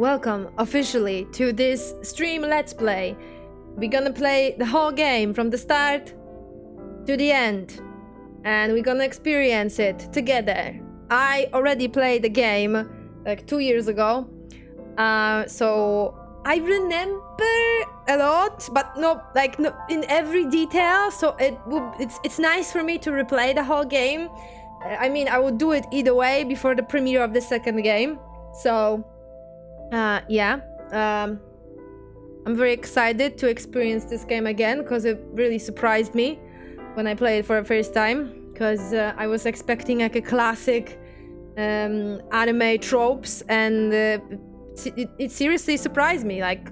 Welcome officially to this stream Let's Play. We're gonna play the whole game from the start to the end, and we're gonna experience it together. I already played the game like 2 years ago, so I remember a lot, but not in every detail. So it's nice for me to replay the whole game. I mean, I would do it either way before the premiere of the second game. So yeah, I'm very excited to experience this game again because it really surprised me when I played it for the first time, because I was expecting like a classic anime tropes, and it seriously surprised me like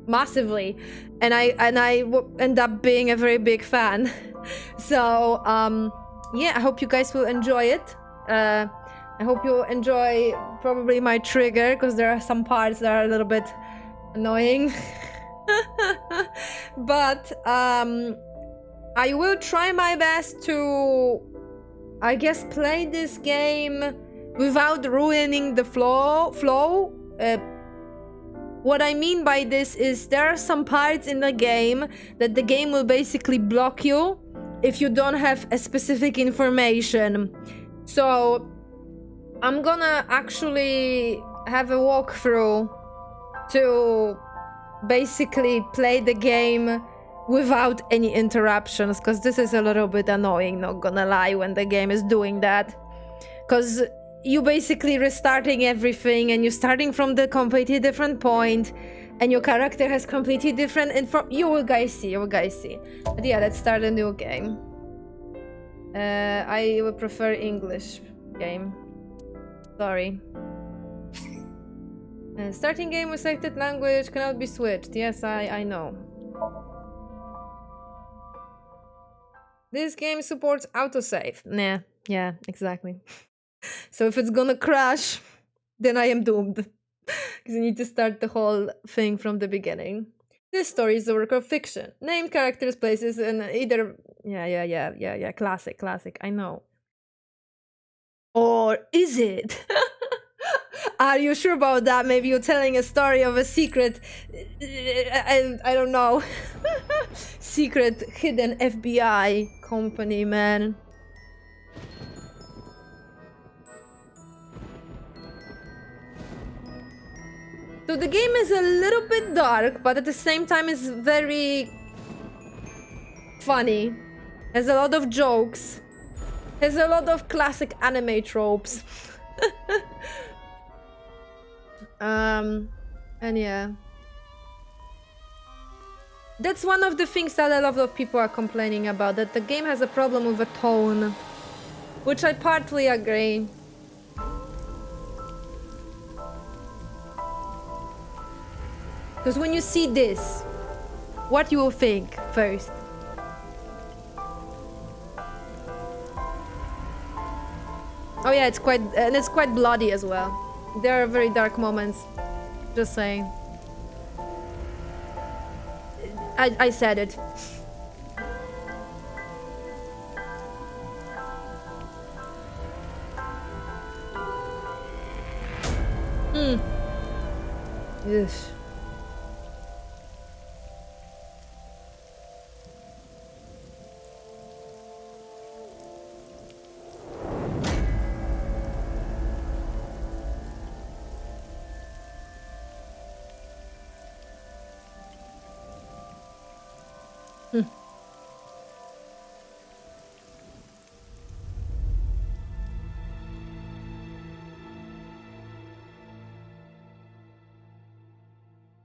massively, and I end up being a very big fan. So yeah, I hope you guys will enjoy it. I hope you'll enjoy probably my trigger, because there are some parts that are a little bit annoying. But I will try my best to, I guess, play this game without ruining the flow. What I mean by this is there are some parts in the game that the game will basically block you if you don't have a specific information. So I'm gonna actually have a walkthrough to basically play the game without any interruptions, because this is a little bit annoying, not gonna lie, when the game is doing that. Because you basically restarting everything and you're starting from the completely different point, and your character has completely different info. You will guys see. But yeah, let's start a new game. I would prefer English game. Sorry. Starting game with selected language cannot be switched. Yes, I know. This game supports autosave. Nah, yeah, exactly. So if it's gonna crash, then I am doomed. Because you need to start the whole thing from the beginning. This story is a work of fiction. Named characters, places, and either... Yeah. Classic. I know. Or is it? Are you sure about that? Maybe you're telling a story of a secret... I don't know. Secret, hidden FBI company, man. So the game is a little bit dark, but at the same time is very funny. Has a lot of jokes. Has a lot of classic anime tropes. And yeah. That's one of the things that a lot of people are complaining about, that the game has a problem with the tone. Which I partly agree. Because when you see this, what you will think first? Oh yeah, it's quite bloody as well. There are very dark moments. Just saying. I said it. Yes.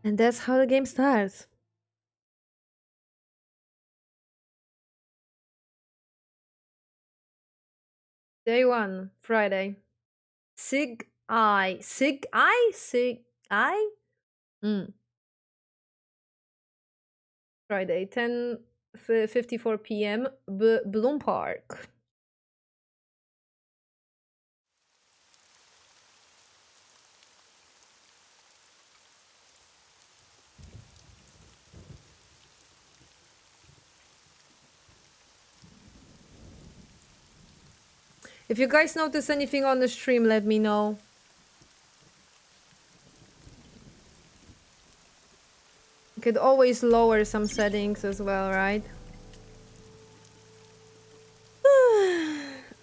And that's how the game starts. Day 1, Friday. Sig I. Friday, 10:54 p.m. Bloom Park. If you guys notice anything on the stream, let me know. Could always lower some settings as well, right?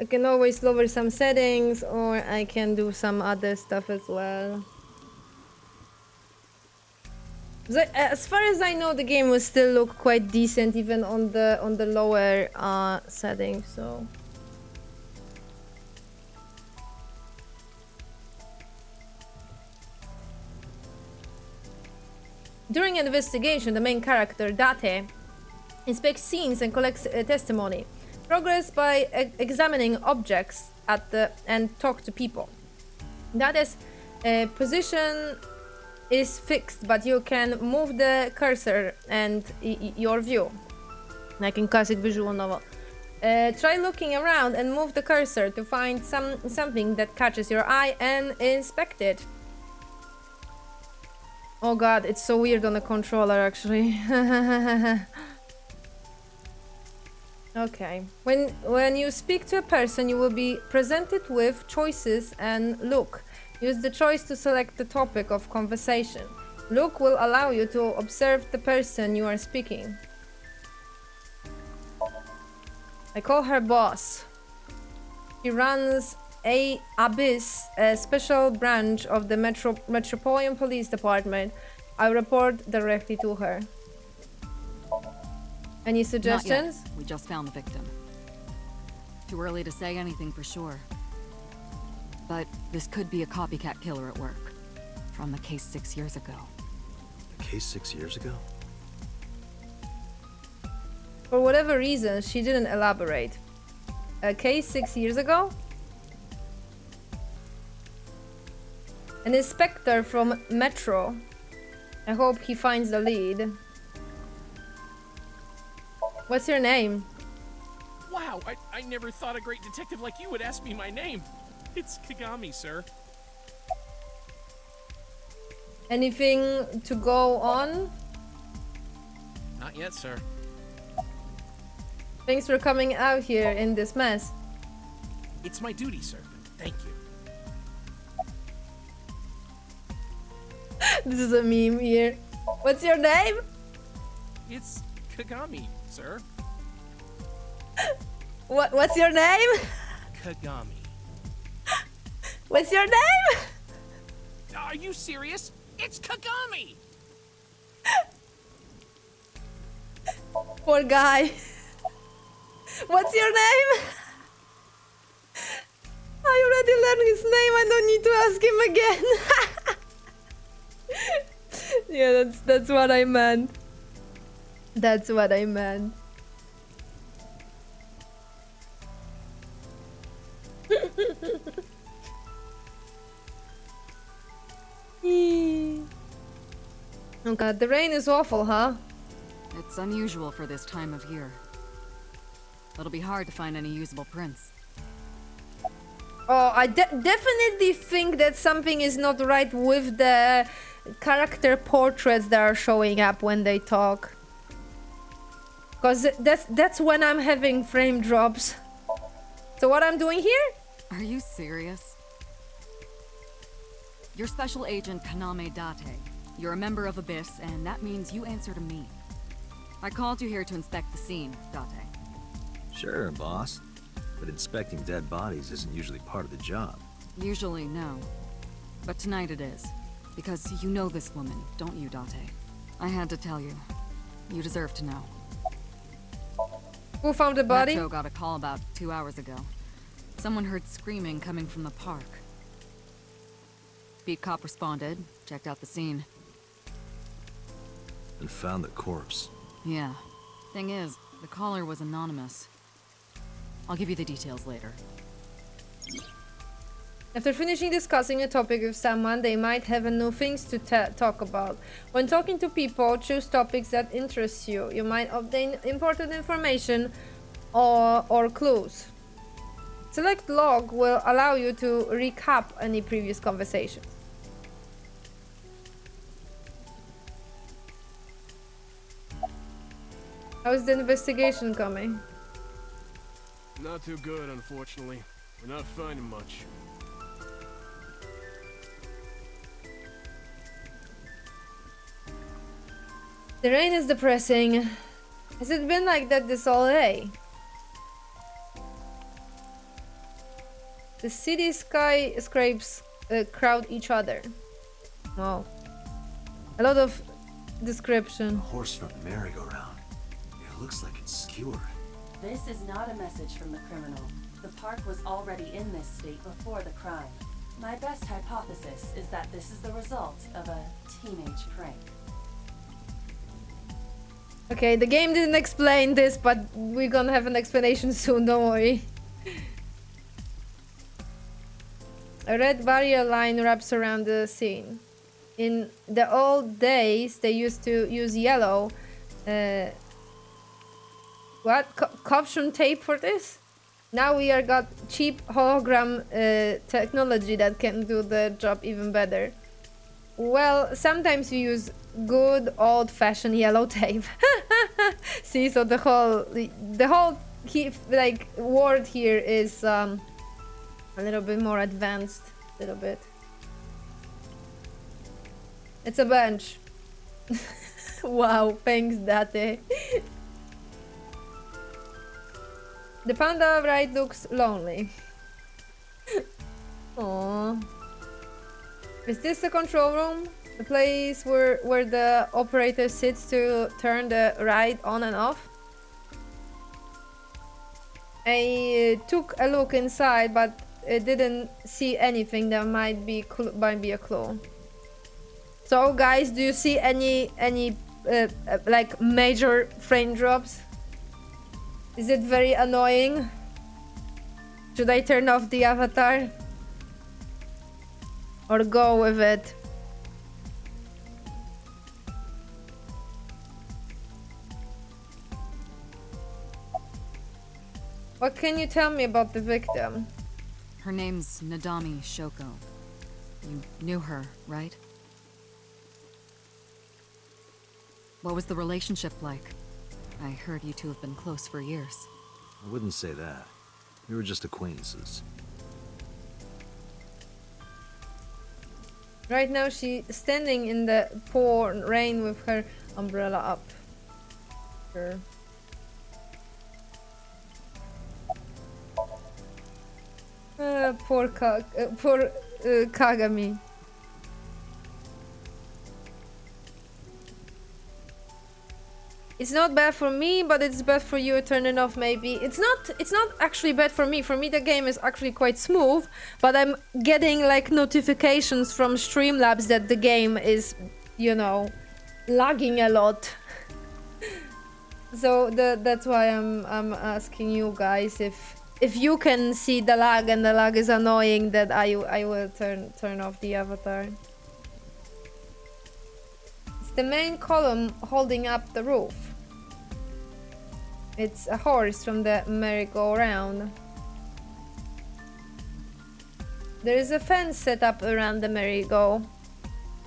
I can always lower some settings, or I can do some other stuff as well. As far as I know, the game will still look quite decent even on the lower settings. So. During an investigation, the main character, Date, inspects scenes and collects testimony. Progress by examining objects and talk to people. Date's position is fixed, but you can move the cursor and your view. Like in classic visual novel. Try looking around and move the cursor to find something that catches your eye and inspect it. Oh god, it's so weird on the controller actually. Okay. When you speak to a person, you will be presented with choices and look. Use the choice to select the topic of conversation. Look will allow you to observe the person you are speaking. I call her boss. She runs Abyss, a special branch of the Metropolitan Police Department. I report directly to her. Any suggestions? Not yet. We just found the victim. Too early to say anything for sure. But this could be a copycat killer at work. From the case 6 years ago. The case 6 years ago? For whatever reason, she didn't elaborate. A case 6 years ago? An inspector from Metro. I hope he finds the lead. What's your name? Wow, I never thought a great detective like you would ask me my name. It's Kagami, sir. Anything to go on? Not yet, sir. Thanks for coming out here in this mess. It's my duty, sir. Thank you. This is a meme here. What's your name? It's Kagami, sir. What's your name? Kagami. What's your name? Are you serious? It's Kagami! Poor guy. What's your name? I already learned his name. I don't need to ask him again. Yeah, that's what I meant. That's what I meant. Oh god, the rain is awful, huh? It's unusual for this time of year. It'll be hard to find any usable prints. Oh, I definitely think that something is not right with the character portraits that are showing up when they talk. Because that's when I'm having frame drops. So what I'm doing here? Are you serious? You're Special Agent Kaname Date. You're a member of Abyss, and that means you answer to me. I called you here to inspect the scene, Date. Sure, boss. But inspecting dead bodies isn't usually part of the job. Usually, no. But tonight it is. Because you know this woman, don't you, Date? I had to tell you. You deserve to know. Who found the body? Metro got a call about 2 hours ago. Someone heard screaming coming from the park. Beat cop responded, checked out the scene. And found the corpse. Yeah. Thing is, the caller was anonymous. I'll give you the details later. After finishing discussing a topic with someone, they might have new things to talk about. When talking to people, choose topics that interest you. You might obtain important information or clues. Select log will allow you to recap any previous conversations. How's the investigation coming? Not too good, unfortunately. We're not finding much. The rain is depressing. Has it been like that this all day? The city skyscrapers crowd each other. Wow. A lot of description. Horse from the merry-go-round. It looks like it's skewered. This is not a message from the criminal. The park was already in this state before the crime. My best hypothesis is that this is the result of a teenage prank. Okay, the game didn't explain this, but we're gonna have an explanation soon, don't worry. A red barrier line wraps around the scene. In the old days, they used to use yellow caution tape for this? Now we are got cheap hologram technology that can do the job even better. Well, sometimes you use good old-fashioned yellow tape. See, so the whole word here is a little bit more advanced, a little bit. It's a bench. Wow, thanks, Date. The panda ride looks lonely. Aww. Is this the control room? The place where the operator sits to turn the ride on and off? I took a look inside, but didn't see anything that might be a clue. So, guys, do you see any like major frame drops? Is it very annoying? Should I turn off the avatar? Or go with it? What can you tell me about the victim? Her name's Nadami Shoko. You knew her, right? What was the relationship like? I heard you two have been close for years. I wouldn't say that. We were just acquaintances. Right now she's standing in the pouring rain with her umbrella up. Her. Poor Kagami. It's not bad for me, but it's bad for you. Turn it off, maybe. It's not actually bad for me. For me, the game is actually quite smooth, but I'm getting like notifications from Streamlabs that the game is, you know, lagging a lot. So that's why I'm asking you guys if you can see the lag and the lag is annoying, that I will turn off the avatar. It's the main column holding up the roof. It's a horse from the merry-go-round. There is a fence set up around the merry-go.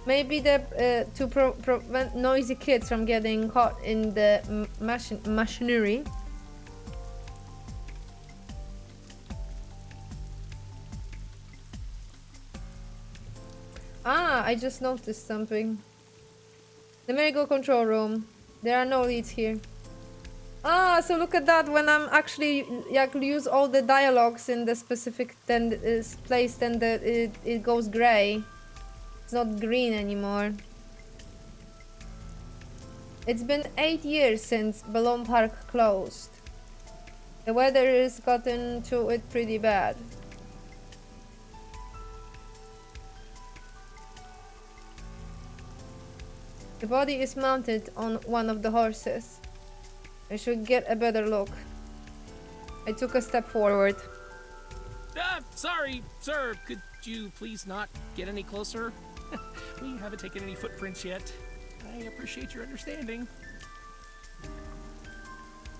Maybe to prevent noisy kids from getting caught in the machinery. Ah, I just noticed something. The merry-go control room. There are no leads here. Ah, so look at that. When I'm actually use all the dialogues in the specific place, then it goes gray. It's not green anymore. It's been 8 years since Balloon Park closed. The weather has gotten to it pretty bad. The body is mounted on one of the horses. I should get a better look. I took a step forward. Sorry, sir. Could you please not get any closer? We haven't taken any footprints yet. I appreciate your understanding.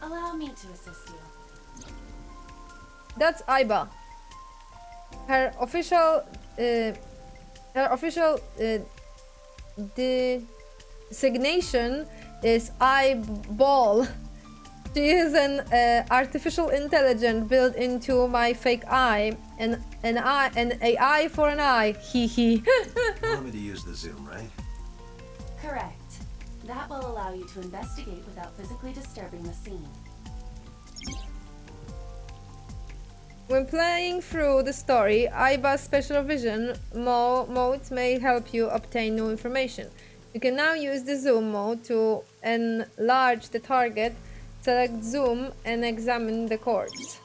Allow me to assist you. That's Aiba. Her official designation is Eyeball. She is an artificial intelligence built into my fake eye, an eye for an eye. Hee hee. You want me to use the zoom, right? Correct. That will allow you to investigate without physically disturbing the scene. When playing through the story, IBA's special vision modes may help you obtain new information. You can now use the zoom mode to enlarge the target, select zoom, and examine the corpse.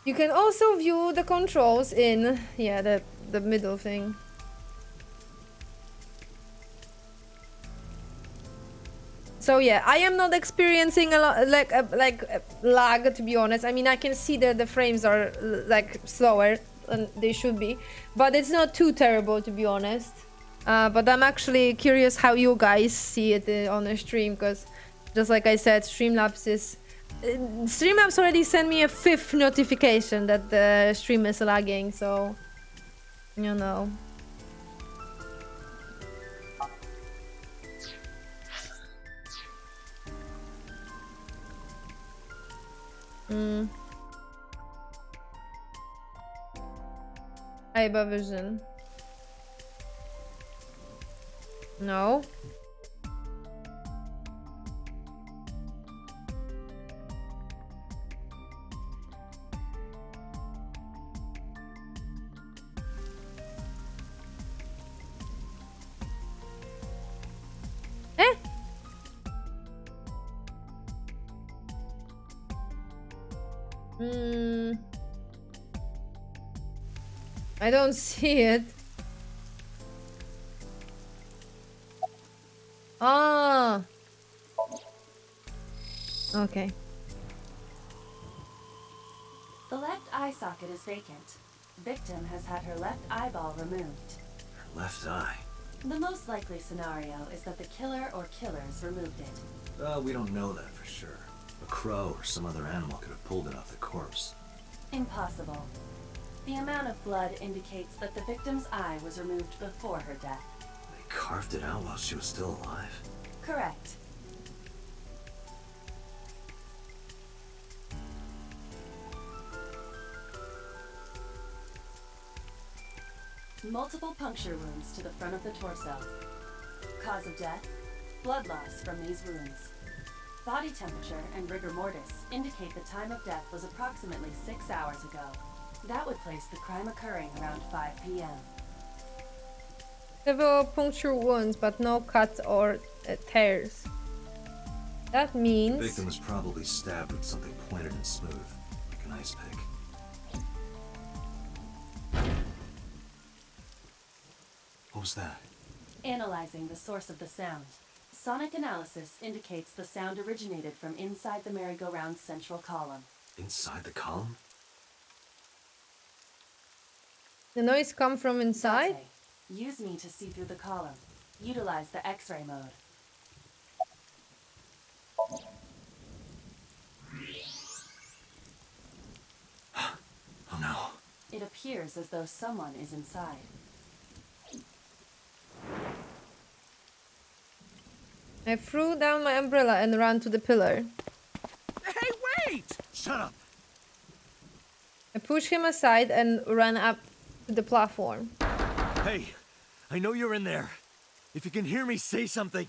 You can also view the controls in, the middle thing. So yeah, I am not experiencing a lot like lag, to be honest. I mean, I can see that the frames are like slower than they should be, but it's not too terrible, to be honest. But I'm actually curious how you guys see it on the stream, because just like I said, Streamlabs already sent me a 5th notification that the stream is lagging, so you know. IBA vision. No. Eh? I don't see it. Ah. Okay. The left eye socket is vacant. Victim has had her left eyeball removed. Her left eye. The most likely scenario is that the killer or killers removed it. Well, we don't know that for sure. A crow or some other animal could have pulled it off the corpse. Impossible. The amount of blood indicates that the victim's eye was removed before her death. They carved it out while she was still alive. Correct. Multiple puncture wounds to the front of the torso. Cause of death? Blood loss from these wounds. Body temperature and rigor mortis indicate the time of death was approximately 6 hours ago. That would place the crime occurring around 5 p.m. Several puncture wounds, but no cuts or tears. That means... The victim was probably stabbed with something pointed and smooth, like an ice pick. What was that? Analyzing the source of the sound. Sonic analysis indicates the sound originated from inside the merry-go-round's central column. Inside the column? The noise come from inside? Dante, use me to see through the column. Utilize the X-ray mode. Oh no. It appears as though someone is inside. I threw down my umbrella and ran to the pillar. Hey, wait! Shut up! I pushed him aside and ran up to the platform. Hey, I know you're in there. If you can hear me, say something.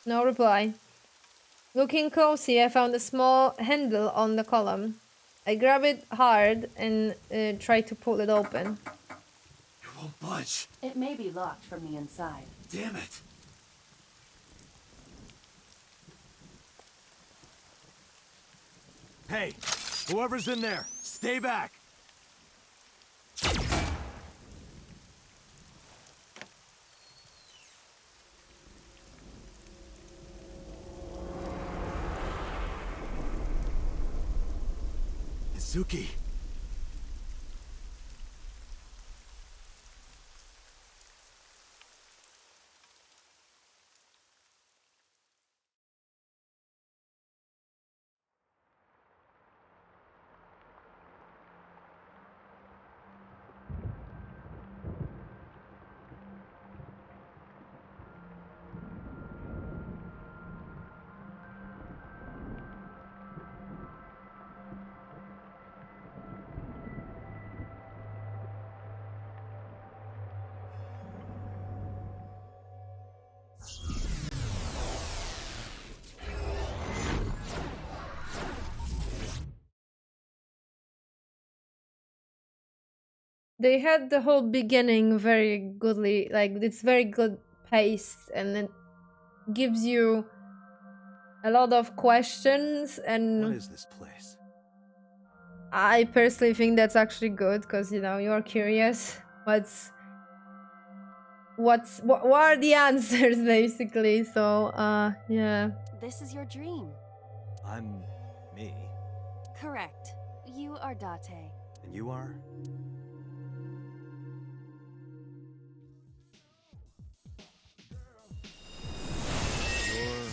No reply. Looking closely, I found a small handle on the column. I grabbed it hard and tried to pull it open. It won't budge. It may be locked from the inside. Damn it. Hey, whoever's in there, stay back. Izuki. they had the whole beginning very goodly, like it's very good pace, and it gives you a lot of questions, What and is this place? I personally think that's actually good because you're curious. What are the answers basically? So yeah. This is your dream. I'm me. Correct. You are Date. And you are? You're...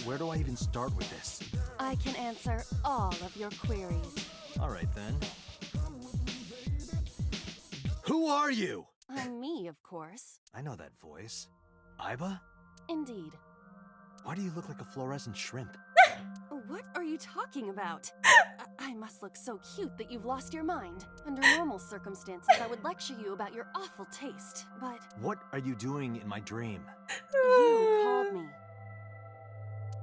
Where do I even start with this? I can answer all of your queries. All right, then. Who are you? I'm me, of course. I know that voice. Iba? Indeed. Why do you look like a fluorescent shrimp? What are you talking about? I must look so cute that you've lost your mind. Under normal circumstances, I would lecture you about your awful taste, but What are you doing in my dream? you called me.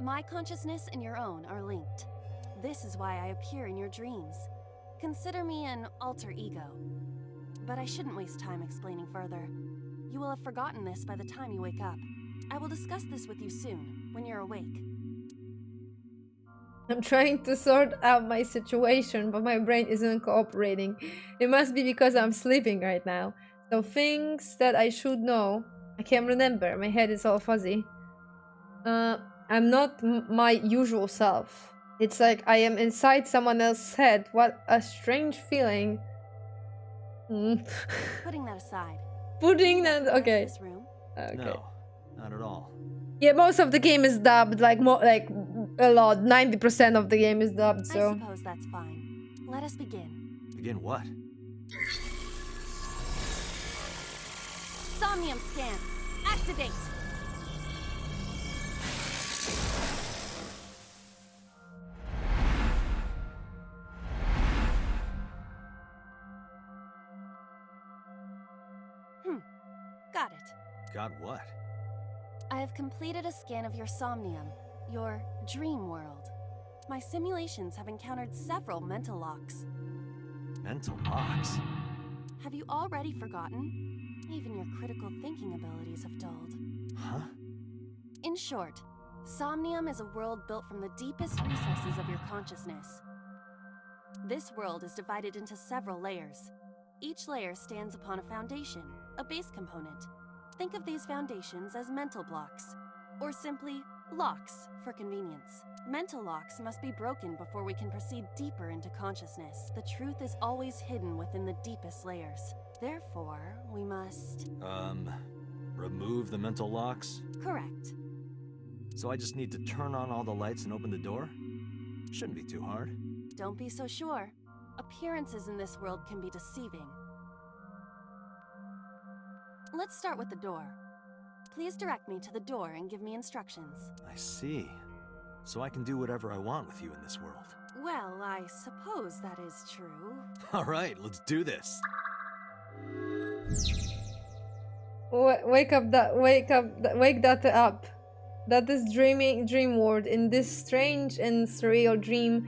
My consciousness and your own are linked. This is why I appear in your dreams. Consider me an alter ego. But I shouldn't waste time explaining further. You will have forgotten this by the time you wake up. I will discuss this with you soon, when you're awake. I'm trying to sort out my situation, but my brain isn't cooperating. It must be because I'm sleeping right now. So things that I should know, I can't remember. My head is all fuzzy. I'm not my usual self. It's like I am inside someone else's head. What a strange feeling. Putting that aside. Putting that... recognize Okay. This room? Okay. No, not at all. Yeah, most of the game is dubbed, like a lot. 90% of the game is dubbed, I so... suppose that's fine. Let us begin. Begin what? Somnium scan. Activate. Got it. Got what? I have completed a scan of your Somnium, your dream world. My simulations have encountered several mental locks. Mental locks? Have you already forgotten? Even your critical thinking abilities have dulled. Huh? In short, Somnium is a world built from the deepest recesses of your consciousness. This world is divided into several layers. Each layer stands upon a foundation, a base component. Think of these foundations as mental blocks, or simply locks for convenience. Mental locks must be broken before we can proceed deeper into consciousness. The truth is always hidden within the deepest layers. Therefore, we must... Remove the mental locks? Correct. So I just need to turn on all the lights and open the door? Shouldn't be too hard. Don't be so sure. Appearances in this world can be deceiving. Let's start with the door. Please direct me to the door and give me instructions. I see. So I can do whatever I want with you in this world. Well, I suppose that is true. All right, let's do this. Wake that up. That is dream world. In this strange and surreal dream,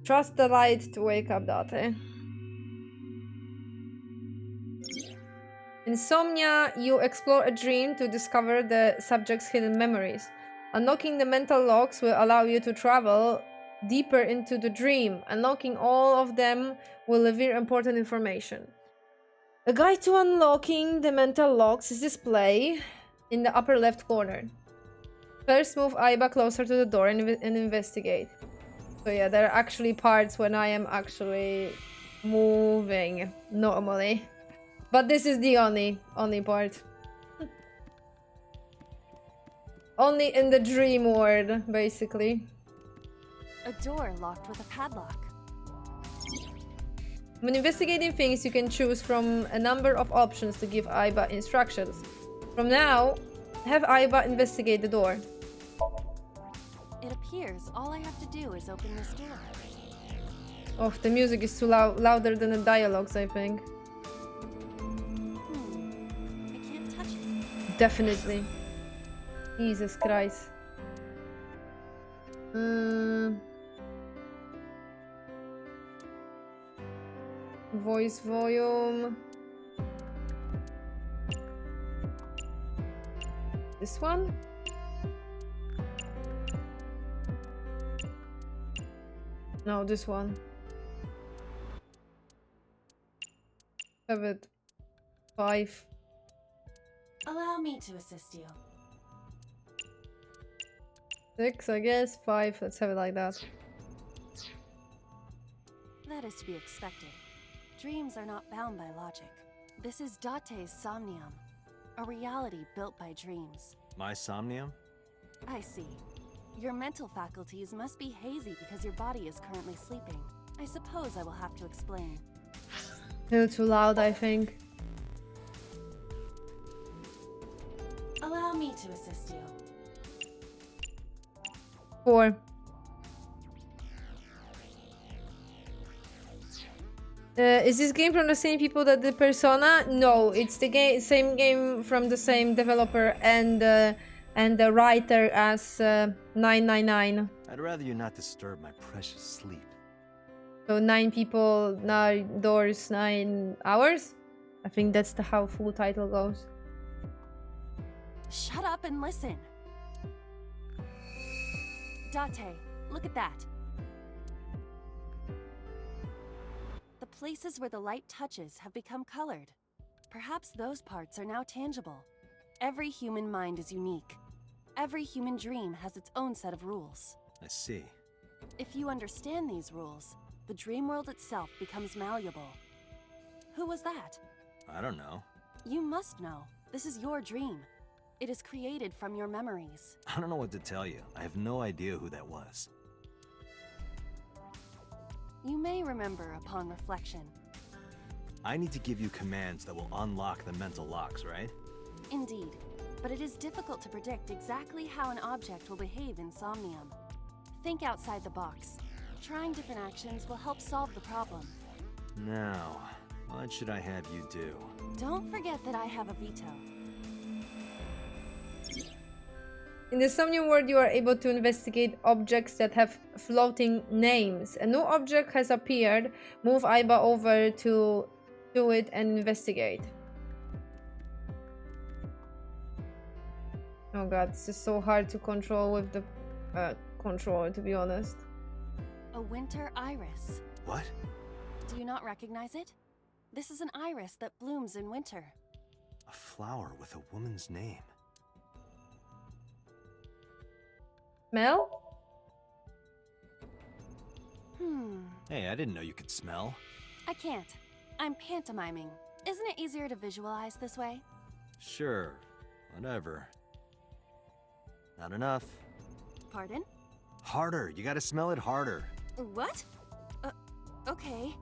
trust the light to wake up, Date. In Somnia, you explore a dream to discover the subject's hidden memories. Unlocking the mental locks will allow you to travel deeper into the dream. Unlocking all of them will reveal important information. A guide to unlocking the mental locks is displayed in the upper left corner. First, move Iba closer to the door and investigate. So yeah, there are actually parts when I am actually moving normally. But this is the only part. Only in the dream world, basically. A door locked with a padlock. When investigating things, you can choose from a number of options to give Iba instructions. From now, have Iba investigate the door. It appears all I have to do is open this door. Oh, the music is too loud, louder than the dialogues, I think. definitely. Jesus Christ. Voice volume. This one? No, this one. Have it. 5. Allow me to assist you. 6, I guess. 5. Let's have it like that. That is to be expected. Dreams are not bound by logic. This is Date's Somnium, a reality built by dreams. My Somnium? I see. Your mental faculties must be hazy because your body is currently sleeping. I suppose I will have to explain. A little too loud, I think. Allow me to assist you. 4. Is this game from the same people that did Persona? No, it's the same game from the same developer and the writer as 999. I'd rather you not disturb my precious sleep. So 9 people, 9 doors, 9 hours? I think that's how full title goes. Shut up and listen. Date, look at that. The places where the light touches have become colored. Perhaps those parts are now tangible. Every human mind is unique. Every human dream has its own set of rules. I see. If you understand these rules, the dream world itself becomes malleable. Who was that? I don't know. You must know. This is your dream. It is created from your memories. I don't know what to tell you. I have no idea who that was. You may remember upon reflection. I need to give you commands that will unlock the mental locks, right? Indeed, but it is difficult to predict exactly how an object will behave in Somnium. Think outside the box. Trying different actions will help solve the problem. Now, what should I have you do? Don't forget that I have a veto. In the Somnium world, you are able to investigate objects that have floating names. A new object has appeared. Move Aiba over to it and investigate. Oh god, this is so hard to control with the controller, to be honest. A winter iris. What? Do you not recognize it? This is an iris that blooms in winter. A flower with a woman's name. Smell? Hey, I didn't know you could smell. I can't. I'm pantomiming. Isn't it easier to visualize this way? Sure, whatever. Not enough. Pardon? Harder, you gotta smell it harder. What? Okay.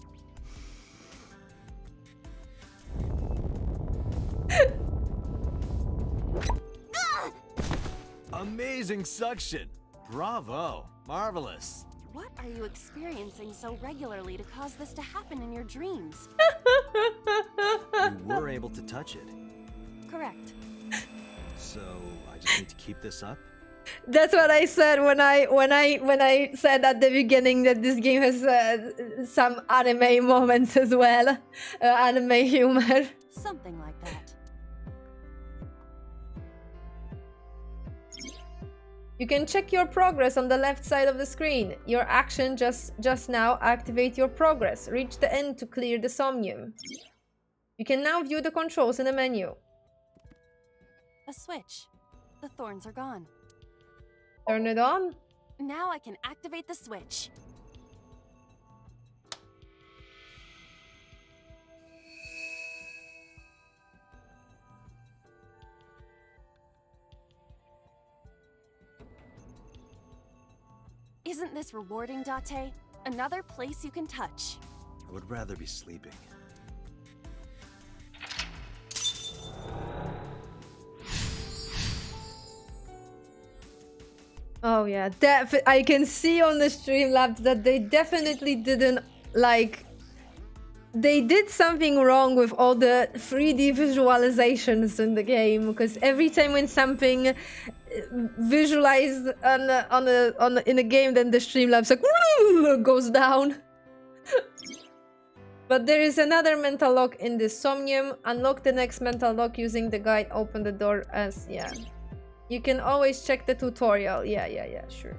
Amazing suction! Bravo! Marvelous! What are you experiencing so regularly to cause this to happen in your dreams? You were able to touch it. Correct. So, I just need to keep this up? That's what I said when I said at the beginning that this game has some anime moments as well, anime humor. Something like that. You can check your progress on the left side of the screen. Your action just now activate your progress. Reach the end to clear the Somnium. You can now view the controls in the menu. A switch. The thorns are gone. Turn it on. Now I can activate the switch. Isn't this rewarding, Date? Another place you can touch. I would rather be sleeping. Oh yeah, I can see on the Streamlabs that they definitely didn't like they did something wrong with all the 3D visualizations in the game, because every time when something visualized in a game, then the Streamlabs like goes down. But there is another mental lock in the Somnium. Unlock the next mental lock using the guide. Open the door as You can always check the tutorial. Yeah, sure.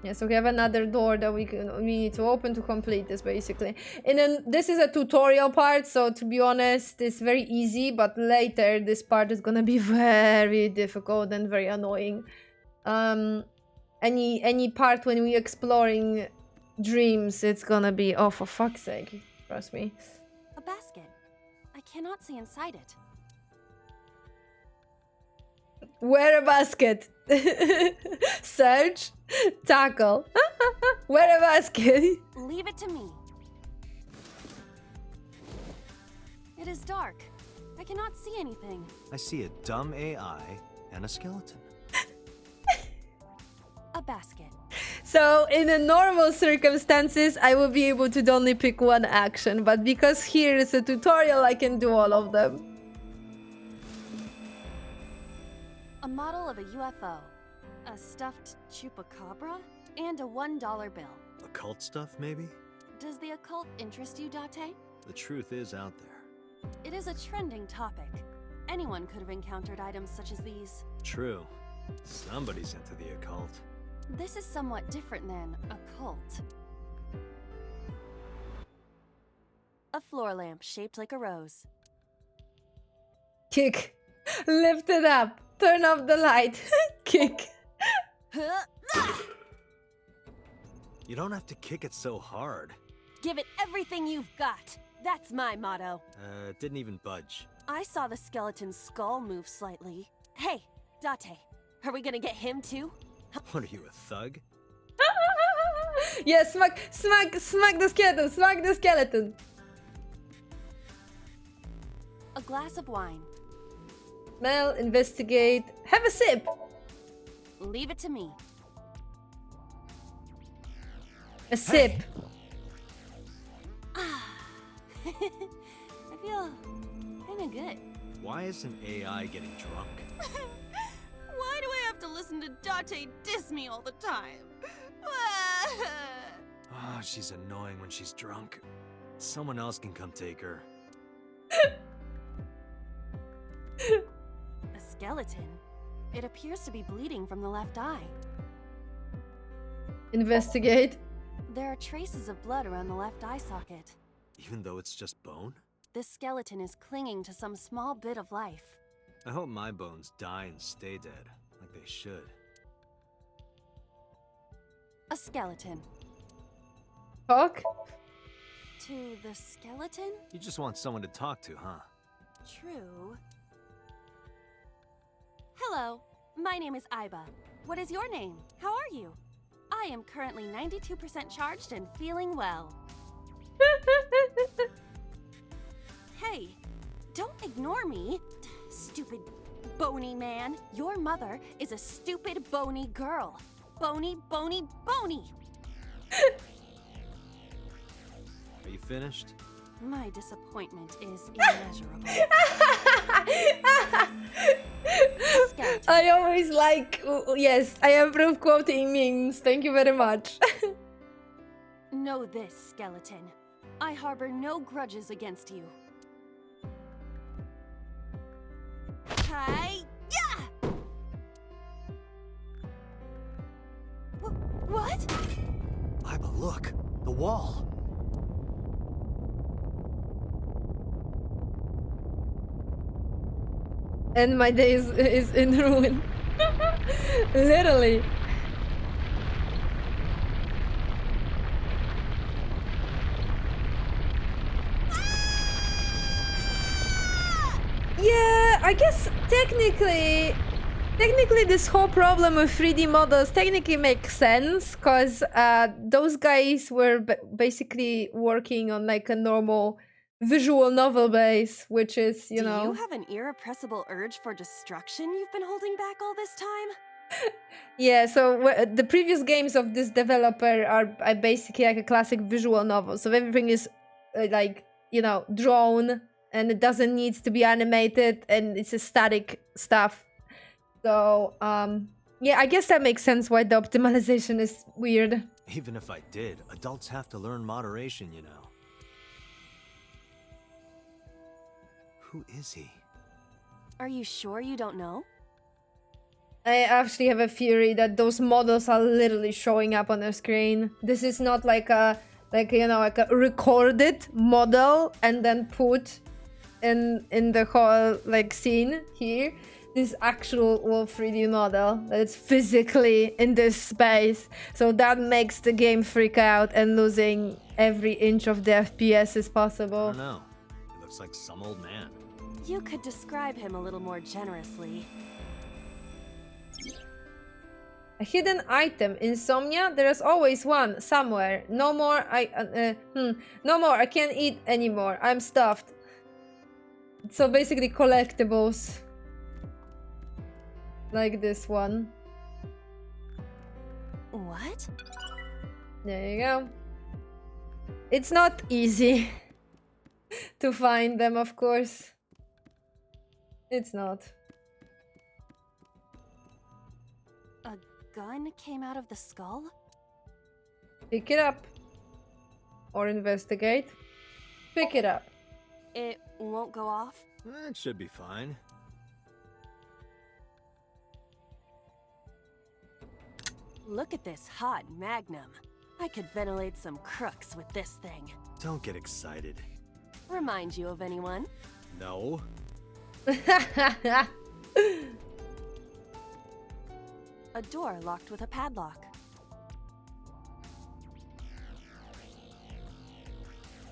Yeah, so we have another door that we need to open to complete this, basically. And then this is a tutorial part, so to be honest, it's very easy, but later this part is gonna be very difficult and very annoying. Any part when we're exploring dreams, it's gonna be, oh, for fuck's sake, trust me. A basket. I cannot see inside it. Wear a basket. Search. Tackle. Wear a basket. Leave it to me. It is dark. I cannot see anything. I see a dumb AI and a skeleton. A basket. So in the normal circumstances, I will be able to only pick one action, but because here is a tutorial, I can do all of them. A model of a UFO, a stuffed chupacabra, and a $1 bill. Occult stuff, maybe? Does the occult interest you, Date? The truth is out there. It is a trending topic. Anyone could have encountered items such as these. True. Somebody's into the occult. This is somewhat different than a cult. A floor lamp shaped like a rose. Kick. Lift it up. Turn off the light. Kick. You don't have to kick it so hard. Give it everything you've got. That's my motto. It didn't even budge. I saw the skeleton's skull move slightly. Hey, Date, are we gonna get him too? What are you, a thug? Yeah, smack the skeleton, smack the skeleton. A glass of wine. Smell, investigate, have a sip. Leave it to me. A sip. I feel kinda good. Why isn't AI getting drunk? Why do I have to listen to Date diss me all the time? Oh, she's annoying when she's drunk. Someone else can come take her. A skeleton? It appears to be bleeding from the left eye. Investigate. There are traces of blood around the left eye socket. Even though it's just bone? This skeleton is clinging to some small bit of life. I hope my bones die and stay dead, like they should. A skeleton. Talk. To the skeleton? You just want someone to talk to, huh? True. Hello, my name is Iba. What is your name? How are you? I am currently 92% charged and feeling well. Hey, don't ignore me. Stupid bony man. Your mother is a stupid bony girl. Bony, bony, bony. Are you finished? My disappointment is immeasurable. Skeleton. I always like, yes, I approve quoting memes. Thank you very much. Know this, skeleton. I harbor no grudges against you. Hi-ya! What? Iba, look! The wall! And my day is in ruin. Literally. Yeah, I guess technically this whole problem with 3D models technically makes sense, because those guys were basically working on like a normal visual novel base, which is, you know... Do you have an irrepressible urge for destruction you've been holding back all this time? Yeah, so the previous games of this developer are basically like a classic visual novel, so everything is like, you know, drawn, and it doesn't need to be animated, and it's a static stuff. So yeah, I guess that makes sense why the optimization is weird. Even if I did, adults have to learn moderation, you know. Who is he? Are you sure you don't know? I actually have a theory that those models are literally showing up on the screen. This is not like a recorded model and then put in the whole like scene here. This actual Wolf 3D model that is physically in this space. So that makes the game freak out and losing every inch of the FPS is I possible. don't know. He looks like some old man. You could describe him a little more generously. A hidden item. Insomnia? There is always one somewhere. No more. No more. I can't eat anymore. I'm stuffed. So basically collectibles. Like this one. What? There you go. It's not easy to find them, of course. It's not. A gun came out of the skull? Pick it up. Or investigate. Pick it up. It won't go off? That should be fine. Look at this hot magnum. I could ventilate some crooks with this thing. Don't get excited. Remind you of anyone? No. A door locked with a padlock.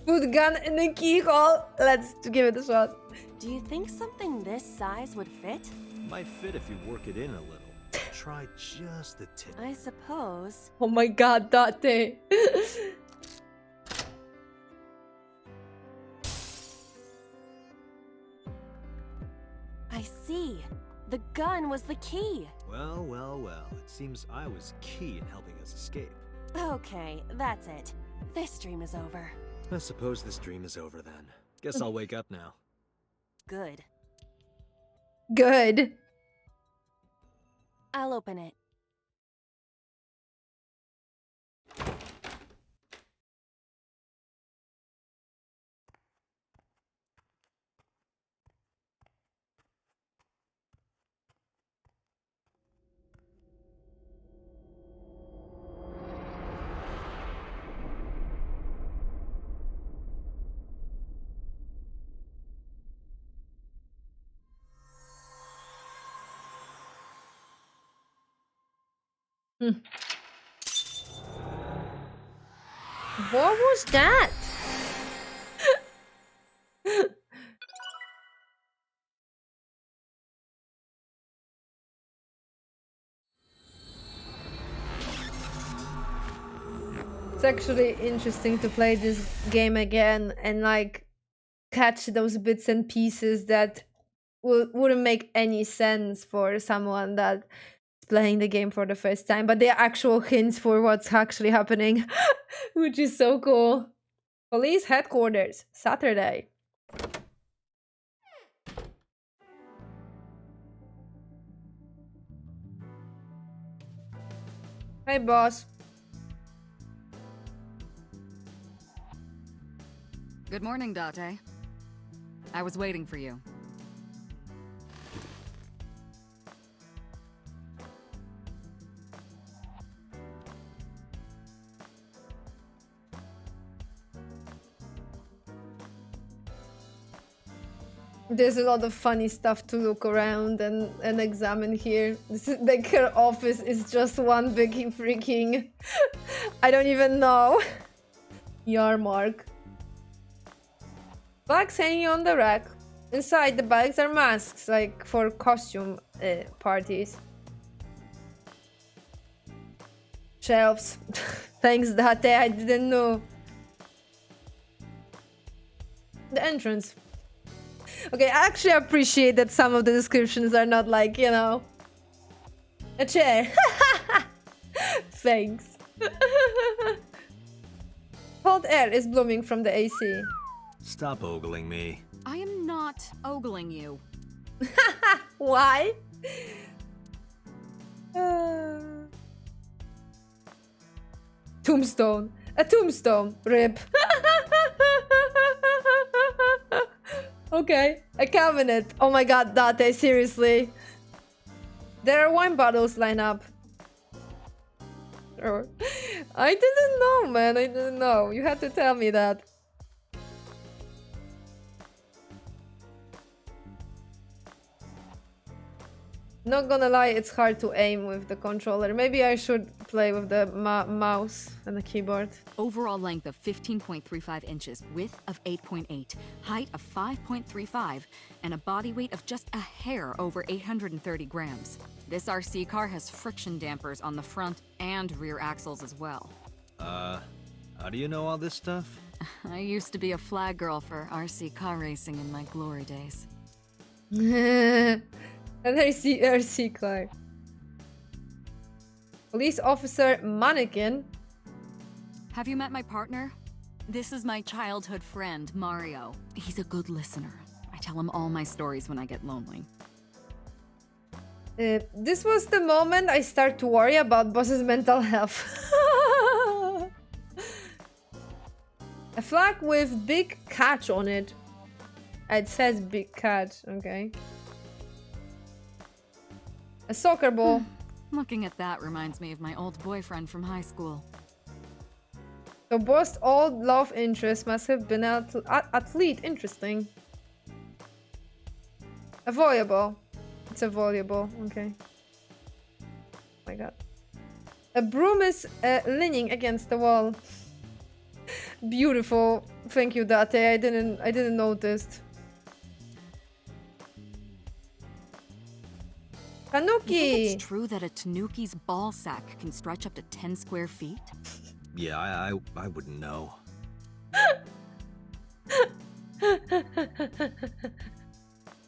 Put gun in the keyhole. Let's give it a shot. Do you think something this size would fit? Might fit if you work it in a little. Try just the tip. I suppose. Oh my god, Date. I see. The gun was the key. Well, well, well. It seems I was key in helping us escape. Okay, that's it. This dream is over. I suppose this dream is over then. Guess I'll wake up now. Good. Good. I'll open it. What was that? It's actually interesting to play this game again and like catch those bits and pieces that wouldn't make any sense for someone that's playing the game for the first time, but they're actual hints for what's actually happening, which is so cool. Police headquarters, Saturday. Hey, boss. Good morning, Date. I was waiting for you. There's a lot of funny stuff to look around and examine here. This is, like, her office is just one big freaking... I don't even know. Yarmark. Bags hanging on the rack. Inside the bags are masks, like for costume parties. Shelves. Thanks, Date, I didn't know. The entrance. Okay, I actually appreciate that some of the descriptions are not like, you know... A chair. Thanks. Cold air is blooming from the AC. Stop ogling me. I am not ogling you. Why? Tombstone. A tombstone. Rip. Okay. A cabinet. Oh my god, Date, seriously. There are wine bottles lined up. Sure. I didn't know, man. I didn't know. You had to tell me that. Not gonna lie, it's hard to aim with the controller. Maybe I should play with the mouse and the keyboard. Overall length of 15.35 inches, width of 8.8, height of 5.35, and a body weight of just a hair over 830 grams. This RC car has friction dampers on the front and rear axles as well. How do you know all this stuff? I used to be a flag girl for RC car racing in my glory days. An RC car. Police officer mannequin. Have you met my partner? This is my childhood friend, Mario. He's a good listener. I tell him all my stories when I get lonely. This was the moment I start to worry about boss's mental health. A flag with big catch on it. It says big catch, okay. A soccer ball. Looking at that reminds me of my old boyfriend from high school. So boss's old love interest must have been an athlete. Interesting. A volleyball. It's a volleyball, okay. Oh my god. A broom is leaning against the wall. Beautiful. Thank you, Date. I didn't notice. You think Tanuki! it's true that a tanuki's ball sack can stretch up to 10 square feet? Yeah, I wouldn't know.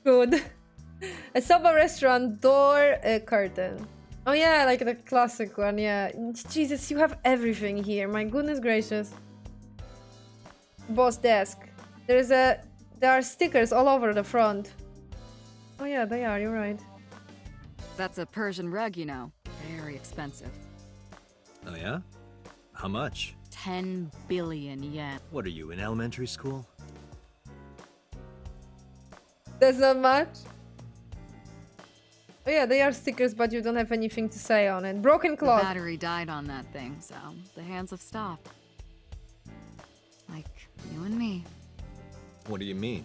Good. A Soba restaurant door curtain. Oh yeah, like the classic one, yeah. Jesus, you have everything here. My goodness gracious. Boss desk. There are stickers all over the front. Oh yeah, they are, you're right. That's a Persian rug, you know. Very expensive. Oh yeah? How much? 10 billion yen. What are you, in elementary school? That's not much. Oh yeah, they are stickers, but you don't have anything to say on it. Broken The clock. battery died on that thing, so the hands have stopped. Like you and me. What do you mean?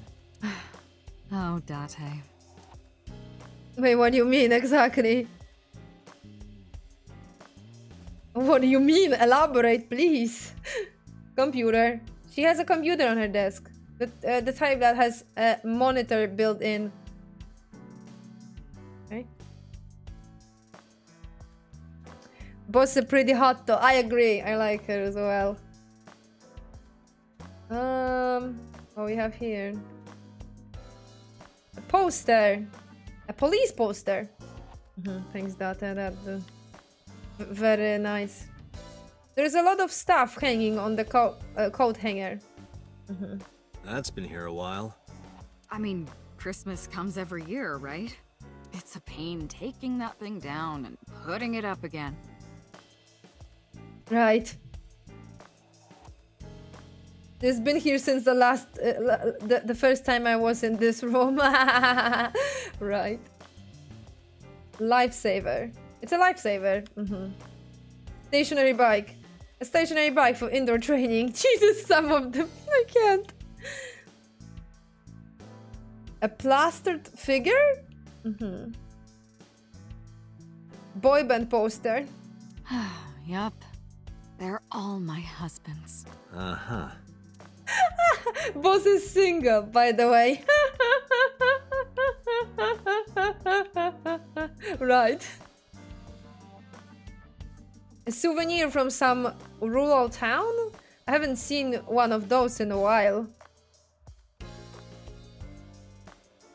Oh, Date. Wait, what do you mean exactly? What do you mean? Elaborate, please. Computer. She has a computer on her desk. The type that has a monitor built in. Okay. Boss is pretty hot though. I agree. I like her as well. What we have here? A poster. A police poster. Thanks, Data. That's very nice. There's a lot of stuff hanging on the coat hanger. That's been here a while. I mean, Christmas comes every year, right? It's a pain taking that thing down and putting it up again. Right. It's been here since the last, the first time I was in this room. Right. Lifesaver. It's a lifesaver. Stationary bike. A stationary bike for indoor training. Jesus, some of them. I can't. A plastered figure? Boy band poster. Yup. They're all my husbands. Uh-huh. Boss is single, by the way. Right. A souvenir from some rural town? I haven't seen one of those in a while.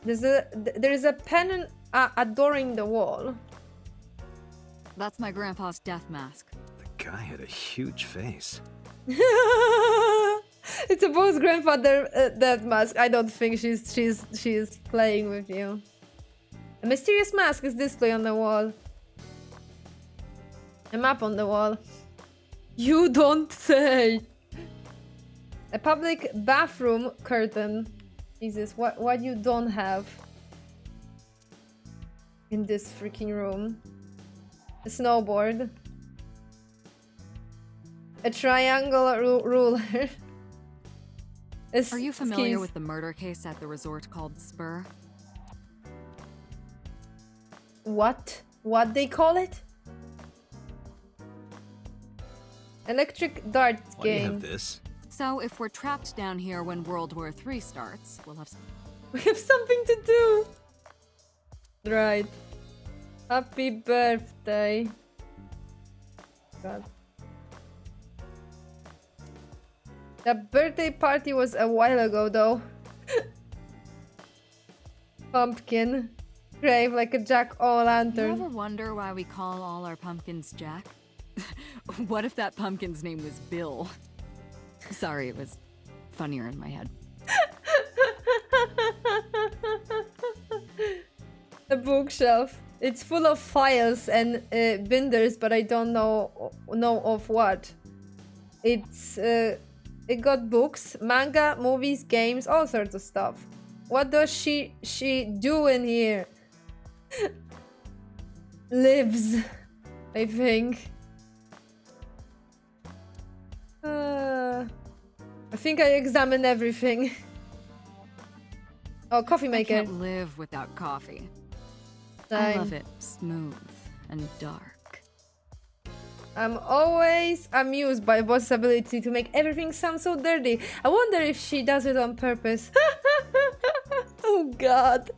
There is a pen adorning the wall. That's my grandpa's death mask. The guy had a huge face. It's a boss grandfather death mask. I don't think she's playing with you. A mysterious mask is displayed on the wall. A map on the wall. You don't say. A public bathroom curtain. Jesus, what you don't have in this freaking room? A snowboard. A triangle ruler. Are you familiar with the murder case at the resort called Spur? What? What they call it? Electric darts Why do you game. have this? So if we're trapped down here when World War III starts, we'll have... We have something to do. Right. Happy birthday. God. The birthday party was a while ago, though. Pumpkin. Grave like a jack-o'-lantern. You ever wonder why we call all our pumpkins Jack? What if that pumpkin's name was Bill? Sorry, it was funnier in my head. A bookshelf. It's full of files and binders, but I don't know of what. It got books, manga, movies, games, all sorts of stuff. What does she do in here? Lives, I think. I think I examined everything. Oh, coffee I maker. can't live without coffee. I love it smooth and dark. I'm always amused by boss's ability to make everything sound so dirty. I wonder if she does it on purpose. Oh god.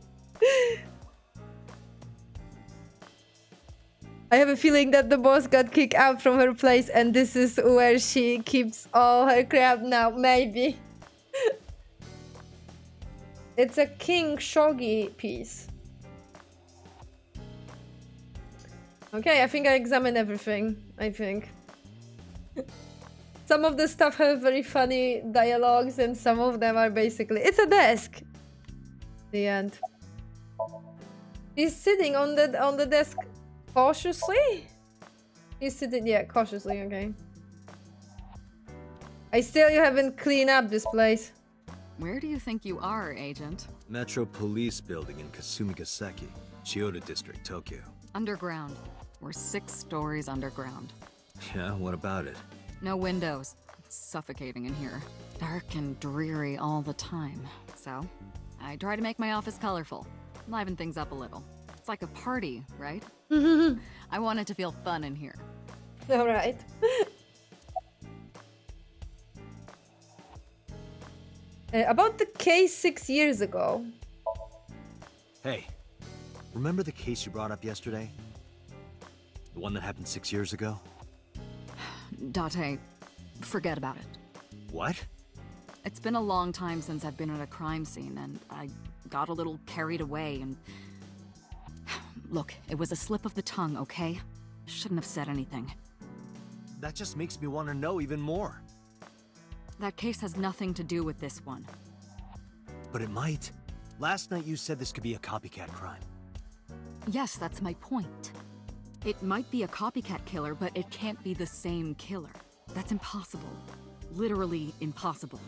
I have a feeling that the boss got kicked out from her place and this is where she keeps all her crap now. Maybe. It's a King Shogi piece. Okay, I think I examined everything. I think. Some of the stuff have very funny dialogues and some of them are basically... It's a desk! The end. He's sitting on the desk cautiously? He's sitting... Yeah, cautiously, okay. You haven't cleaned up this place. Where do you think you are, Agent? Metro Police Building in Kasumigaseki, Chiyoda District, Tokyo. Underground. We're 6 stories underground. Yeah, what about it? No windows. It's suffocating in here. Dark and dreary all the time. So, I try to make my office colorful. Liven things up a little. It's like a party, right? I want it to feel fun in here. Alright. About the case 6 years ago. Hey, remember the case you brought up yesterday? The one that happened 6 years ago? Date, forget about it. What? It's been a long time since I've been at a crime scene, and I got a little carried away, and... Look, it was a slip of the tongue, okay? Shouldn't have said anything. That just makes me want to know even more. That case has nothing to do with this one. But it might. Last night you said this could be a copycat crime. Yes, that's my point. It might be a copycat killer, but it can't be the same killer. That's impossible. Literally impossible.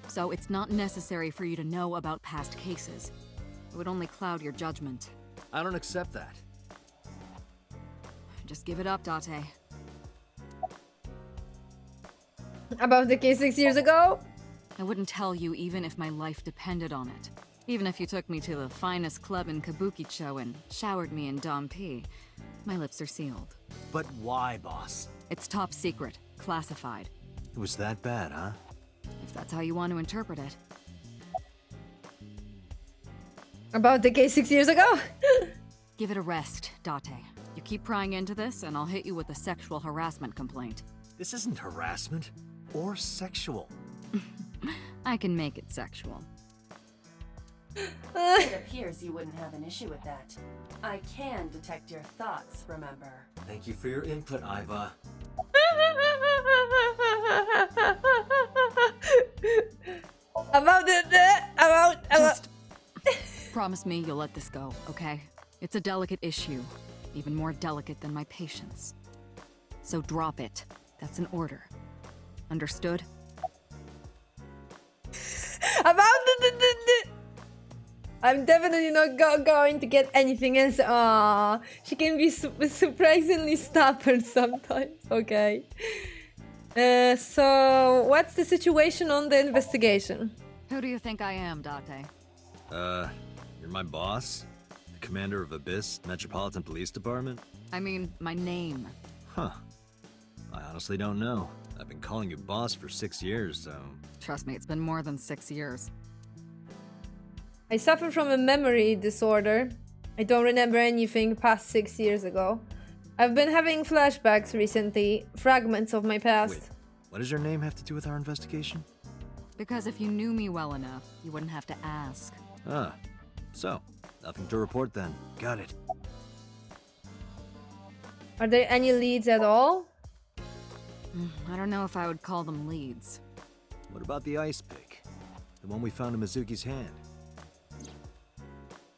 So it's not necessary for you to know about past cases. It would only cloud your judgment. I don't accept that. Just give it up, Date. About the case 6 years ago? I wouldn't tell you even if my life depended on it. Even if you took me to the finest club in Kabukicho and showered me in Dompi, my lips are sealed. But why, boss? It's top secret, classified. It was that bad, huh? If that's how you want to interpret it. About the case 6 years ago? Give it a rest, Date. You keep prying into this, and I'll hit you with a sexual harassment complaint. This isn't harassment or sexual. I can make it sexual. It appears you wouldn't have an issue with that. I can detect your thoughts, remember? Thank you for your input, Iva. About Just promise me you'll let this go, okay? It's a delicate issue, even more delicate than my patience. So drop it. That's an order. Understood? about I'm definitely not going to get anything else. Ah, she can be surprisingly stubborn sometimes. Okay. So what's the situation on the investigation? Who do you think I am, Date? You're my boss? The commander of Abyss Metropolitan Police Department? I mean, my name. Huh. I honestly don't know. I've been calling you boss for 6 years, so... Trust me, it's been more than 6 years. I suffer from a memory disorder. I don't remember anything past 6 years ago. I've been having flashbacks recently, fragments of my past. Wait, what does your name have to do with our investigation? Because if you knew me well enough, you wouldn't have to ask. Ah, so, nothing to report then. Got it. Are there any leads at all? I don't know if I would call them leads. What about the ice pick? The one we found in Mizuki's hand?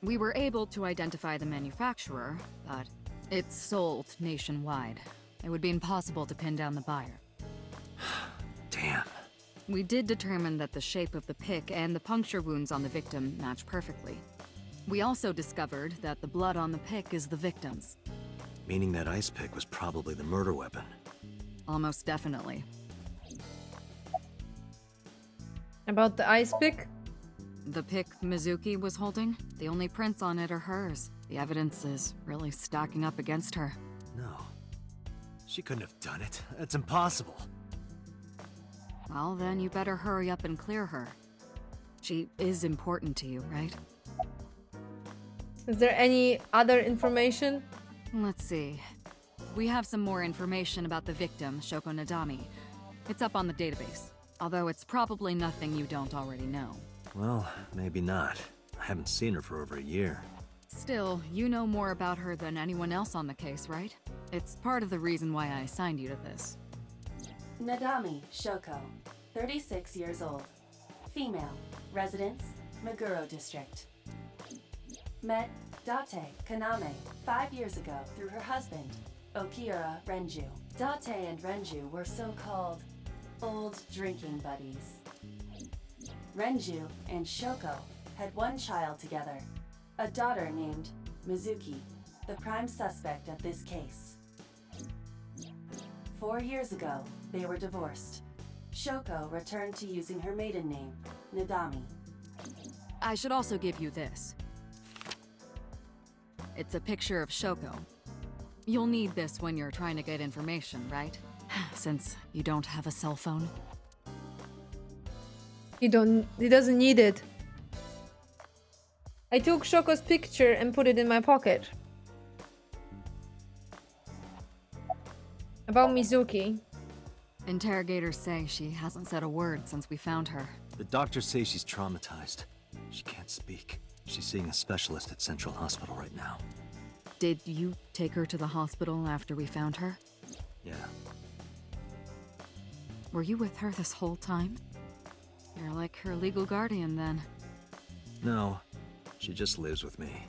We were able to identify the manufacturer, but it's sold nationwide. It would be impossible to pin down the buyer. Damn. We did determine that the shape of the pick and the puncture wounds on the victim match perfectly. We also discovered that the blood on the pick is the victim's. Meaning that ice pick was probably the murder weapon. Almost definitely. About the ice pick? The pick Mizuki was holding, the only prints on it are hers. The evidence is really stacking up against her. No. She couldn't have done it. That's impossible. Well, then you better hurry up and clear her. She is important to you, right? Is there any other information? Let's see. We have some more information about the victim, Shoko Nadami. It's up on the database, although it's probably nothing you don't already know. Well, maybe not. I haven't seen her for over a year. Still, you know more about her than anyone else on the case, right? It's part of the reason why I assigned you to this. Nadami Shoko, 36 years old. Female. Residence, Meguro District. Met Date Kaname 5 years ago through her husband, Okiura Renju. Date and Renju were so-called old drinking buddies. Renju and Shoko had one child together, a daughter named Mizuki, the prime suspect of this case. 4 years ago, they were divorced. Shoko returned to using her maiden name, Nadami. I should also give you this. It's a picture of Shoko. You'll need this when you're trying to get information, right? Since you don't have a cell phone. He doesn't need it. I took Shoko's picture and put it in my pocket. About Mizuki. Interrogators say she hasn't said a word since we found her. The doctors say she's traumatized. She can't speak. She's seeing a specialist at Central Hospital right now. Did you take her to the hospital after we found her? Yeah. Were you with her this whole time? You're like her legal guardian then. No, she just lives with me.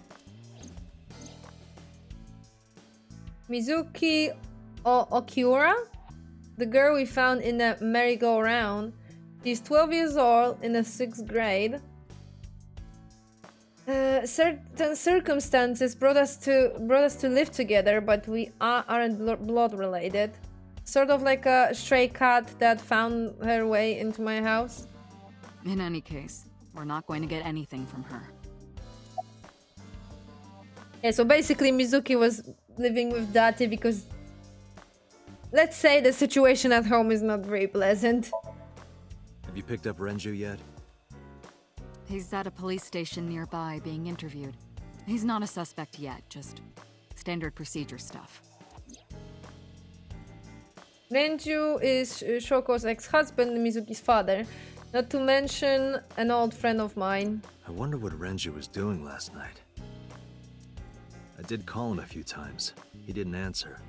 Mizuki Okiura? The girl we found in the merry-go-round. She's 12 years old in the 6th grade. Certain circumstances brought us to live together, but we aren't blood related. Sort of like a stray cat that found her way into my house. In any case, we're not going to get anything from her. Yeah, so basically Mizuki was living with Date because, let's say, the situation at home is not very pleasant. Have you picked up Renju yet? He's at a police station nearby being interviewed. He's not a suspect yet, just standard procedure stuff. Renju is Shoko's ex-husband, Mizuki's father. Not to mention an old friend of mine. I wonder what Renju was doing last night. I did call him a few times. He didn't answer.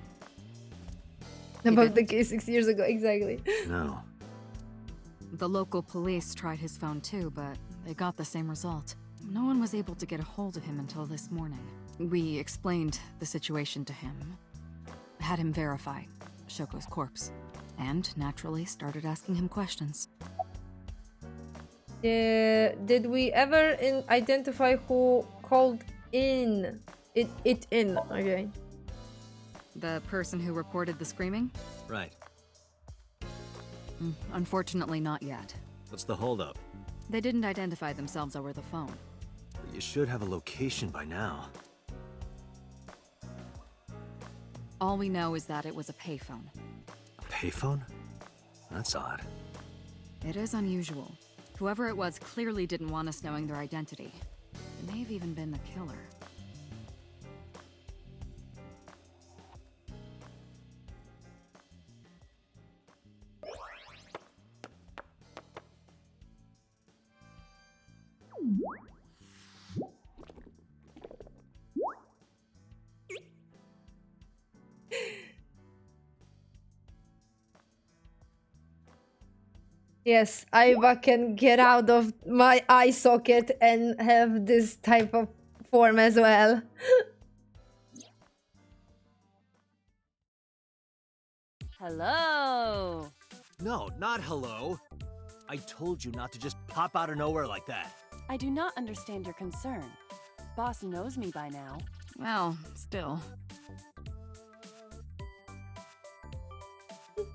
About the case 6 years ago, exactly. No. The local police tried his phone too, but they got the same result. No one was able to get a hold of him until this morning. We explained the situation to him, had him verify Shoko's corpse, and naturally started asking him questions. Did we ever identify who called in? It in, okay. The person who reported the screaming? Right. Unfortunately, not yet. What's the holdup? They didn't identify themselves over the phone. You should have a location by now. All we know is that it was a payphone. A payphone? That's odd. It is unusual. Whoever it was clearly didn't want us knowing their identity. It may have even been the killer. Yes, Aiba can get out of my eye socket and have this type of form as well. Hello. No, not hello. I told you not to just pop out of nowhere like that. I do not understand your concern. Boss knows me by now. Well, still.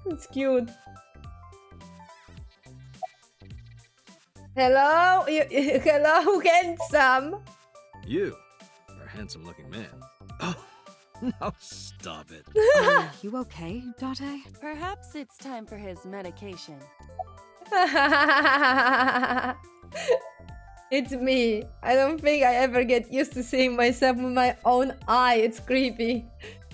It's cute. Hello? Hello, handsome. You are a handsome-looking man. Oh, no, stop it. Are you okay, Date? Perhaps it's time for his medication. It's me. I don't think I ever get used to seeing myself with my own eye. It's creepy.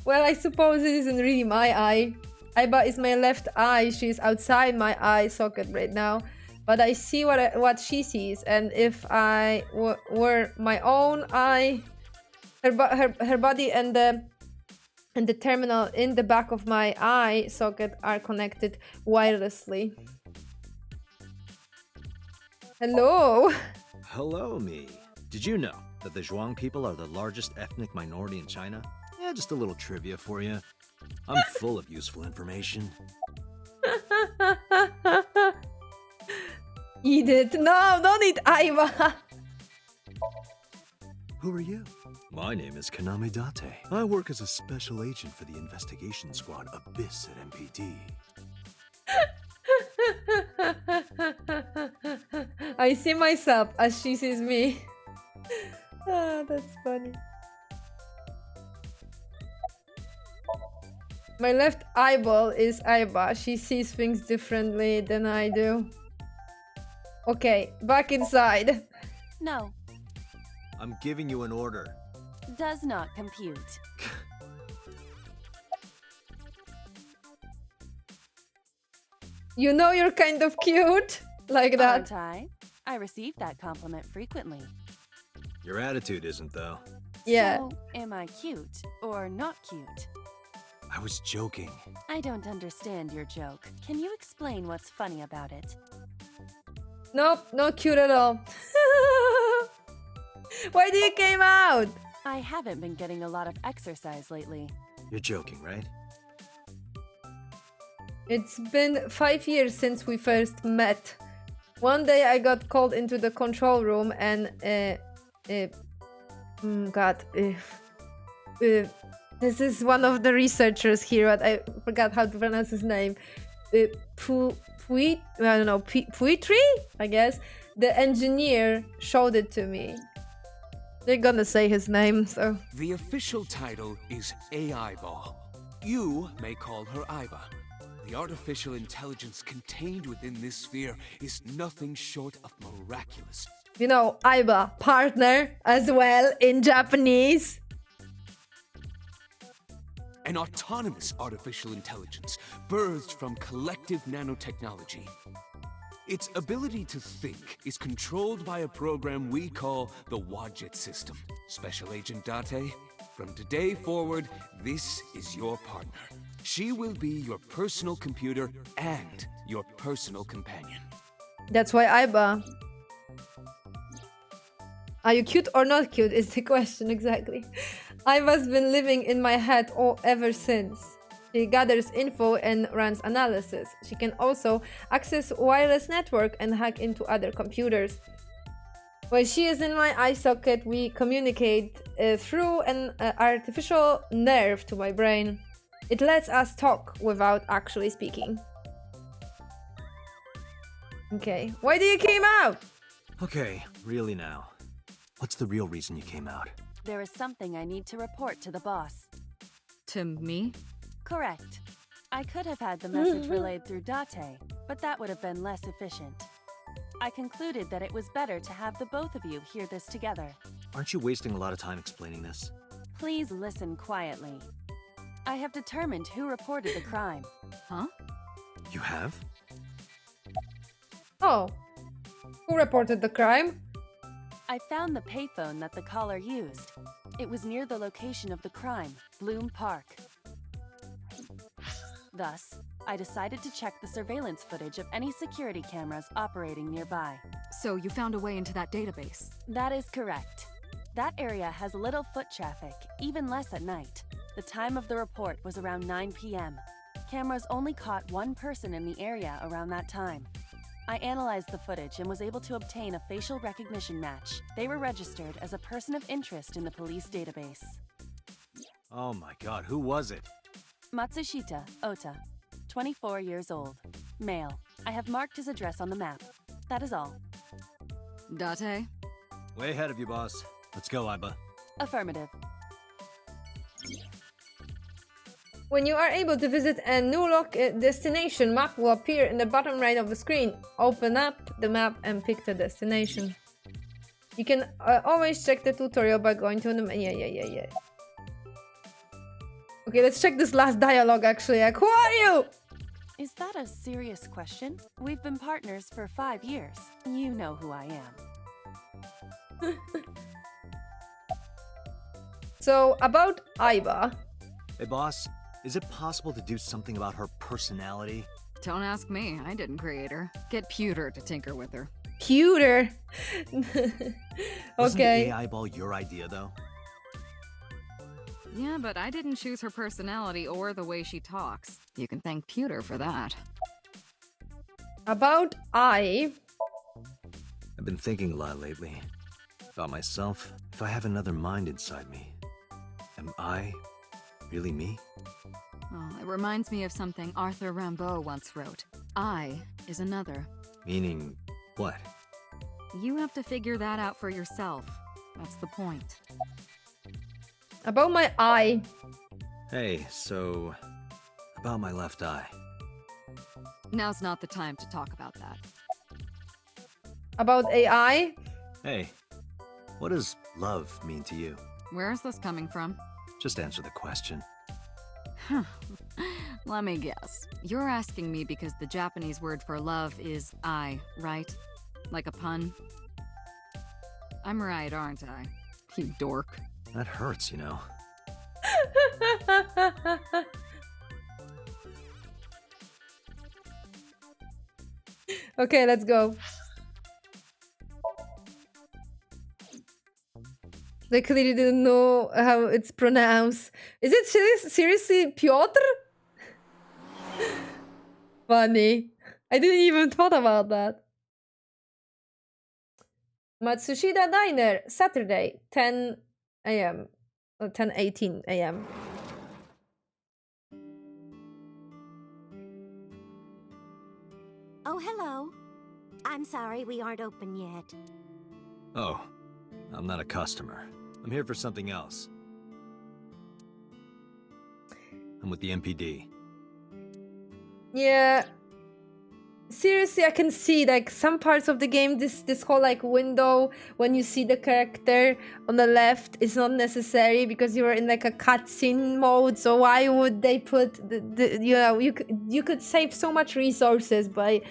Well, I suppose it isn't really my eye. Aiba is my left eye. She's outside my eye socket right now. But I see what she sees, and if I were my own eye, her body and the terminal in the back of my eye socket are connected wirelessly. Hello. Hello, me. Did you know that the Zhuang people are the largest ethnic minority in China? Yeah, just a little trivia for you. I'm full of useful information. Eat it. No, don't eat Aiba. Who are you? My name is Kaname Date. I work as a special agent for the investigation squad Abyss at MPD. I see myself as she sees me. Ah, that's funny. My left eyeball is Aiba. She sees things differently than I do. Okay, back inside. No, I'm giving you an order. does not compute. You know you're kind of cute. Like that. Aren't I? I receive that compliment frequently. Your attitude isn't, though. Yeah. So, am I cute or not cute? I was joking. I don't understand your joke. Can you explain what's funny about it? Nope, not cute at all. Why did you came out? I haven't been getting a lot of exercise lately. You're joking, right? It's been 5 years since we first met. One day I got called into the control room and this is one of the researchers here, but I forgot how to pronounce his name. Puitri, I guess. The engineer showed it to me. They're gonna say his name, so. The official title is AI Ball. You may call her Aiba. The artificial intelligence contained within this sphere is nothing short of miraculous. You know, Aiba, partner as well in Japanese. An autonomous artificial intelligence birthed from collective nanotechnology. Its ability to think is controlled by a program we call the Wadjet system. Special Agent Date, from today forward, this is your partner. She will be your personal computer and your personal companion. That's why Aiba. Are you cute or not cute is the question, exactly. Aiba's been living in my head ever since. She gathers info and runs analysis. She can also access wireless network and hack into other computers. When she is in my eye socket, we communicate through an artificial nerve to my brain. It lets us talk without actually speaking. Okay, why did you came out? Okay, really now. What's the real reason you came out? There is something I need to report to the boss. To me? Correct. I could have had the message relayed through Date, but that would have been less efficient. I concluded that it was better to have the both of you hear this together. Aren't you wasting a lot of time explaining this? Please listen quietly. I have determined who reported the crime. Huh? You have? Oh. Who reported the crime? I found the payphone that the caller used. It was near the location of the crime, Bloom Park. Thus, I decided to check the surveillance footage of any security cameras operating nearby. So you found a way into that database? That is correct. That area has little foot traffic, even less at night. The time of the report was around 9 p.m. Cameras only caught one person in the area around that time. I analyzed the footage and was able to obtain a facial recognition match. They were registered as a person of interest in the police database. Oh my god, who was it? Matsushita Ota, 24 years old, male. I have marked his address on the map. That is all. Date? Way ahead of you, boss. Let's go, Aiba. Affirmative. When you are able to visit a new destination, map will appear in the bottom right of the screen. Open up the map and pick the destination. You can always check the tutorial by going to the... Yeah. Okay, let's check this last dialogue actually. Like, who are you? Is that a serious question? We've been partners for 5 years. You know who I am. So, about Aiba. Hey, boss. Is it possible to do something about her personality? Don't ask me. I didn't create her. Get Pewter to tinker with her. Pewter. Wasn't Okay. the AI ball your idea, though? Yeah, but I didn't choose her personality or the way she talks. You can thank Pewter for that. About I. I've been thinking a lot lately. About myself. If I have another mind inside me, am I really me? Oh, it reminds me of something Arthur Rimbaud once wrote. I is another. Meaning what? You have to figure that out for yourself. That's the point. About my eye. Hey, so... about my left eye. Now's not the time to talk about that. About AI. Hey, what does love mean to you? Where is this coming from? Just answer the question. Let me guess. You're asking me because the Japanese word for love is I, right? Like a pun? I'm right, aren't I? You dork. That hurts, you know. Okay, let's go. They clearly didn't know how it's pronounced. Is it seriously Piotr? Funny. I didn't even thought about that. Matsushita Diner, Saturday, 10 a.m. 10:18 a.m. Oh, hello. I'm sorry we aren't open yet. Oh, I'm not a customer. I'm here for something else. I'm with the MPD. Yeah. Seriously, I can see like some parts of the game, this whole like window when you see the character on the left is not necessary because you're in like a cutscene mode. So why would they put the you know, you could save so much resources by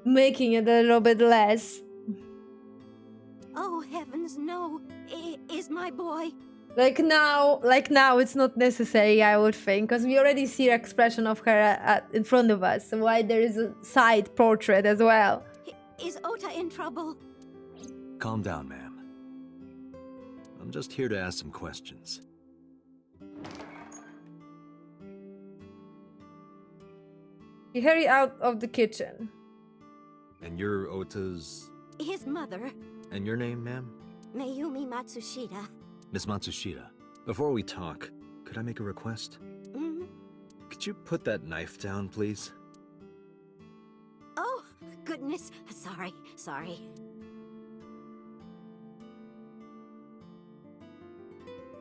making it a little bit less. Oh, heavens, no. Is my boy... Like now it's not necessary, I would think, because we already see an expression of her in front of us. So why there is a side portrait as well? Is Ota in trouble? Calm down, ma'am. I'm just here to ask some questions. He hurried out of the kitchen. And you're Ota's... His mother, And your name, ma'am? Mayumi Matsushita. Miss Matsushita. Before we talk, could I make a request? Mm? Could you put that knife down, please? Oh, goodness. Sorry.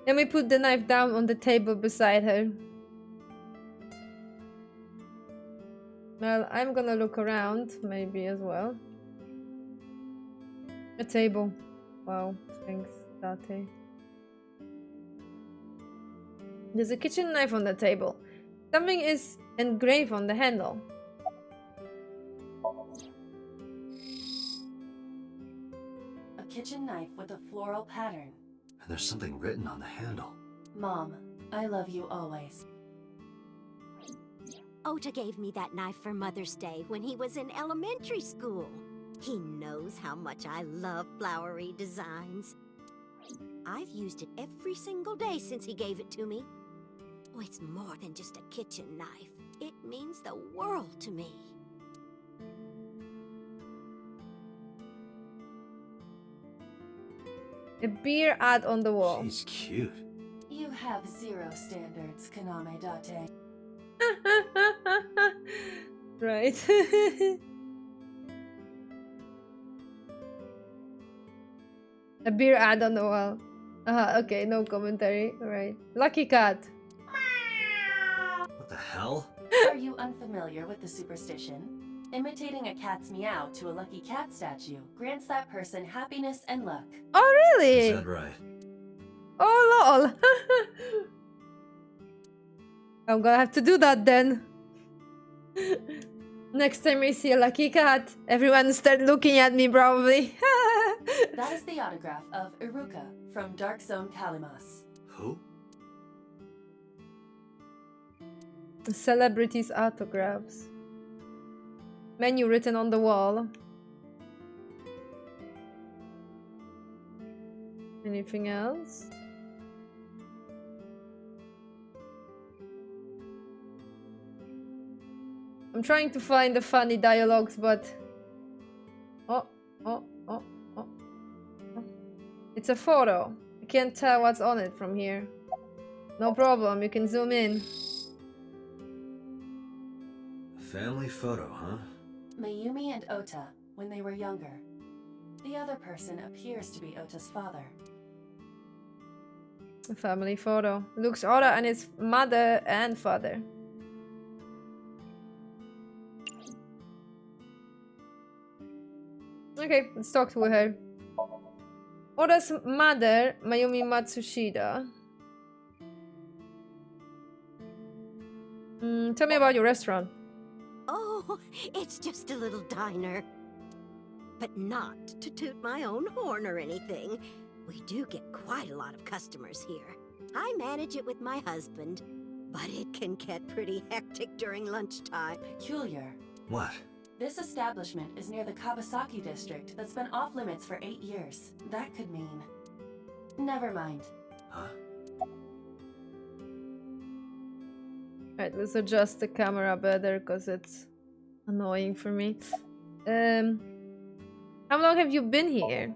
Let me put the knife down on the table beside her. Well, I'm gonna look around, maybe as well. A table. Wow, thanks, Date. There's a kitchen knife on the table. Something is engraved on the handle. A kitchen knife with a floral pattern. And there's something written on the handle. Mom, I love you always. Ota gave me that knife for Mother's Day when he was in elementary school. He knows how much I love flowery designs. I've used it every single day since he gave it to me. Oh, it's more than just a kitchen knife. It means the world to me. A beer ad on the wall. She's cute. You have zero standards, Kaname Date. Right. A beer ad on the wall. Okay, no commentary. Alright. Lucky cat. What the hell? Are you unfamiliar with the superstition? Imitating a cat's meow to a lucky cat statue grants that person happiness and luck. Oh, really? Is that right? Oh, lol. I'm gonna have to do that then. Next time I see a lucky cat, everyone start looking at me probably. That is the autograph of Iruka from Dark Zone Kalimas. Who? Celebrities' autographs. Menu written on the wall. Anything else? I'm trying to find the funny dialogues, but... Oh. It's a photo. I can't tell what's on it from here. No problem, you can zoom in. A family photo, huh? Mayumi and Ota, when they were younger. The other person appears to be Ota's father. A family photo. Looks Ota and his mother and father. Okay, let's talk to her. Ota's mother, Mayumi Matsushita. Tell me about your restaurant. Oh, it's just a little diner. But not to toot my own horn or anything. We do get quite a lot of customers here. I manage it with my husband, but it can get pretty hectic during lunchtime. Peculiar. What? This establishment is near the Kawasaki district that's been off limits for 8 years. That could mean... Never mind. Huh? Alright, let's adjust the camera better because it's annoying for me. How long have you been here?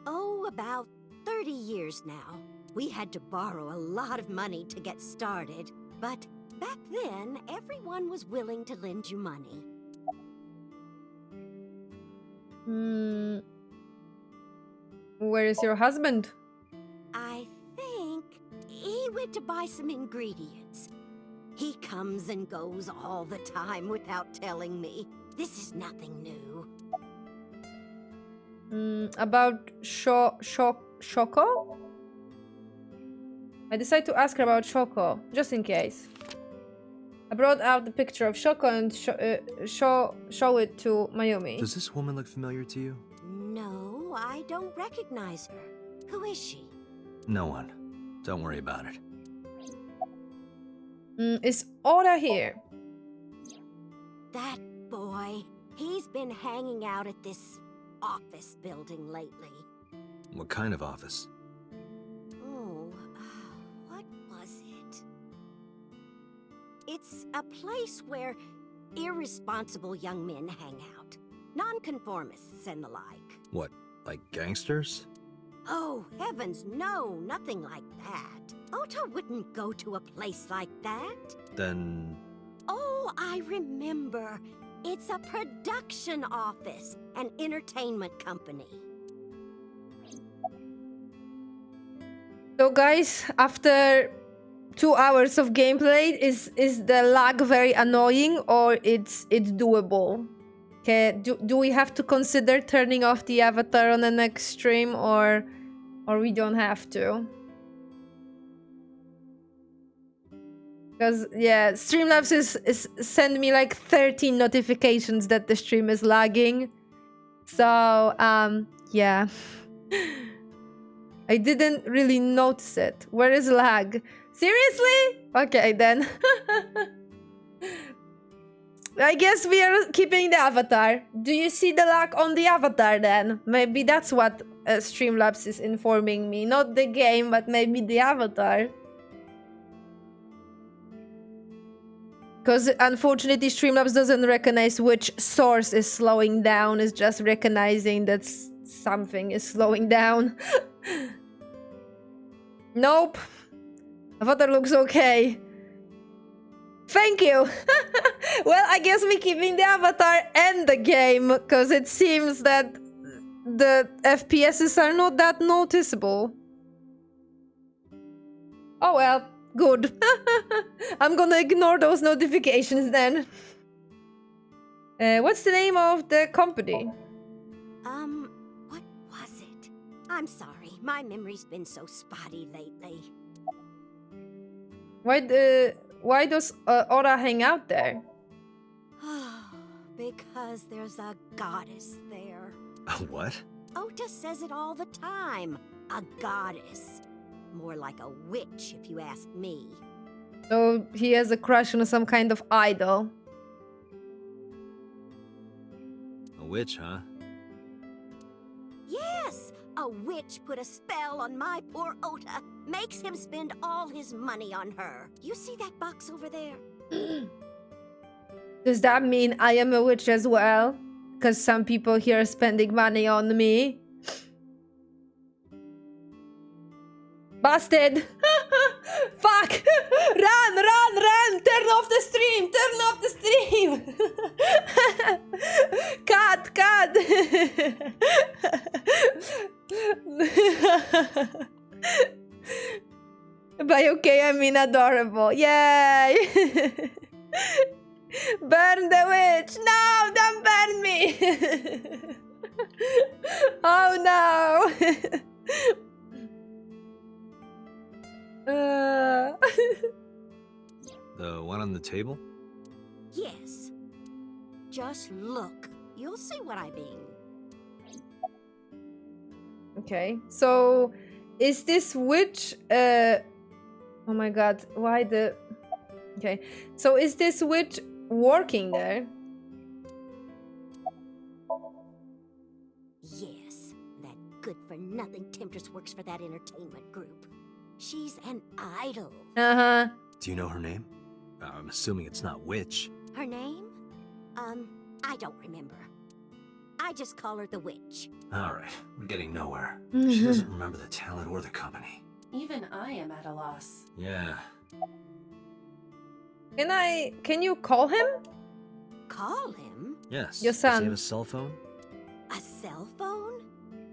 Oh, about 30 years now. We had to borrow a lot of money to get started, but back then, everyone was willing to lend you money. Where is your husband? I think he went to buy some ingredients. He comes and goes all the time without telling me. This is nothing new. About Shoko? I decided to ask her about Shoko, just in case. I brought out the picture of Shoko and show it to Mayumi. Does this woman look familiar to you? No, I don't recognize her. Who is she? No one. Don't worry about it. Is Ota here? That boy. He's been hanging out at this office building lately. What kind of office? Oh, what was it? It's a place where irresponsible young men hang out. Nonconformists and the like. What, like gangsters? Oh, heavens, no, nothing like that. Ota wouldn't go to a place like that. Then... Oh, I remember. It's a production office, an entertainment company. So guys, after 2 hours of gameplay, is the lag very annoying or it's doable? Okay, do we have to consider turning off the avatar on the next stream or we don't have to? Because yeah, Streamlabs is send me like 13 notifications that the stream is lagging. So yeah. I didn't really notice it. Where is lag? Seriously? Okay then. I guess we are keeping the avatar. Do you see the lag on the avatar then? Maybe that's what Streamlabs is informing me. Not the game, but maybe the avatar. Because unfortunately Streamlabs doesn't recognize which source is slowing down. It's just recognizing that something is slowing down. Nope. Avatar looks okay. Thank you. Well, I guess we're keeping the avatar and the game, because it seems that the FPSs are not that noticeable. Oh well, good. I'm gonna ignore those notifications then. What's the name of the company? What was it? I'm sorry, my memory's been so spotty lately. Why does Ora hang out there? Because there's a goddess there. What? Ota says it all the time. A goddess. More like a witch, if you ask me. So he has a crush on some kind of idol. A witch, huh? Yes! A witch put a spell on my poor Ota. Makes him spend all his money on her. You see that box over there? Does that mean I am a witch as well? Because some people here are spending money on me. Busted! Fuck! Run, run, run! Turn off the stream! Turn off the stream! Cut, cut! By okay, I mean adorable. Yay! Burn the witch! No, don't burn me! Oh no! The one on the table? Yes. Just look. You'll see what I mean. Okay, so is this witch oh my god, why the... Okay, so is this witch working there? Yes, that good-for-nothing temptress works for that entertainment group. She's an idol. Uh-huh. Do you know her name? I'm assuming it's not witch. Her name? I don't remember. I just call her the witch. Alright, we're getting nowhere. She doesn't remember the talent or the company. Even I am at a loss. Yeah. Can you call him? Call him? Yes. Your Does son. he have a cell phone? A cell phone?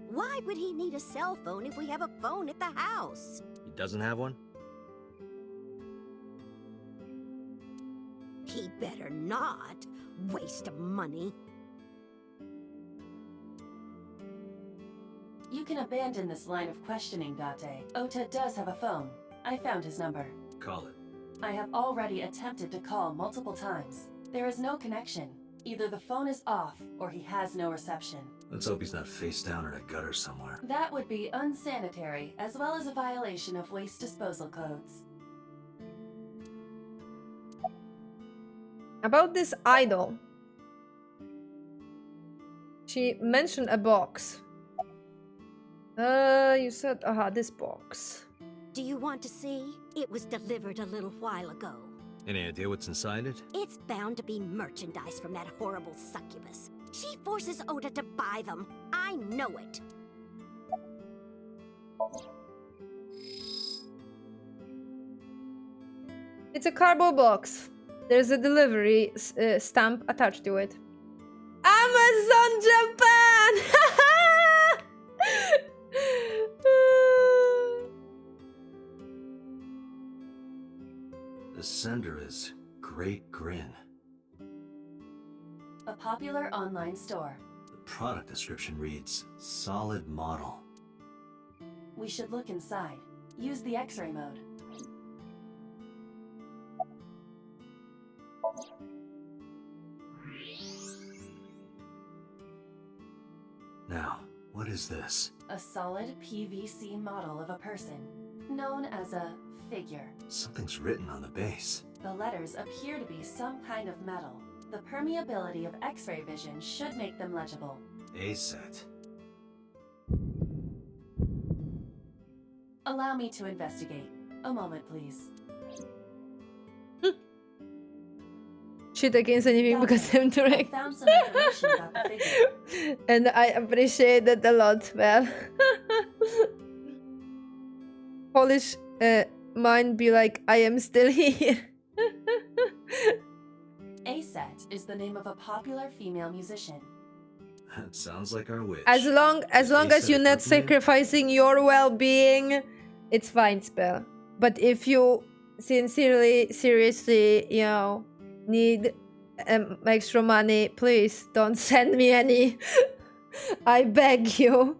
Why would he need a cell phone if we have a phone at the house? He doesn't have one? He better not. Waste of money. You can abandon this line of questioning, Date. Ota does have a phone. I found his number. Call it. I have already attempted to call multiple times. There is no connection. Either the phone is off, or he has no reception. Let's hope he's not face down in a gutter somewhere. That would be unsanitary, as well as a violation of waste disposal codes. About this idol. She mentioned a box. You said, this box. Do you want to see? It was delivered a little while ago. Any idea what's inside it? It's bound to be merchandise from that horrible succubus. She forces Oda to buy them. I know it. It's a cardboard box. There's a delivery stamp attached to it. Amazon Japan! The sender is Great Grin. A popular online store. The product description reads, solid model. We should look inside. Use the X-ray mode. Now, what is this? A solid PVC model of a person, known as a figure. Something's written on the base. The letters appear to be some kind of metal. The permeability of X-ray vision should make them legible. A set. Allow me to investigate. A moment, please. Shit against anything because I'm I direct. found some information about the figure. And I appreciate that a lot, well. Polish mind be like, I am still here. A-set is the name of a popular female musician. That sounds like our witch. As long as you're not sacrificing your well-being, it's fine, spell. But if you sincerely, seriously, you know, need extra money, please don't send me any. I beg you.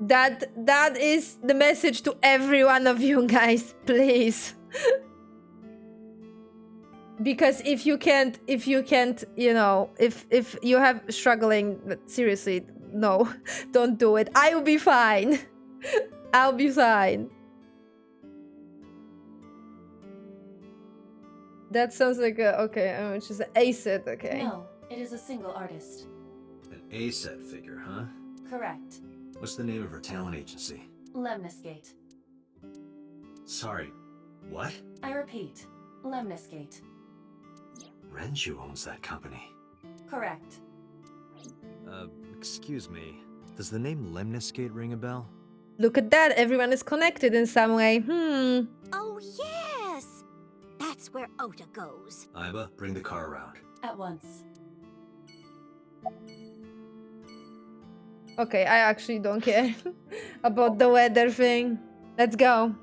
That is the message to every one of you guys, please. Because if you can't, you know, if you have struggling, but seriously, no, don't do it. I will be fine. I'll be fine. That sounds like a, okay, which is an A-set, okay. No, it is a single artist. An A-set figure, huh? Correct. What's the name of her talent agency? Lemniscate. Sorry, what? I repeat, Lemniscate. Renju owns that company. Correct. Excuse me. Does the name Lemniscate ring a bell? Look at that, everyone is connected in some way. Oh, yes! That's where Ota goes. Iba, bring the car around. At once. Okay, I actually don't care about the weather thing. Let's go.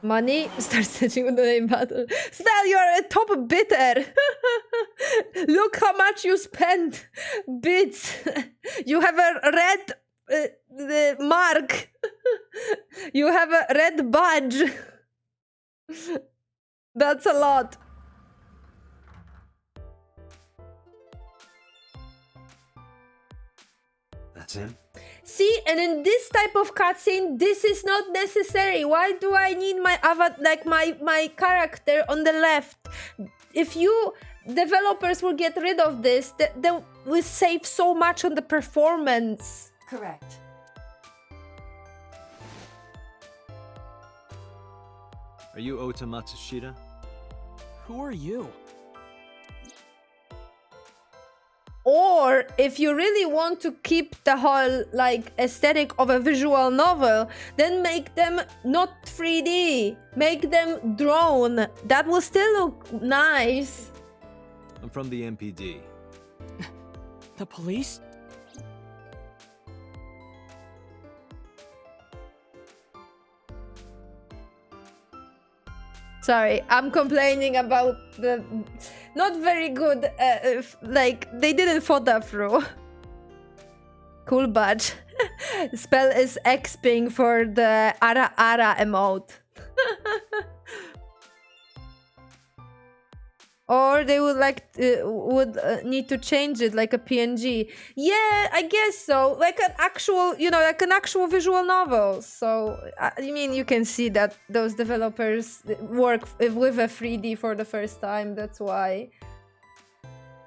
Money? Start searching with the name battle. Stell, you're a top bidder. Look how much you spent. Bits. You have a red mark. You have a red badge. That's a lot. That's him? See, and in this type of cutscene, this is not necessary. Why do I need my avatar, like my character on the left? If you developers will get rid of this, they will save so much on the performance. Correct. Are you Ota Matsushita? Who are you? Or if you really want to keep the whole like aesthetic of a visual novel, then make them not 3D. Make them drawn. That will still look nice. I'm from the MPD. The police? Sorry, I'm complaining about the not very good, like, they didn't thought that through. Cool badge. Spell is exping for the Ara Ara emote. Or they would need to change it like a PNG. Yeah, I guess so. Like an actual, like an actual visual novel. So, I mean, you can see that those developers work with a 3D for the first time. That's why.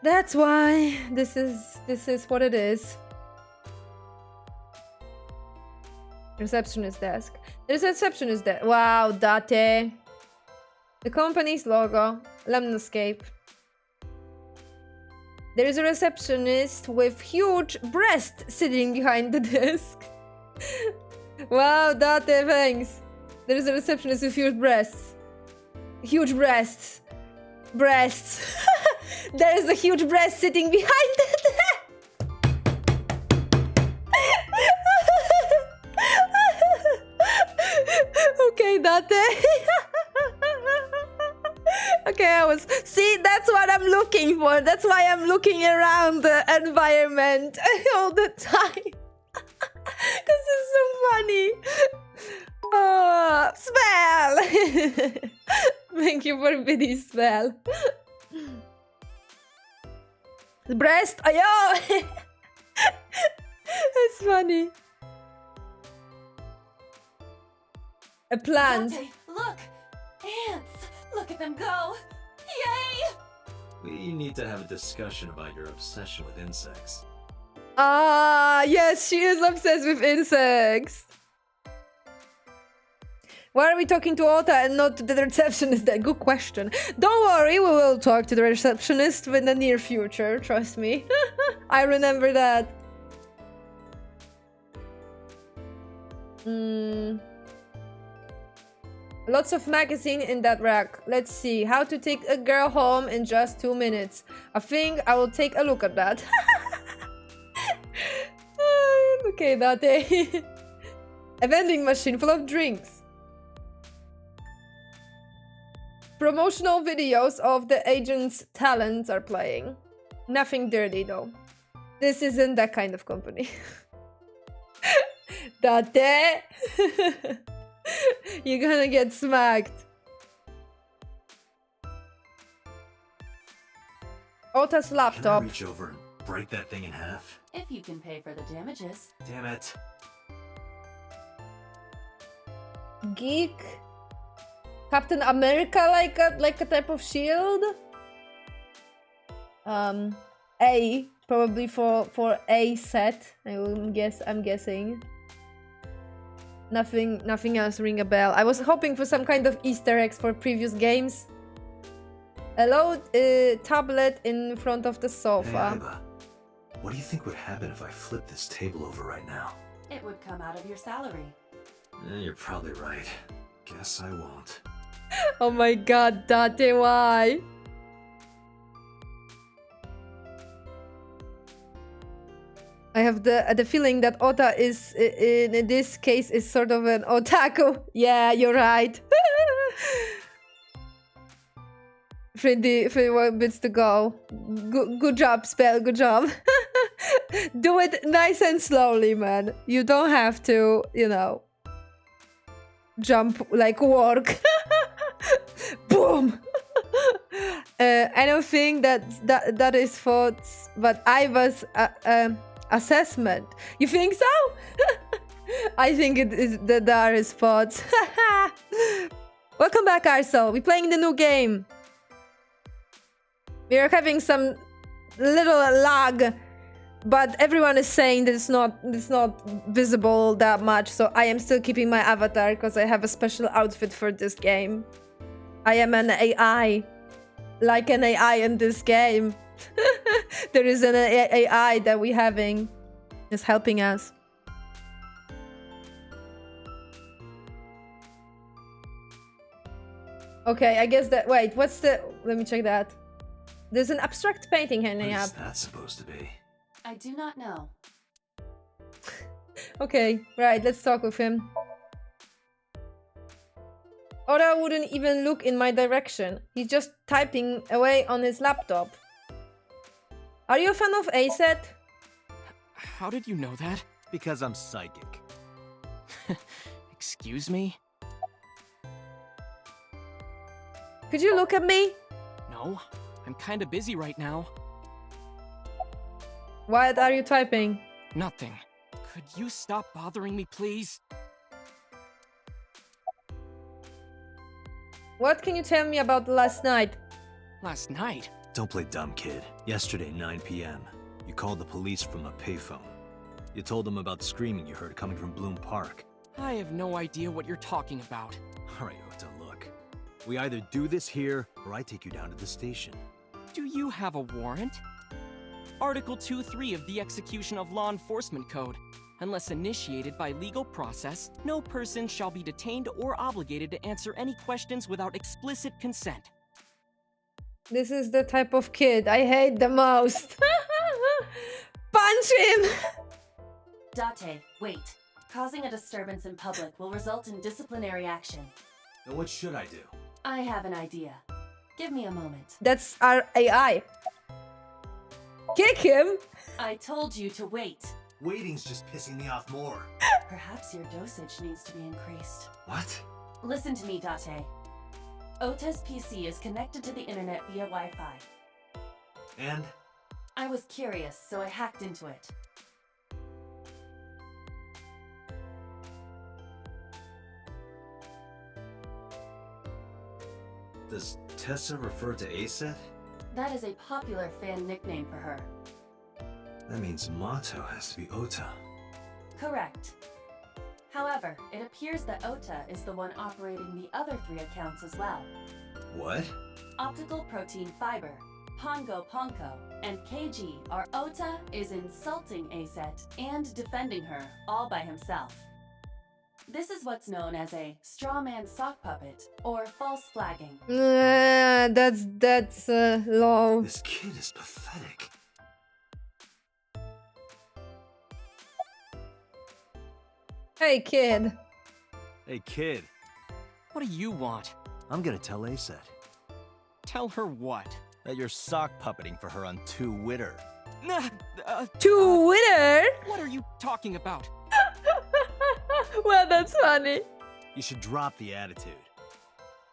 That's why this is what it is. Receptionist desk. The receptionist desk. Wow, Date. The company's logo. Lemniscape. There is a receptionist with huge breast sitting behind the desk. Wow, Date, thanks. There is a receptionist with huge breasts. Huge breasts. Breasts. There is a huge breast sitting behind the desk. Okay, Date. Okay, see, that's what I'm looking for. That's why I'm looking around the environment all the time. Because it's so funny. Oh, spell. Thank you for the spell. The breast. Ayo. It's funny. A plant. Dante, look! Ants! Look at them go! Yay! We need to have a discussion about your obsession with insects. Ah, yes, she is obsessed with insects. Why are we talking to Ota and not to the receptionist? Good question. Don't worry, we will talk to the receptionist in the near future, trust me. I remember that. Lots of magazine in that rack. Let's see. How to take a girl home in just 2 minutes. I think I will take a look at that. Okay, Date. A vending machine full of drinks. Promotional videos of the agent's talents are playing. Nothing dirty though. This isn't that kind of company. Date. You're gonna get smacked. Ota's laptop. Can I reach over and break that thing in half? If you can pay for the damages. Damn it. Geek. Captain America like a type of shield. A probably for a set. I'm guessing. Nothing else ring a bell. I was hoping for some kind of Easter eggs for previous games. A low tablet in front of the sofa. Hey, Iba, what do you think would happen if I flip this table over right now? It would come out of your salary. You're probably right. Guess I won't. Oh my god, Date, why? I have the feeling that Ota is, in this case, is sort of an otaku. Yeah, you're right. 3 more bits to go. Good job, Spell, good job. Do it nice and slowly, man. You don't have to, jump like work. Boom! I don't think that is thoughts, but I was... assessment. You think so? I think it is the Darius spots. Welcome back, Arsel. We're playing the new game. We are having some little lag, but everyone is saying that it's not visible that much, so I am still keeping my avatar because I have a special outfit for this game. I am an AI. Like an AI in this game. There is an AI that we're having is helping us. Okay, I guess that... Wait, what's the... Let me check that. There's an abstract painting hanging What up. is that supposed to be? I do not know. Okay, right, let's talk with him. Ora wouldn't even look in my direction. He's just typing away on his laptop. Are you a fan of ASET? How did you know that? Because I'm psychic. Excuse me? Could you look at me? No, I'm kinda busy right now. What are you typing? Nothing. Could you stop bothering me, please? What can you tell me about last night? Last night? Don't play dumb, kid. Yesterday, 9 p.m., you called the police from a payphone. You told them about screaming you heard coming from Bloom Park. I have no idea what you're talking about. All right, Ota, look. We either do this here, or I take you down to the station. Do you have a warrant? Article 2.3 of the Execution of Law Enforcement Code. Unless initiated by legal process, no person shall be detained or obligated to answer any questions without explicit consent. This is the type of kid I hate the most. Punch him! Date, wait. Causing a disturbance in public will result in disciplinary action. Then what should I do? I have an idea. Give me a moment. That's our AI. Kick him! I told you to wait. Waiting's just pissing me off more. Perhaps your dosage needs to be increased. What? Listen to me, Date. Ota's PC is connected to the internet via Wi-Fi. And? I was curious, so I hacked into it. Does Tessa refer to Aset? That is a popular fan nickname for her. That means Mato has to be Ota. Correct. However, it appears that Ota is the one operating the other 3 accounts as well. What? Optical Protein Fiber, Pongo Ponko, and KG are Ota is insulting Aset and defending her all by himself. This is what's known as a strawman sock puppet or false flagging. That's low. This kid is pathetic. Hey kid. Hey, kid. What do you want? I'm gonna tell Aset Tell her what? that you're sock puppeting for her on Twitter. Twitter? What are you talking about? Well, that's funny. You should drop the attitude.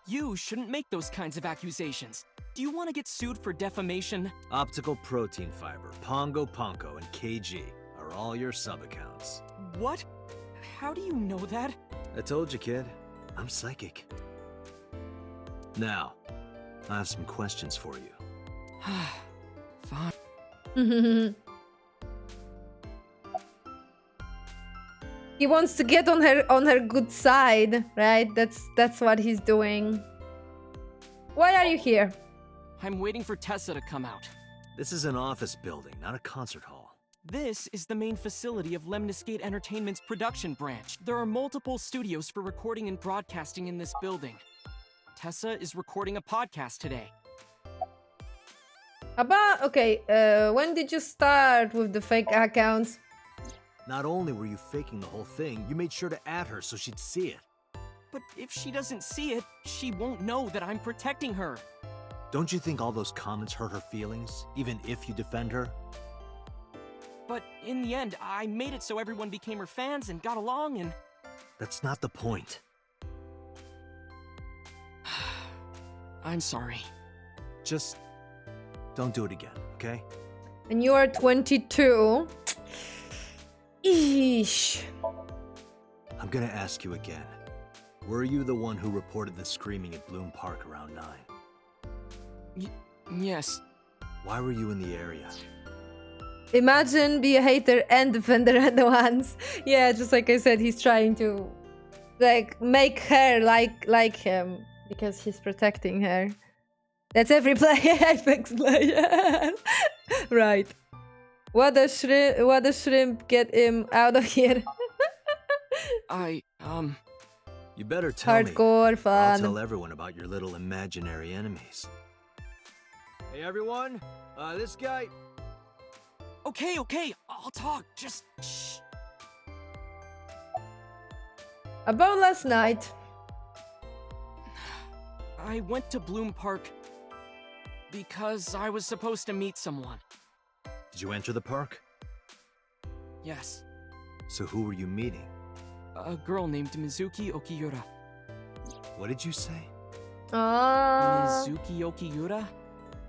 You shouldn't make those kinds of accusations. Do you want to get sued for defamation? Optical Protein Fiber, Pongo Ponko, and KG are all your sub-accounts. What? How do you know that? I told you, kid. I'm psychic. Now, I have some questions for you. Fine. He wants to get on her good side, right? That's what he's doing. Why are you here? I'm waiting for Tessa to come out. This is an office building, not a concert hall. This is the main facility of Lemniscate Entertainment's production branch. There are multiple studios for recording and broadcasting in this building. Tessa is recording a podcast today. Okay, when did you start with the fake accounts? Not only were you faking the whole thing, you made sure to add her so she'd see it. But if she doesn't see it, she won't know that I'm protecting her. Don't you think all those comments hurt her feelings, even if you defend her? But in the end, I made it so everyone became her fans and got along and... That's not the point. I'm sorry. Just don't do it again, okay? And you are 22. Eesh. I'm gonna ask you again. Were you the one who reported the screaming at Bloom Park around 9? Yes. Why were you in the area? Imagine be a hater and defender at once. Yeah, just like I said, he's trying to like make her like him because he's protecting her. That's every player, Apex player. Right. What a shrimp, get him out of here. You better tell me. Hardcore I'll fun. tell everyone about your little imaginary enemies. Hey everyone, this guy... Okay, I'll talk. Just shh. About last night. I went to Bloom Park because I was supposed to meet someone. Did you enter the park? Yes. So who were you meeting? A girl named Mizuki Okiyura. What did you say? Ah. Mizuki Okiyura?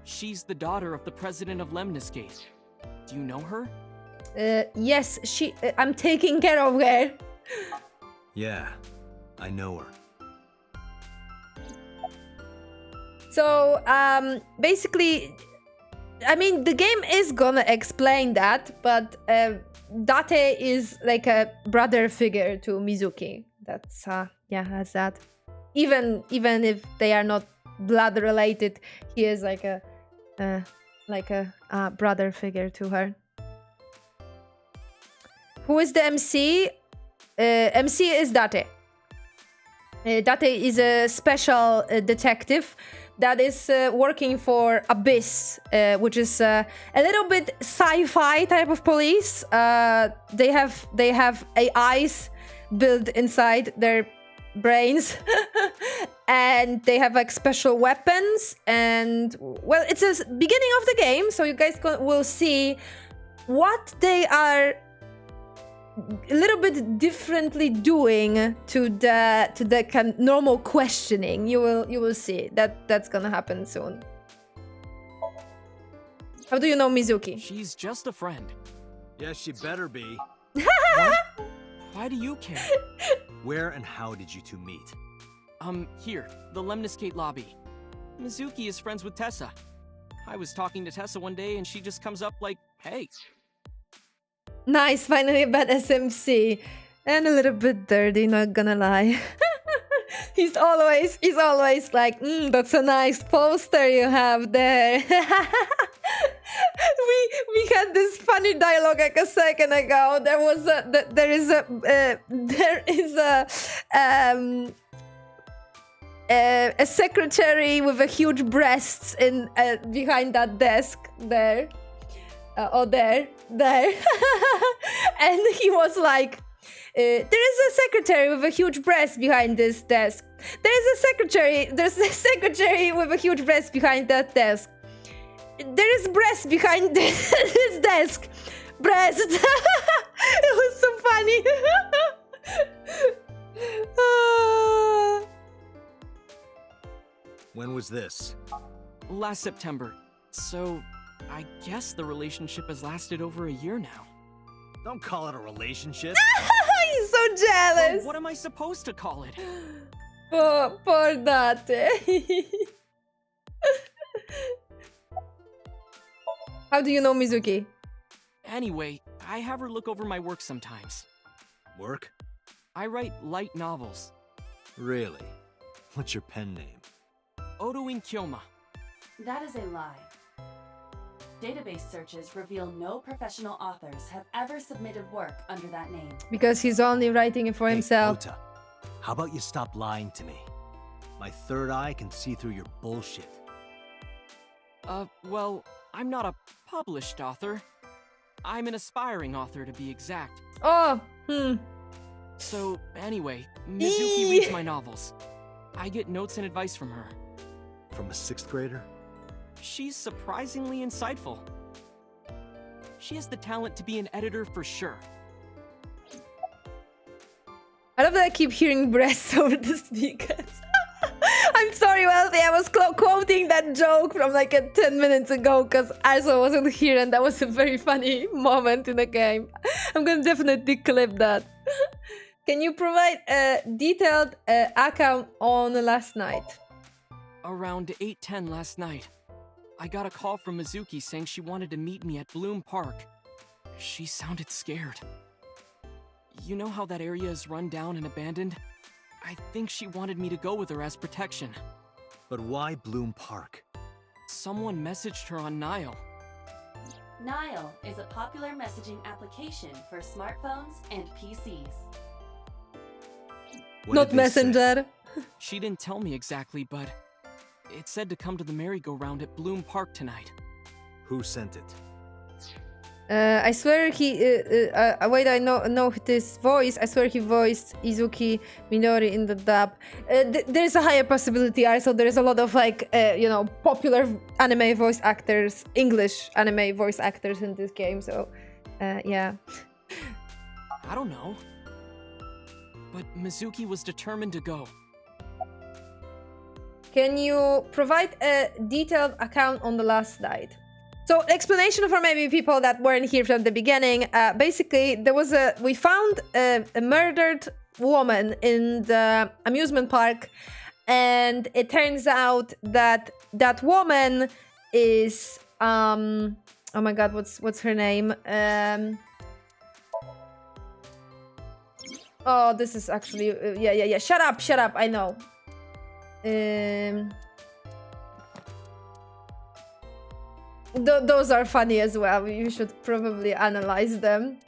She's the daughter of the president of Lemniscate. Do you know her? Yes, I'm taking care of her. Yeah, I know her. So, basically, I mean, the game is gonna explain that, but Date is like a brother figure to Mizuki. That's yeah, that's that. Even if they are not blood related, he is like a brother figure to her. Who is the MC? MC is Date. Date is a special detective that is working for Abyss, which is a little bit sci-fi type of police. They have AIs built inside their brains, and they have like special weapons. And well, it's a beginning of the game, so you guys will see what they are a little bit differently doing to the kind of normal questioning. You will see that's gonna happen soon. How do you know Mizuki? She's just a friend. Yes, she better be. Why do you care? Where and how did you two meet? Here, the Lemniscate lobby. Mizuki is friends with Tessa. I was talking to Tessa one day and she just comes up like, hey. Nice, finally about SMC. And a little bit dirty, not gonna lie. He's always like, that's a nice poster you have there. we had this funny dialogue like a second ago. There is a secretary with a huge breasts in behind that desk there. There. And he was like, there is a secretary with a huge breast behind this desk. There's a secretary with a huge breast behind that desk. There is breast behind this desk. Breast. It was so funny. When was this? Last September. So, I guess the relationship has lasted over a year now. Don't call it a relationship. He's so jealous. Well, what am I supposed to call it? Poor Date. How do you know Mizuki? Anyway, I have her look over my work sometimes. Work? I write light novels. Really? What's your pen name? Odoin Kyoma. That is a lie. Database searches reveal no professional authors have ever submitted work under that name. Because he's only writing it for himself. Ota, how about you stop lying to me? My third eye can see through your bullshit. Well, I'm not a published author. I'm an aspiring author, to be exact. Oh, So, anyway, Mizuki reads my novels. I get notes and advice from her. From a 6th grader? She's surprisingly insightful. She has the talent to be an editor for sure. I love that I keep hearing breasts over the speakers. I'm sorry, Wealthy, I was quoting that joke from like 10 minutes ago because Arso wasn't here and that was a very funny moment in the game. I'm gonna definitely clip that. Can you provide a detailed account on last night? Around 8:10 last night, I got a call from Mizuki saying she wanted to meet me at Bloom Park. She sounded scared. You know how that area is run down and abandoned? I think she wanted me to go with her as protection. But why Bloom Park? Someone messaged her on Nile. Nile is a popular messaging application for smartphones and PCs. What Not did they say? Messenger. She didn't tell me exactly, but it said to come to the merry-go-round at Bloom Park tonight. Who sent it? I swear he. Wait, I know this voice. I swear he voiced Izuki Minori in the dub. There's a higher possibility. Also, there's a lot of like, popular anime voice actors, English anime voice actors in this game. So, yeah. I don't know. But Mizuki was determined to go. Can you provide a detailed account on the last slide? So, explanation for maybe people that weren't here from the beginning. Basically, we found a murdered woman in the amusement park, and it turns out that that woman is oh my god, what's her name? Oh, this is actually yeah. Shut up. I know. Those are funny as well. You should probably analyze them.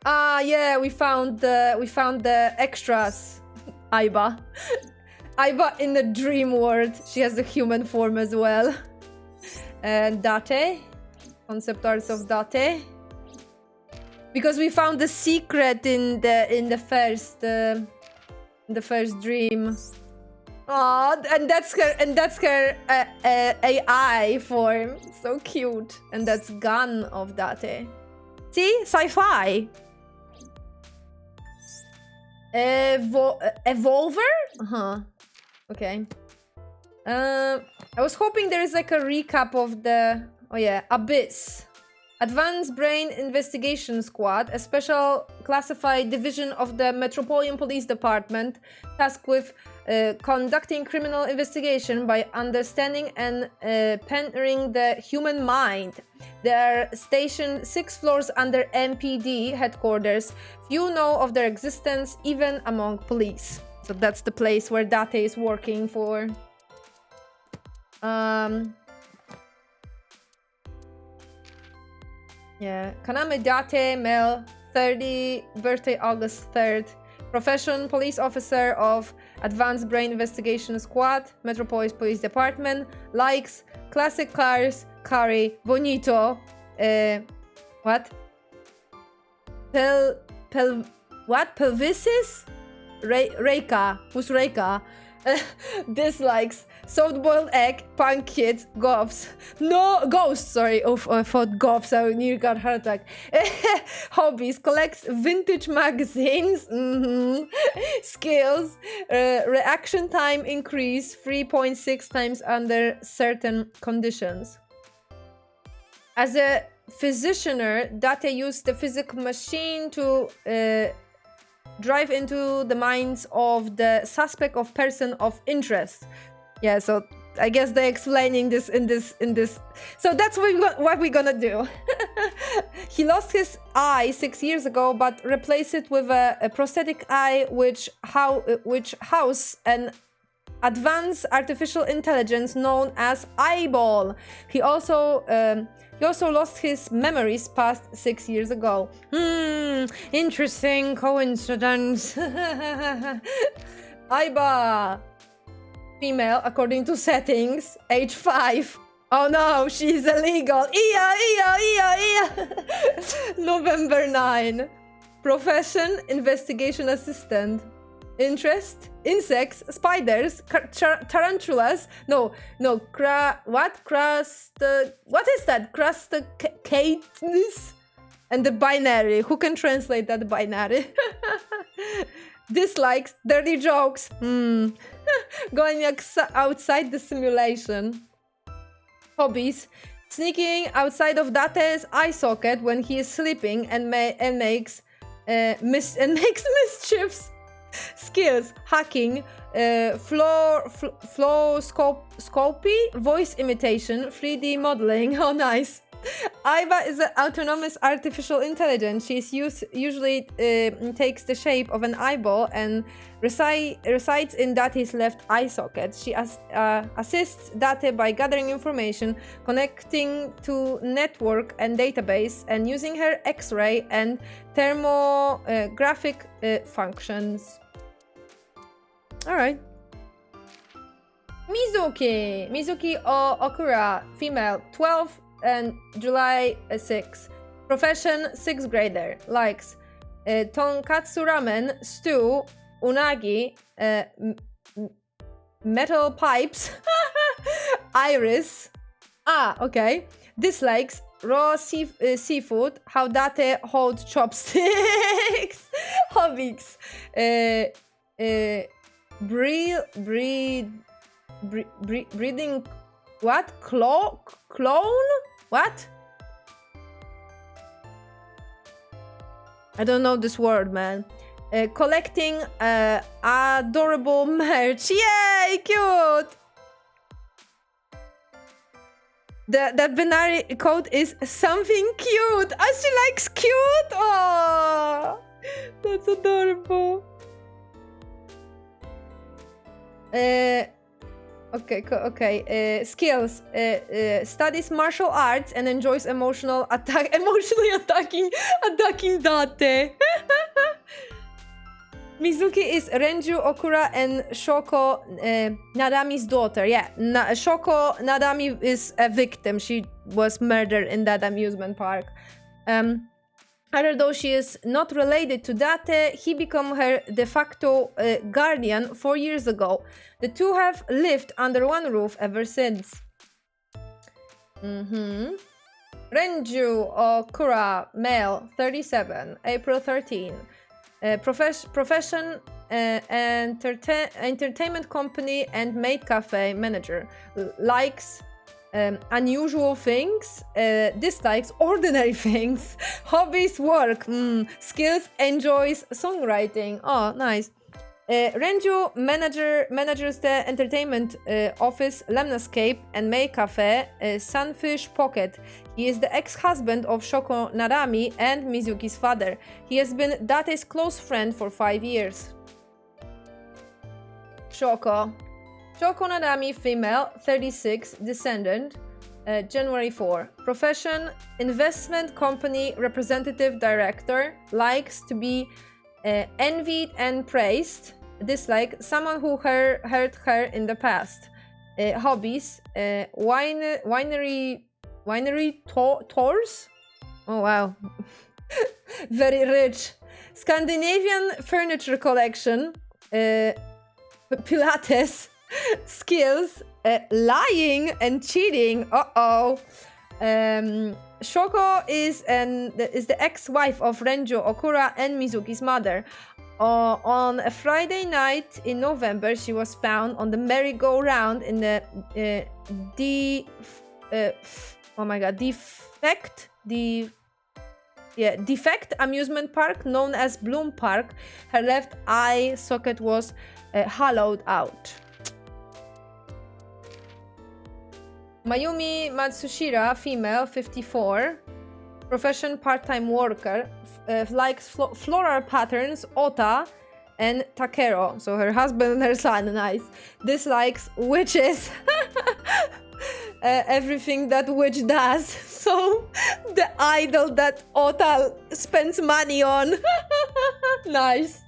Yeah, we found the extras. Aiba. Aiba in the dream world. She has the human form as well. And Date. Concept arts of Date. Because we found the secret in the first dream. Oh, and that's her AI form. So cute. And that's gun of Date. See? Sci-fi. Evolver? Uh-huh. Okay. I was hoping there is like a recap of the... Oh yeah, Abyss. Advanced Brain Investigation Squad, a special classified division of the Metropolitan Police Department, tasked with conducting criminal investigation by understanding and penetrating the human mind. They are stationed 6 floors under MPD headquarters. Few know of their existence, even among police. So that's the place where Date is working for. Yeah, Kaname Date, male, 30, birthday August 3rd. Profession, police officer of Advanced Brain Investigation Squad, Metropolis Police Department. Likes classic cars, curry, bonito. What? What? Pelvisis? Reika. Who's Reika? Dislikes soft-boiled egg, punk kids, goths. No, ghosts, sorry. Oh, I thought goths. I nearly got heart attack. Hobbies, collects vintage magazines. Skills, reaction time increase 3.6 times under certain conditions. As a physicianer, Date used the physical machine to drive into the minds of the suspect of person of interest. Yeah, so I guess they're explaining this in this. So that's what we're gonna do. He lost his eye 6 years ago, but replaced it with a prosthetic eye, which house an advanced artificial intelligence known as Eyeball. He also lost his memories past 6 years ago. Interesting coincidence. Aiba. Female, according to settings, age 5. Oh no, she's illegal. Iya. November 9. Profession, investigation assistant. Interest, insects, spiders, tarantulas. What is that? Crustaceans? And the binary. Who can translate that binary? Dislikes, dirty jokes. Going outside the simulation. Hobbies, sneaking outside of Date's eye socket when he is sleeping and makes mischiefs. Skills, hacking, fluoroscopy, voice imitation, 3D modeling. Oh, nice. Aiba is an autonomous artificial intelligence. She usually takes the shape of an eyeball and resides in Date's left eye socket. She assists Date by gathering information, connecting to network and database, and using her X-ray and thermographic functions. Alright. Mizuki Okura, female, 12 and July 6. Profession, 6th grader. Likes tonkatsu ramen, stew, unagi, metal pipes, iris. Okay. Dislikes raw seafood, how Date holds chopsticks. Hobbies. breeding what? Clone? What? I don't know this word, man. Collecting adorable merch. Yay, cute! The binary code is something cute. Oh, she likes cute. Oh, that's adorable. Okay. Skills. Studies martial arts and enjoys emotionally attacking Date. Mizuki is Renju Okura and Shoko Nadami's daughter. Yeah, Shoko Nadami is a victim. She was murdered in that amusement park. Although she is not related to Date, he became her de facto guardian 4 years ago. The two have lived under one roof ever since. Renju Okura, male, 37, April 13. Profession entertainment company and maid cafe manager. Likes unusual things, dislikes ordinary things. Hobbies, work, skills, enjoys songwriting. Oh, nice. Renju managers the entertainment office Lemniscape and maid cafe Sunfish Pocket. He is the ex-husband of Shoko Nadami and Mizuki's father. He has been Date's close friend for 5 years. Shoko Nadami, female, 36, descendant, January 4. Profession, investment company representative director. Likes to be envied and praised. Dislike, someone who hurt her in the past. Hobbies, winery tours. Oh wow. Very rich. Scandinavian furniture collection. Pilates. Skills, lying and cheating. Shoko is the ex-wife of Renju Okura and Mizuki's mother. On a Friday night in November, she was found on the merry-go-round in the defect amusement park known as Bloom Park. Her left eye socket was hollowed out. Mayumi Matsushira, female, 54. Profession, part-time worker. Likes floral patterns, ota, and takero. So her husband and her son, nice. Dislikes witches. Everything that witch does. So the idol that ota spends money on. Nice.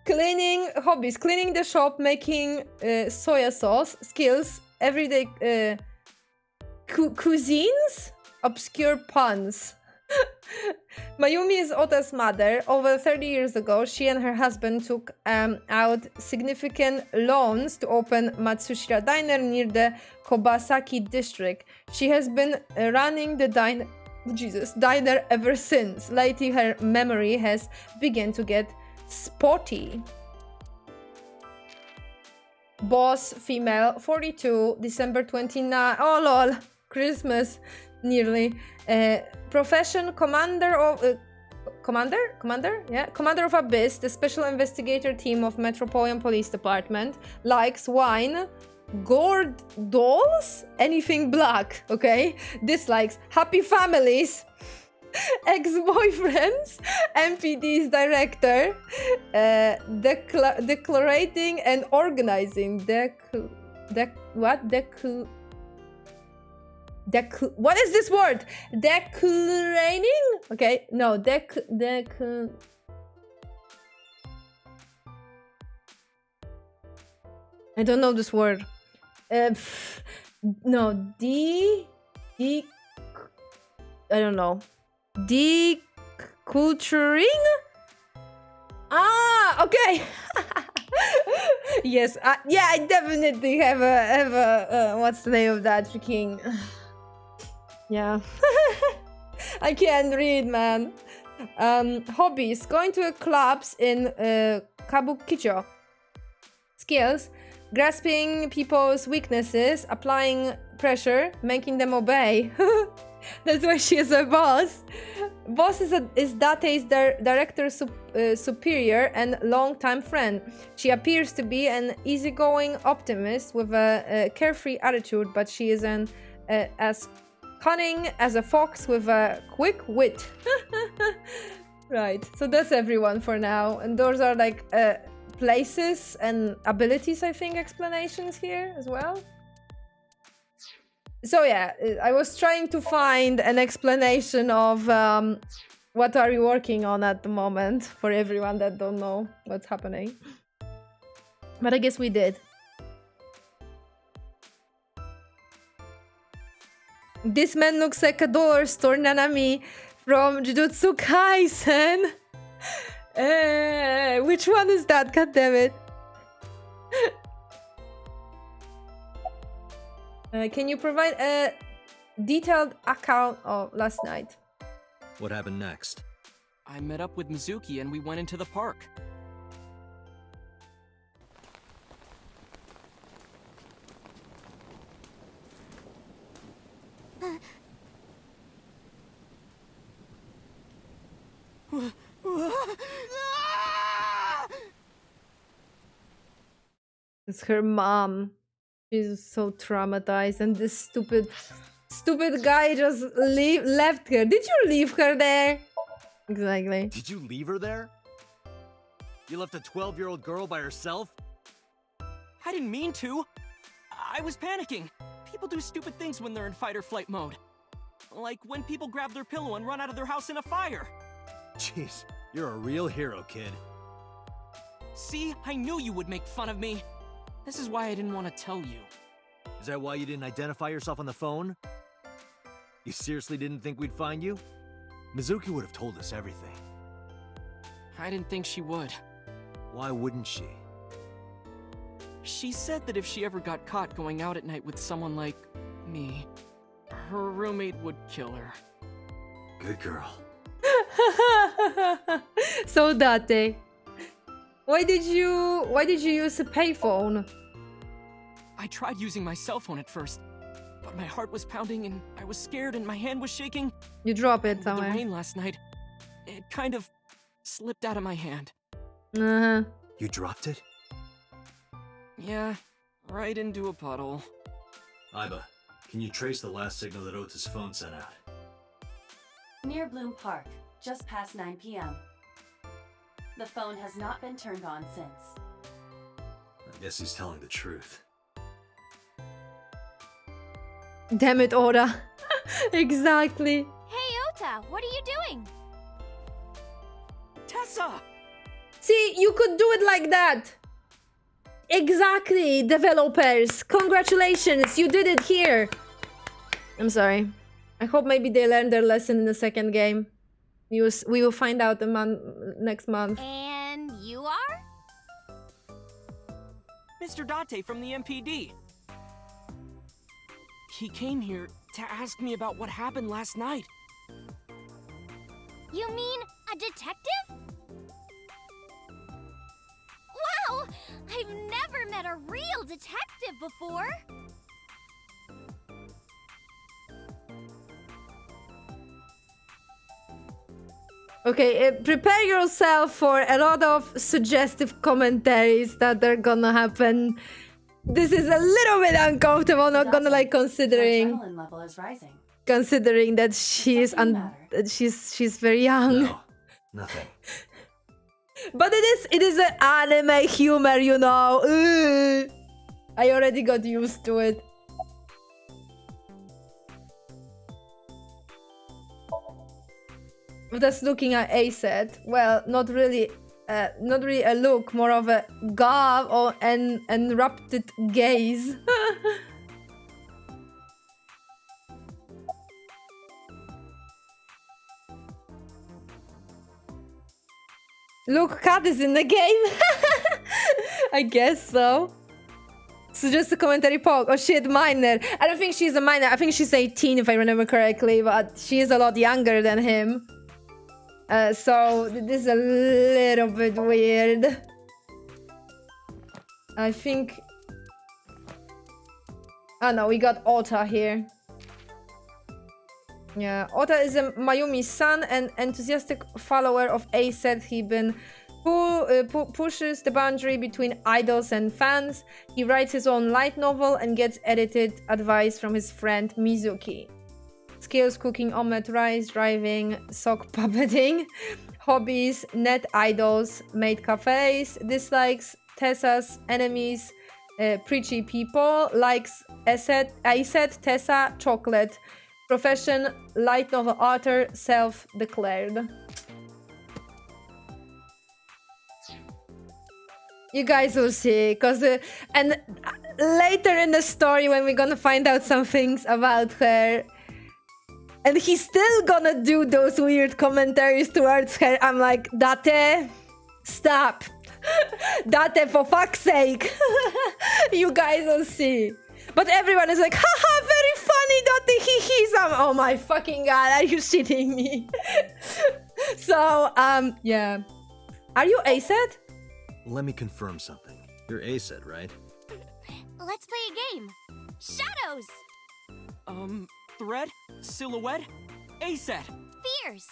Cleaning, hobbies, cleaning the shop, making soya sauce. Skills, everyday cuisines, obscure puns. Mayumi is Ota's mother. Over 30 years ago, she and her husband took out significant loans to open Matsushira Diner near the Kobasaki district. She has been running the diner ever since. Lately, her memory has begun to get spotty. Boss, female, 42, December 29. Oh lol, Christmas, nearly. Profession, commander of Abyss, the special investigator team of Metropolitan Police Department. Likes wine, gourd dolls, anything black. Okay. Dislikes happy families. Ex-boyfriends, MPD's director, declarating and organizing. What is this word? Declarating? Okay, no, I don't know this word. No, I don't know. Deculturing? Ah, okay. Yes, yeah, I definitely have a what's the name of that freaking? Yeah, I can't read, man. Hobbies: going to clubs in Kabukicho. skills. Grasping people's weaknesses, applying pressure, making them obey. That's why she is a boss. Boss is Date's director superior and longtime friend. She appears to be an easygoing optimist with a carefree attitude, but she is as cunning as a fox with a quick wit. Right, so that's everyone for now. And those are like places and abilities, I think, explanations here as well. So yeah, I was trying to find an explanation of what are we working on at the moment for everyone that don't know what's happening. But I guess we did. This man looks like a dollar store Nanami from Jujutsu Kaisen. Which one is that? God damn it. Can you provide a detailed account of last night? What happened next? I met up with Mizuki and we went into the park. It's her mom. She's so traumatized, and this stupid guy just left her. Did you leave her there? Exactly. Did you leave her there? You left a 12-year-old girl by herself? I didn't mean to. I was panicking. People do stupid things when they're in fight or flight mode. Like when people grab their pillow and run out of their house in a fire. Jeez, you're a real hero, kid. See, I knew you would make fun of me. This is why I didn't want to tell you. Is that why you didn't identify yourself on the phone? You seriously didn't think we'd find you? Mizuki would have told us everything. I didn't think she would. Why wouldn't she? She said that if she ever got caught going out at night with someone like me, her roommate would kill her. Good girl. So Date, why did you use a payphone? I tried using my cell phone at first, but my heart was pounding and I was scared and my hand was shaking. You drop it With somewhere. the rain last night, it kind of slipped out of my hand. Uh-huh. You dropped it? Yeah, right into a puddle. Iba, can you trace the last signal that Ota's phone sent out? Near Bloom Park, just past 9 p.m. The phone has not been turned on since. I guess he's telling the truth. Damn it, Ora. Exactly. Hey, Ota, what are you doing? Tessa! See, you could do it like that. Exactly, developers. Congratulations, you did it here. I'm sorry. I hope maybe they learned their lesson in the second game. We will find out next month. And you are? Mr. Date from the MPD. He came here to ask me about what happened last night. You mean a detective? Wow! I've never met a real detective before. Okay, prepare yourself for a lot of suggestive commentaries that are gonna happen. This is a little bit uncomfortable, not gonna like Your considering adrenaline level is rising. that she's Something she's very young. No, nothing. But it is an anime humor, you know. Ugh. I already got used to it. That's looking at A set. Well, not really a look, more of a gav or an enraptured gaze. Look, Kat is in the game. I guess so. So just a commentary poke. Oh shit, minor. I don't think she's a minor. I think she's 18 if I remember correctly, but she is a lot younger than him. So this is a little bit weird. I think... Oh no, we got Ota here. Yeah, Ota is a Mayumi's son and enthusiastic follower of Aset. He been pushes the boundary between idols and fans. He writes his own light novel and gets edited advice from his friend Mizuki. Skills: cooking omelette rice, driving, sock puppeting. Hobbies: net idols, maid cafes. Dislikes: Tessa's enemies, preachy people. Likes: Aset, Tessa, chocolate. Profession: light novel author, self-declared. You guys will see, and later in the story when we're gonna find out some things about her, and he's still gonna do those weird commentaries towards her, I'm like, Date, stop. Date, for fuck's sake. You guys will see. But everyone is like, haha, very funny, Date, hee. Oh my fucking god, are you shitting me? So, yeah. Are you Aset? Let me confirm something. You're Aset, right? Let's play a game. Shadows! Thread? Silhouette? Aset! Fears!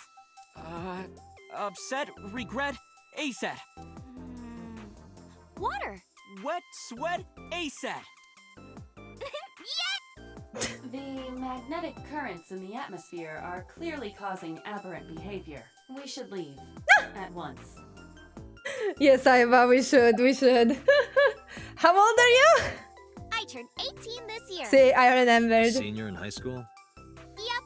Upset? Regret? Aset! Water! Wet? Sweat? Aset! The magnetic currents in the atmosphere are clearly causing aberrant behavior. We should leave. At once. Yes, Aiba, we should. How old are you? I turned 18 this year. See, I remembered. Senior in high school? Yep.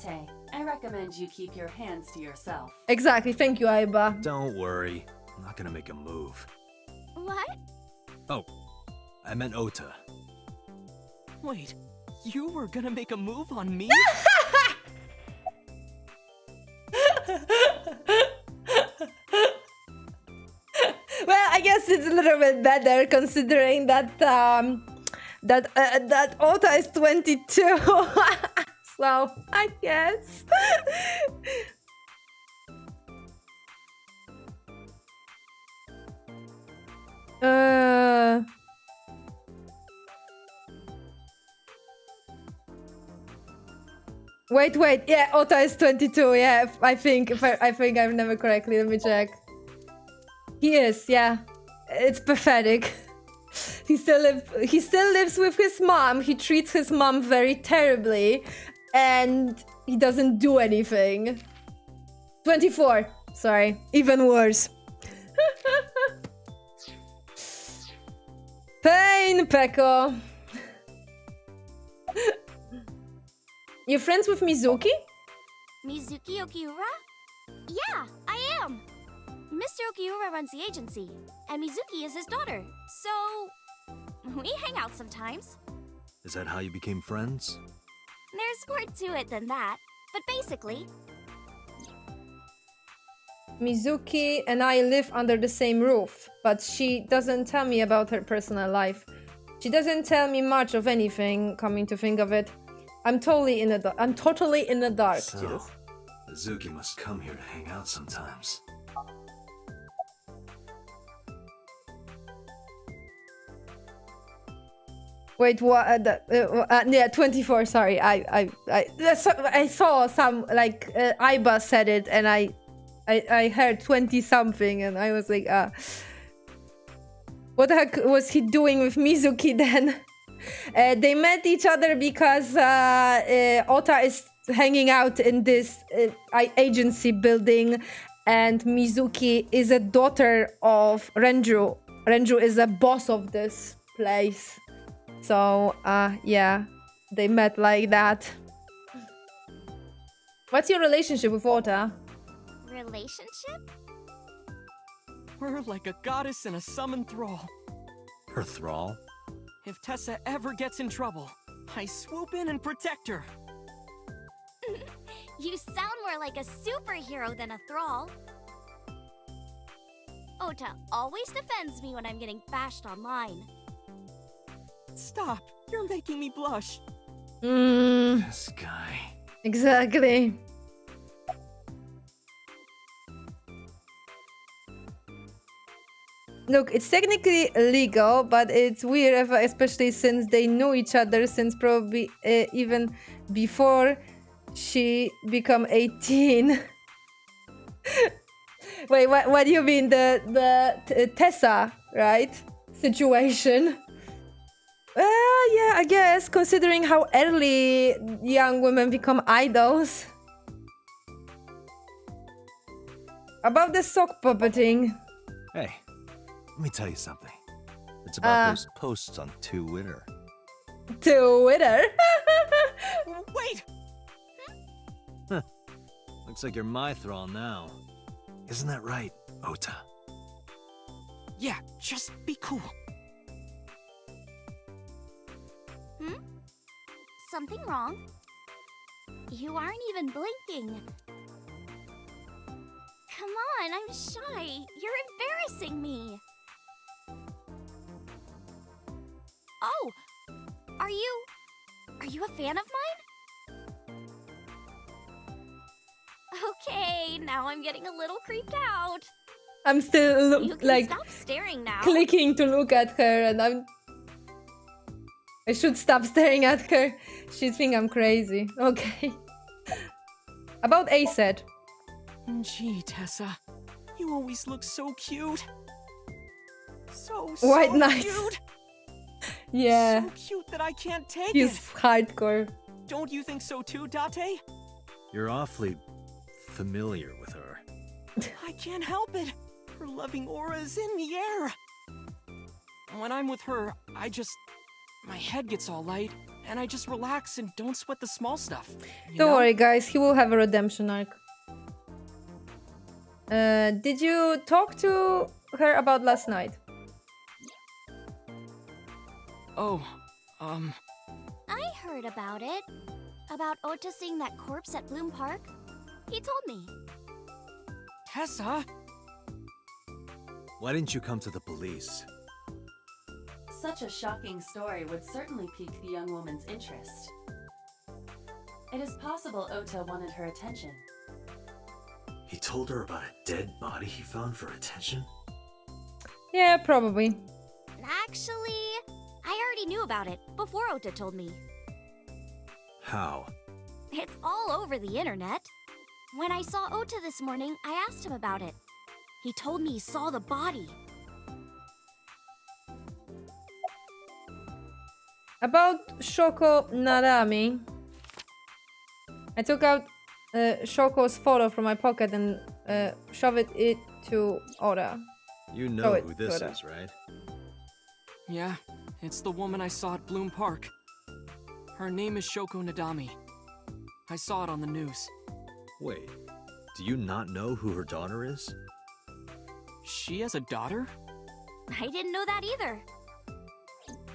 Date, I recommend you keep your hands to yourself. Exactly, thank you, Aiba. Don't worry. I'm not gonna make a move. What? Oh, I meant Ota. Wait, you were gonna make a move on me? Well, I guess it's a little bit better considering that that Ota is 22. So, I guess. Wait. Yeah, Ota is 22. Yeah, I think I remember correctly. Let me check. He is. Yeah, it's pathetic. He still lives with his mom. He treats his mom very terribly, and he doesn't do anything. 24. Sorry, even worse. Pain, Peko. You're friends with Mizuki? Mizuki Okiura? Yeah, I am. Mr. Okiura runs the agency, and Mizuki is his daughter. So, we hang out sometimes. Is that how you became friends? There's more to it than that, but basically... Mizuki and I live under the same roof, but she doesn't tell me about her personal life. She doesn't tell me much of anything, coming to think of it. I'm totally in the dark. So, Jesus. Mizuki must come here to hang out sometimes. Wait, what? Yeah, 24. Sorry, I saw some like Aiba said it, and I heard 20 something, and I was like, what the heck was he doing with Mizuki then? They met each other because Ota is hanging out in this agency building, and Mizuki is a daughter of Renju. Renju is a boss of this place. So, yeah, they met like that. What's your relationship with Ota? Relationship? We're like a goddess and a summoned thrall. Her thrall? If Tessa ever gets in trouble, I swoop in and protect her. You sound more like a superhero than a thrall. Ota always defends me when I'm getting bashed online. Stop! You're making me blush. This guy. Exactly. look, it's technically illegal, but it's weird, especially since they knew each other since probably even before she become 18. Wait, what do you mean? The Tessa, right? Situation. Yeah, I guess, considering how early young women become idols. About the sock puppeting. Hey, let me tell you something. It's about those posts on Twitter. Twitter? Wait! Looks like you're my thrall now. Isn't that right, Ota? Yeah, just be cool. Something wrong? You aren't even blinking. Come on, I'm shy. You're embarrassing me. Oh, are you a fan of mine? Okay, now I'm getting a little creeped out. I'm still You can like stop staring now. clicking to look at her, and I should stop staring at her. She think I'm crazy. Okay. About Aset. Gee, Tessa, you always look so cute. So White Knight. cute. Yeah, So cute that I can't take he's it. hardcore. Don't you think so too, Date? You're awfully familiar with her. I can't help it. Her loving aura is in the air. When I'm with her, my head gets all light, and I just relax and don't sweat the small stuff. Don't worry, guys. He will have a redemption arc. Did you talk to her about last night? Oh, I heard about it. About Ota seeing that corpse at Bloom Park. He told me. Tessa? Why didn't you come to the police? Such a shocking story would certainly pique the young woman's interest. It is possible Ota wanted her attention. He told her about a dead body he found for attention? Yeah, probably. Actually, I already knew about it before Ota told me. How? It's all over the internet. When I saw Ota this morning, I asked him about it. He told me he saw the body. About Shoko Narami. I took out Shoko's photo from my pocket and shoved it to Ora. You know it, who this Ora. is, right? Yeah, it's the woman I saw at Bloom Park. Her name is Shoko Nadami. I saw it on the news. Wait, do you not know who her daughter is? She has a daughter? I didn't know that either.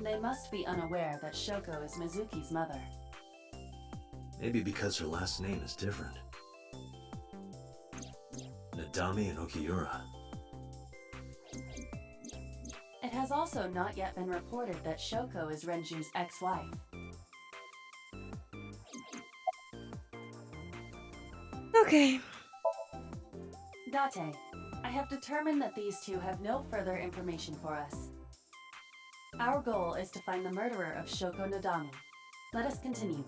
They must be unaware that Shoko is Mizuki's mother. Maybe because her last name is different. Nadami and Okiura. It has also not yet been reported that Shoko is Renju's ex-wife. Okay. Date, I have determined that these two have no further information for us. Our goal is to find the murderer of Shoko Nadami. Let us continue.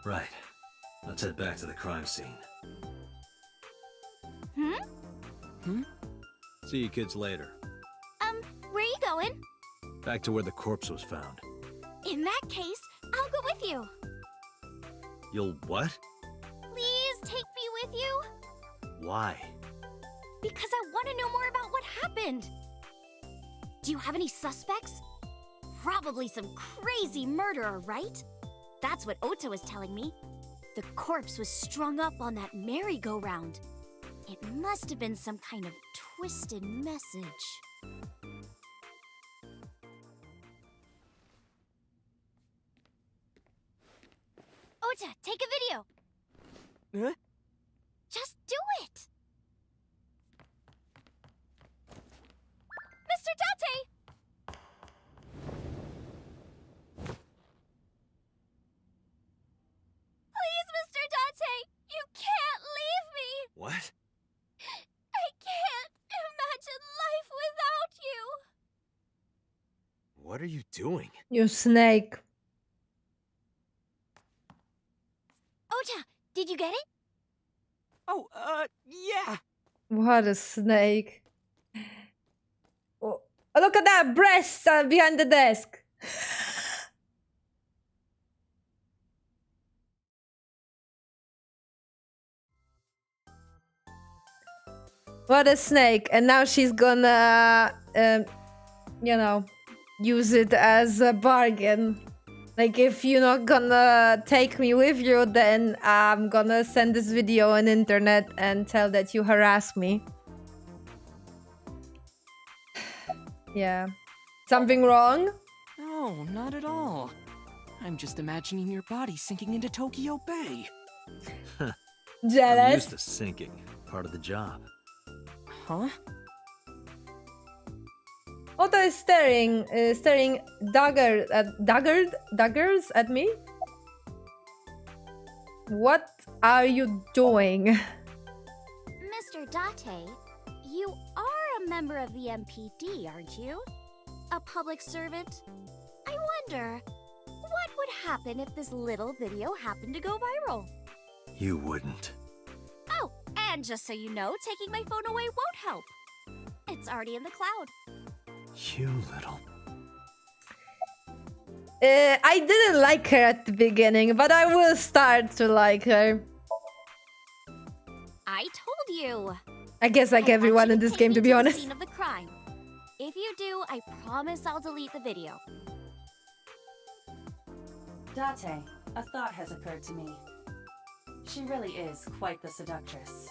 Right. Let's head back to the crime scene. See you kids later. Where are you going? Back to where the corpse was found. In that case, I'll go with you. You'll what? Please take me with you. Why? Because I want to know more about what happened. Do you have any suspects? Probably some crazy murderer, right? That's what Ota was telling me. The corpse was strung up on that merry-go-round. It must have been some kind of twisted message. Ota, take a video. Huh? Just do it. Mr. Date! Please, Mr. Date! You can't leave me! What? I can't imagine life without are you doing? You snake. Ota, did you get it? Oh, yeah. What a snake. Oh, look at that breast behind the desk. What a snake. And now she's gonna, you know, use it as a bargain. Like, if you're not gonna take me with you, then I'm gonna send this video on internet and tell that you harass me. Yeah. Something wrong? No, not at all. I'm just imagining your body sinking into Tokyo Bay. I'm Jealous? used to sinking. Part of the job. Huh? Otto is staring daggers at me. What are you doing? Mr. Date, you are a member of the MPD, aren't you? A public servant? I wonder, what would happen if this little video happened to go viral? You wouldn't. Oh, and just so you know, taking my phone away won't help. It's already in the cloud. You little... I didn't like her at the beginning, but I will start to like her. I told you. I guess like And everyone actually in this take game, me to be the honest. scene of the crime. If you do, I promise I'll delete the video. Date, a thought has occurred to me. She really is quite the seductress.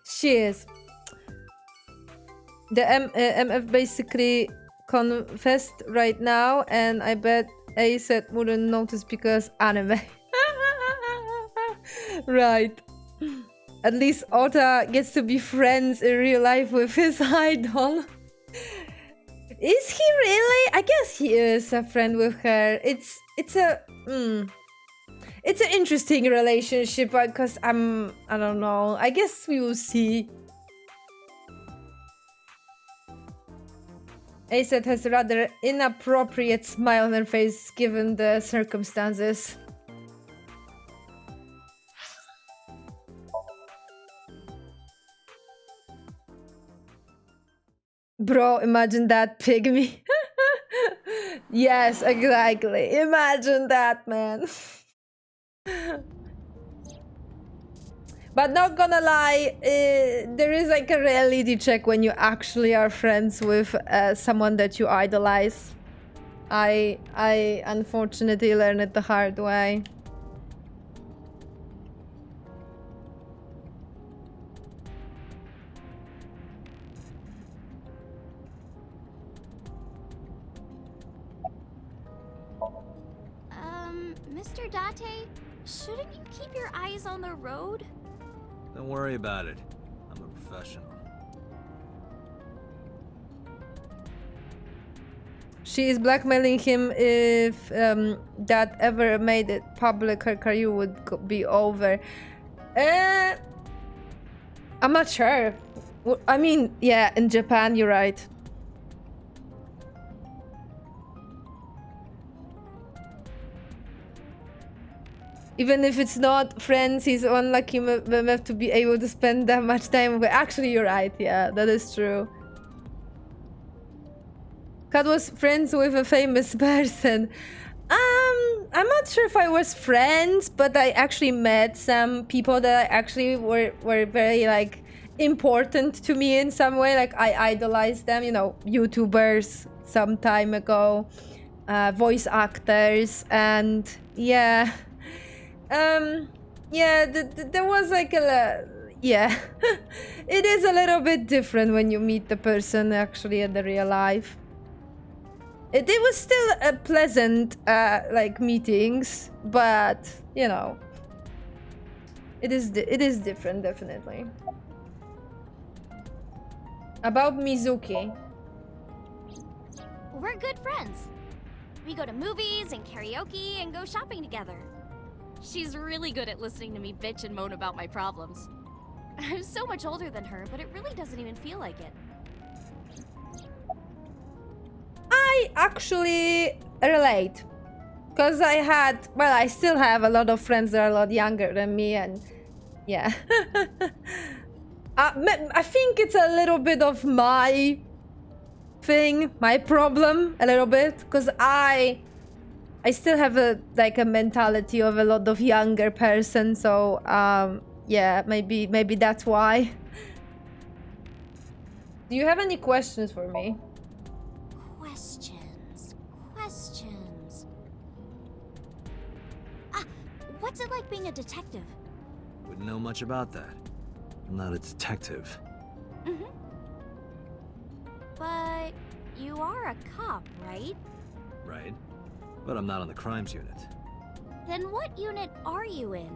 She is. The MF basically confessed right now, and I bet A said wouldn't notice because anime. Right. At least Ota gets to be friends in real life with his idol. Is he really? I guess he is a friend with her. It's an interesting relationship because I don't know. I guess we will see. Aset has a rather inappropriate smile on her face given the circumstances. Bro, imagine that pygmy. Yes, exactly. Imagine that, man. But not gonna lie, there is like a reality check when you actually are friends with someone that you idolize. I unfortunately learned it the hard way. Mr. Date, shouldn't you keep your eyes on the road? Don't worry about it. I'm a professional. She is blackmailing him. If that ever made it public, her career would be over. I'm not sure. I mean, yeah, in Japan, you're right. Even if it's not friends, he's unlucky enough to be able to spend that much time with. Actually, you're right. Yeah, that is true. Kat was friends with a famous person. I'm not sure if I was friends, but I actually met some people that actually were very like important to me in some way. Like I idolized them, you know, YouTubers some time ago, voice actors, and yeah. Yeah, there was like a... yeah. It is a little bit different when you meet the person actually in the real life. It was still a pleasant, like, meetings, but, you know. It is different, definitely. About Mizuki. We're good friends. We go to movies and karaoke and go shopping together. She's really good at listening to me bitch and moan about my problems. I'm so much older than her, but it really doesn't even feel like it. I actually relate. Because I still have a lot of friends that are a lot younger than me, and yeah. I think it's a little bit of my thing, my problem, a little bit, because I still have a mentality of a lot of younger person, so yeah, maybe that's why. Do you have any questions for me? Questions. What's it like being a detective? Wouldn't know much about that. I'm not a detective. Mm-hmm. But you are a cop, right? Right. But I'm not on the crimes unit. Then what unit are you in?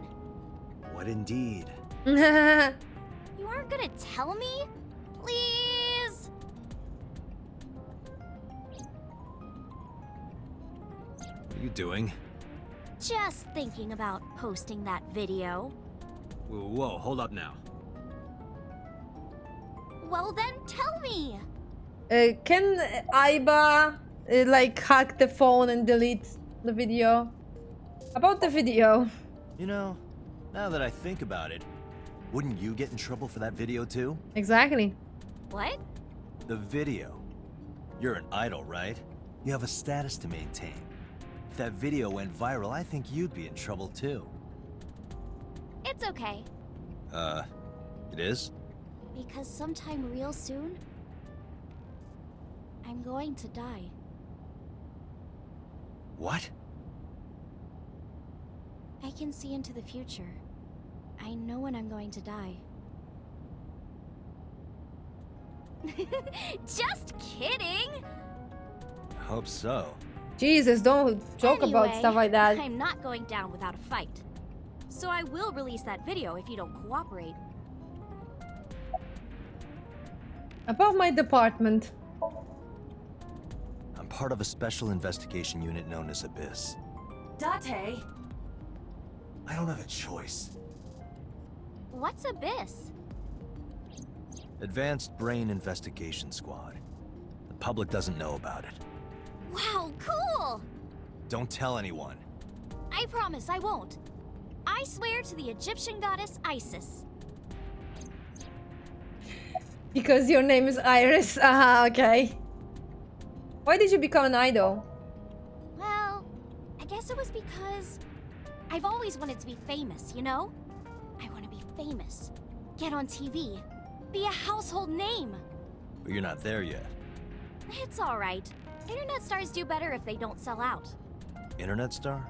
What indeed? You aren't gonna tell me? Please? What are you doing? Just thinking about posting that video. Whoa, hold up now. Well then, tell me! Can Aiba hack the phone and delete the video? About the video. You know, now that I think about it, wouldn't you get in trouble for that video too? Exactly. What? The video. You're an idol, right? You have a status to maintain. If that video went viral, I think you'd be in trouble too. It's okay. It is? Because sometime real soon, I'm going to die. What? I can see into the future. I know when I'm going to die. Just kidding! Hope so. Jesus, don't joke about Anyway, stuff like that. I'm not going down without a fight. So I will release that video if you don't cooperate. About my department. I'm part of a special investigation unit known as Abyss. Date! I don't have a choice. What's Abyss? Advanced Brain Investigation Squad. The public doesn't know about it. Wow, cool! Don't tell anyone. I promise I won't. I swear to the Egyptian goddess Isis. Because your name is Iris. Okay. Why did you become an idol? Well, I guess it was because I've always wanted to be famous, you know? I want to be famous, get on TV, be a household name. But you're not there yet. It's alright. Internet stars do better if they don't sell out. Internet star?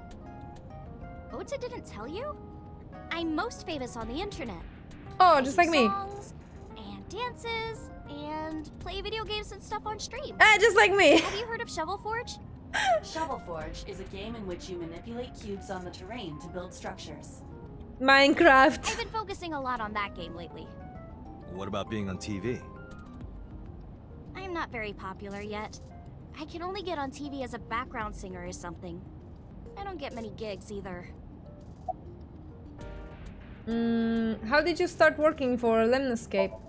Ota didn't tell you? I'm most famous on the internet. Oh, I just do like me. songs and dances and play video games and stuff on stream. Just like me. Have you heard of Shovel Forge? Shovel Forge is a game in which you manipulate cubes on the terrain to build structures. Minecraft. I've been focusing a lot on that game lately. What about being on TV? I'm not very popular yet. I can only get on TV as a background singer or something. I don't get many gigs either. How did you start working for Lemniscape?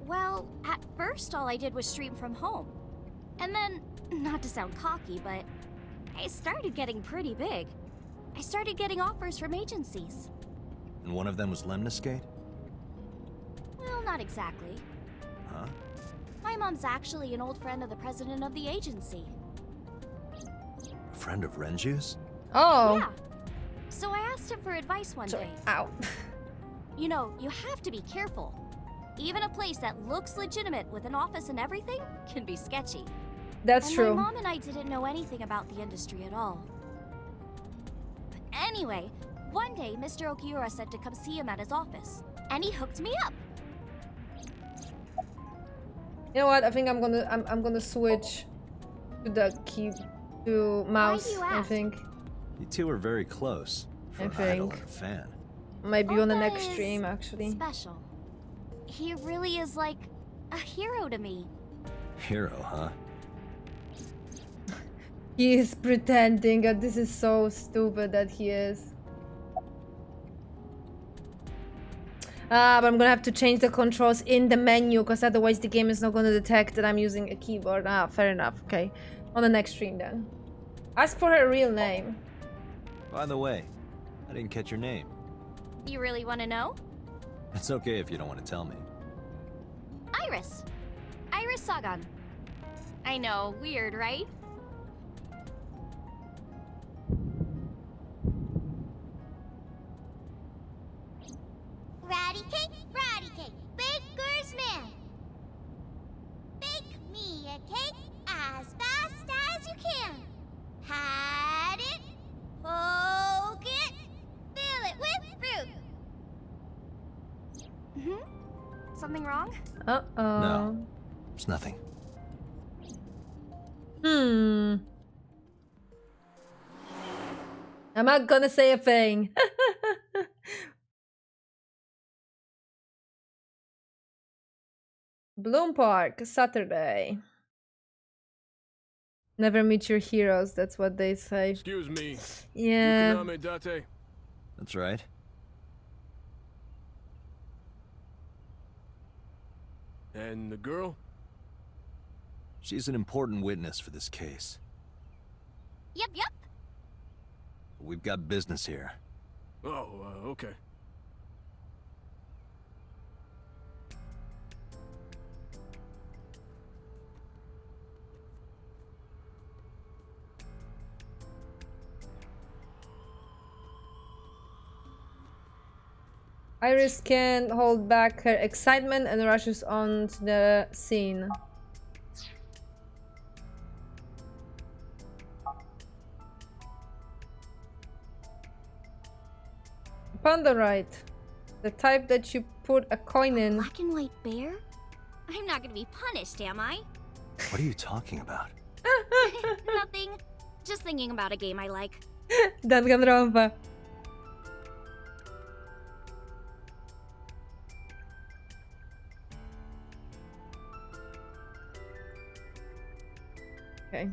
Well, at first all I did was stream from home. And then, not to sound cocky, but I started getting pretty big. I started getting offers from agencies. And one of them was Lemniscate? Well, not exactly. Huh? My mom's actually an old friend of the president of the agency. A friend of Renju's? Oh. Yeah. So I asked him for advice one day. Ow. You know, you have to be careful. Even a place that looks legitimate with an office and everything can be sketchy. That's and true. My mom and I didn't know anything about the industry at all. But anyway, one day Mr. Okiura said to come see him at his office, and he hooked me up. You know what? I think I'm gonna switch to the mouse. Why do you I ask? think You two are very close. For I an idol think. and a fan. maybe on the Ota next is stream actually. Special. He really is like a hero to me. Hero, huh? He is pretending that this is so stupid that he is. But I'm gonna have to change the controls in the menu because otherwise the game is not gonna detect that I'm using a keyboard. Ah, fair enough. Okay. On the next stream then. Ask for her real name. By the way, I didn't catch your name. You really want to know? It's okay if you don't want to tell me. Iris. Iris Sagan. I know, weird, right? Ratty cake, baker's man. Bake me a cake as fast as you can. Had it, poke it, fill it with fruit. Something wrong? Uh-oh. No, it's nothing. I'm not gonna say a thing. Bloom Park, Saturday. Never meet your heroes, that's what they say. Excuse me. Yeah. Yukoname Date. That's right. And the girl? She's an important witness for this case. Yep. We've got business here. Oh, okay. Iris can't hold back her excitement and rushes onto the scene. Pandorite. The type that you put a coin in. Black and white bear? I'm not gonna be punished, am I? What are you talking about? Nothing. Just thinking about a game I like. Danganronpa. Okay.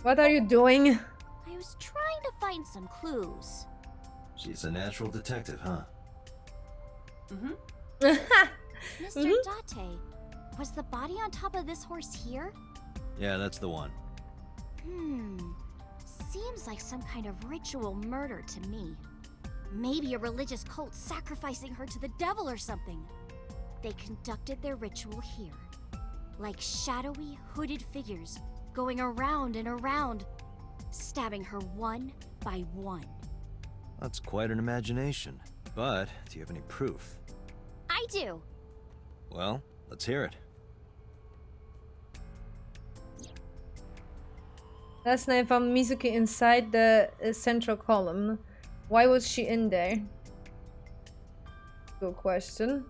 What are you doing? I was trying to find some clues. She's a natural detective, huh? Mr. Date, was the body on top of this horse here? Yeah, that's the one. Seems like some kind of ritual murder to me. Maybe a religious cult sacrificing her to the devil or something. They conducted their ritual here. Like shadowy, hooded figures going around and around, stabbing her one by one. That's quite an imagination. But, do you have any proof? I do. Well, let's hear it. Last night I found Mizuki inside the central column. Why was she in there? Good question.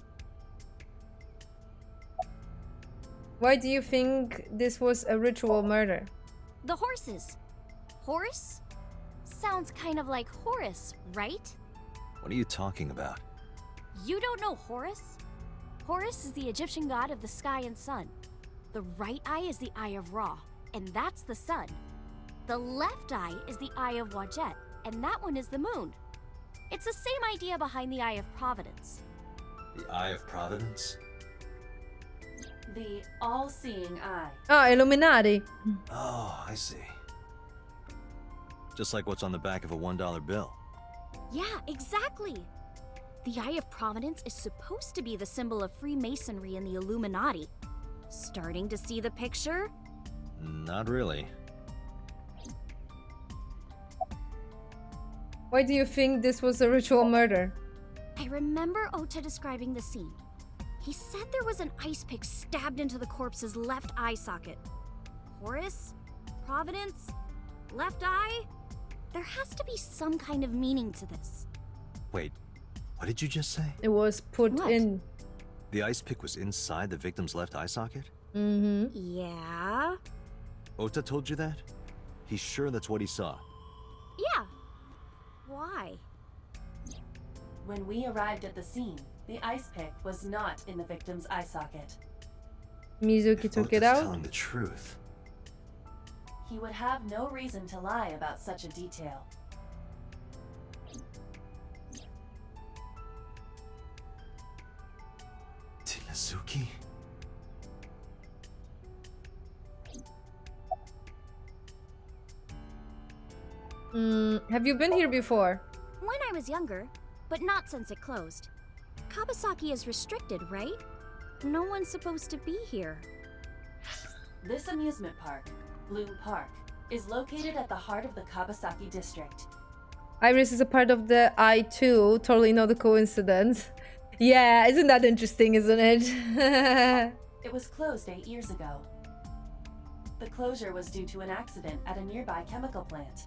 Why do you think this was a ritual murder? The horses. Horse? Sounds kind of like Horus, right? What are you talking about? You don't know Horus? Horus is the Egyptian god of the sky and sun. The right eye is the eye of Ra, and that's the sun. The left eye is the eye of Wadjet, and that one is the moon. It's the same idea behind the eye of Providence. The Eye of Providence? The all-seeing eye. Ah, Illuminati. Oh, I see. Just like what's on the back of a $1 bill. Yeah, exactly. The Eye of Providence is supposed to be the symbol of Freemasonry and the Illuminati. Starting to see the picture? Not really. Why do you think this was a ritual murder? I remember Ota describing the scene. He said there was an ice pick stabbed into the corpse's left eye socket. Horus? Providence? Left eye? There has to be some kind of meaning to this. Wait, what did you just say? It was put What? in. The ice pick was inside the victim's left eye socket? Yeah? Ota told you that? He's sure that's what he saw. Yeah. Why? When we arrived at the scene, the ice pick was not in the victim's eye socket. Mizuki If took it Ota's out. telling the truth. He would have no reason to lie about such a detail. Mizuki? Have you been here before? When I was younger, but not since it closed. Kabasaki is restricted, right? No one's supposed to be here. This amusement park, Bloom Park, is located at the heart of the Kabasaki district. Iris is a part of the I too. Totally not a coincidence. Yeah, isn't that interesting, isn't it? It was closed 8 years ago. The closure was due to an accident at a nearby chemical plant.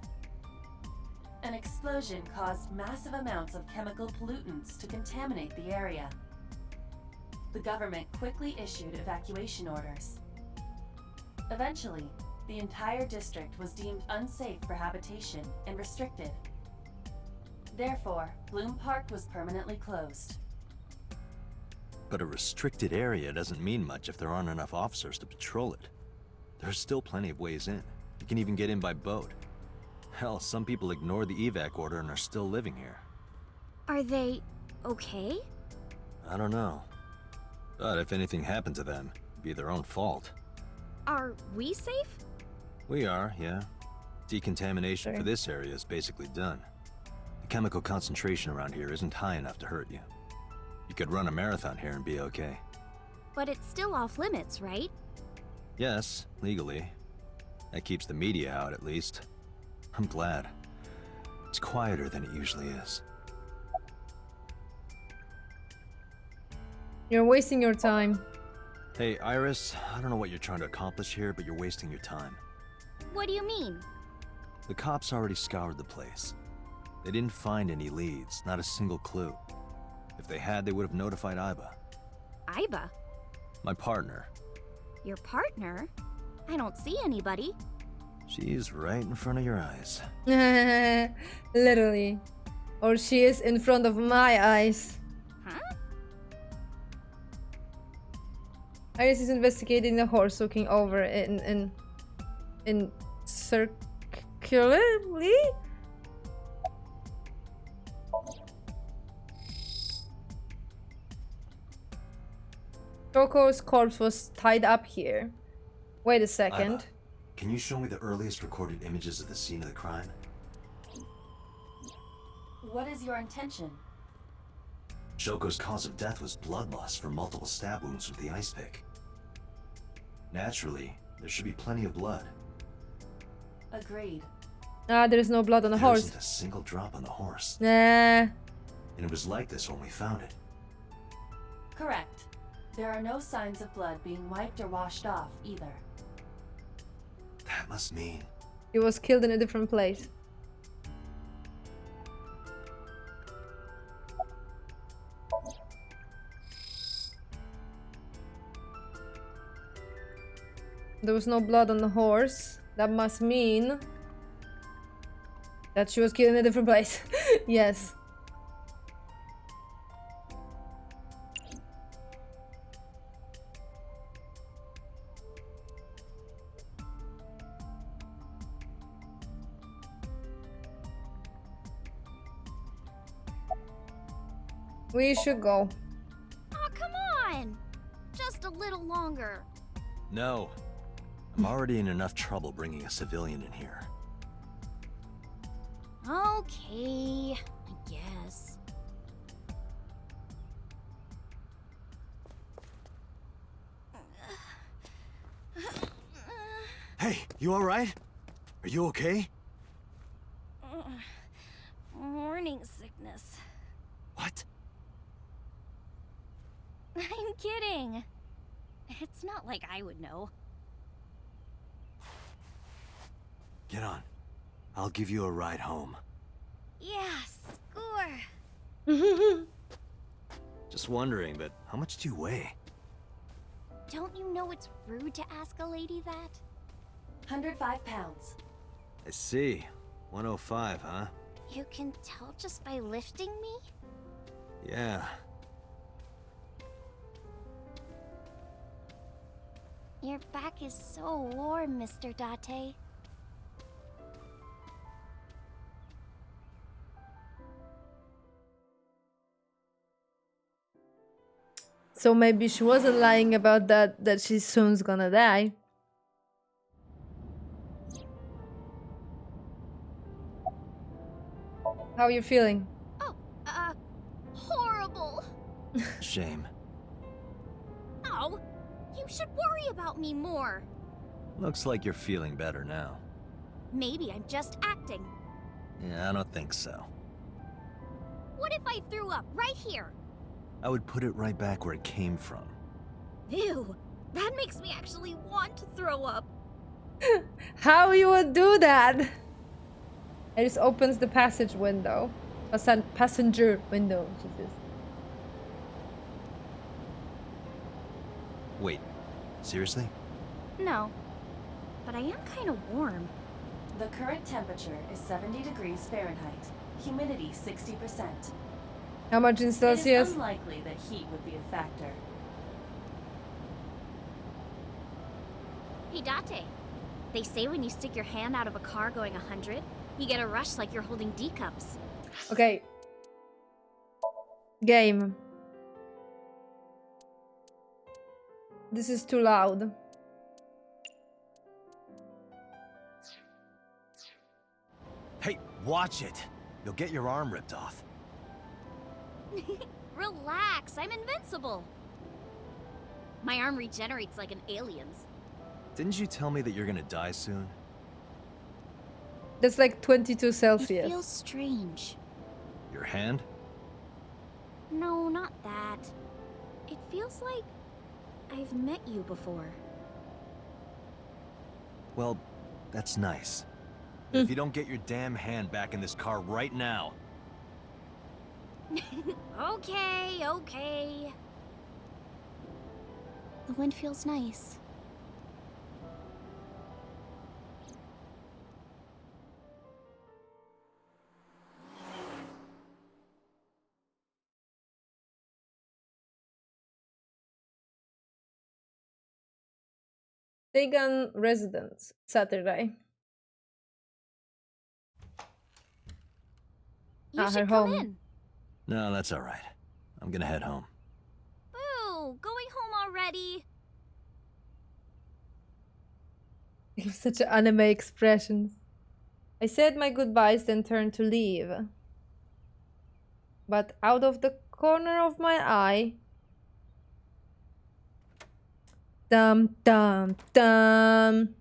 An explosion caused massive amounts of chemical pollutants to contaminate the area. The government quickly issued evacuation orders. Eventually, the entire district was deemed unsafe for habitation and restricted. Therefore, Bloom Park was permanently closed. But a restricted area doesn't mean much if there aren't enough officers to patrol it. There's still plenty of ways in. You can even get in by boat. Hell, some people ignore the evac order and are still living here. Are they okay? I don't know. But if anything happened to them, it'd be their own fault. Are we safe? We are, yeah. Decontamination for this area is basically done. The chemical concentration around here isn't high enough to hurt you. You could run a marathon here and be okay. But it's still off limits, right? Yes, legally. That keeps the media out, at least. I'm glad. It's quieter than it usually is. You're wasting your time. Hey, Iris, I don't know what you're trying to accomplish here, but you're wasting your time. What do you mean? The cops already scoured the place. They didn't find any leads, not a single clue. If they had, they would have notified Iba. Iba? My partner. Your partner? I don't see anybody. She's right in front of your eyes. Literally. Or she is in front of my eyes. Huh? Iris is investigating the horse looking over in circularly? Choco's corpse was tied up here. Wait a second. Iba, can you show me the earliest recorded images of the scene of the crime? What is your intention? Shoko's cause of death was blood loss from multiple stab wounds with the ice pick. Naturally, there should be plenty of blood. Agreed. Ah, there is no blood on the There horse. isn't a single drop on the horse. Nah. And it was like this when we found it. Correct. There are no signs of blood being wiped or washed off either. That must mean... He was killed in a different place. There was no blood on the horse. That must mean that she was killed in a different place. Yes. We should go. Oh, come on! Just a little longer. No. I'm already in enough trouble bringing a civilian in here. Okay, I guess. Hey, you alright? Are you okay? Morning sickness. What? I'm kidding. It's not like I would know. Get on. I'll give you a ride home. Yeah, score. Just wondering, but how much do you weigh? Don't you know it's rude to ask a lady that? 105 pounds. I see. 105, huh? You can tell just by lifting me? Yeah. Your back is so warm, Mr. Date. So maybe she wasn't lying about that she soon's gonna die. How are you feeling? Oh, horrible. Shame. Oh, you should worry about me more. Looks like you're feeling better now. Maybe I'm just acting. Yeah, I don't think so. What if I threw up right here? I would put it right back where it came from. Ew, that makes me actually want to throw up. How you would do that? It just opens the passage window. Passenger window, Jesus. Wait, seriously? No, but I am kind of warm. The current temperature is 70 degrees Fahrenheit. Humidity 60%. How much in It Celsius? is unlikely that heat would be a factor. Hey, Date. They say when you stick your hand out of a car going 100, you get a rush like you're holding D cups. Okay. Game. This is too loud. Hey, watch it! You'll get your arm ripped off. Relax, I'm invincible. My arm regenerates like an alien's. Didn't you tell me that you're gonna die soon? That's like 22 It Celsius. feels strange. Your hand? No, not that. It feels like I've met you before. Well, that's nice. But if you don't get your damn hand back in this car right now... Okay, okay. The wind feels nice. Dagon residence, Saturday. You Her should home. come in. No, that's alright. I'm gonna head home. Boo! Going home already? Such anime expressions. I said my goodbyes, then turned to leave. But out of the corner of my eye... Dum dum dum.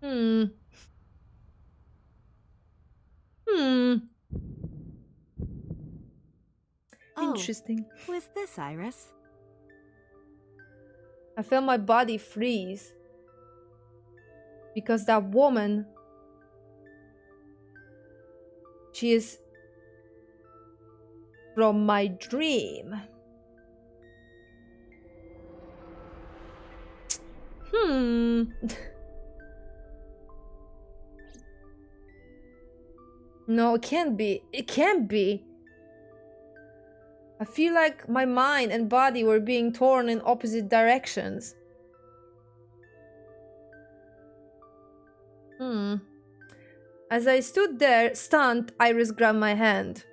Hmm. Interesting. Who is this, Iris? I felt my body freeze. Because that woman... She is... from my dream. No, it can't be. It can't be. I feel like my mind and body were being torn in opposite directions. As I stood there, stunned, Iris grabbed my hand.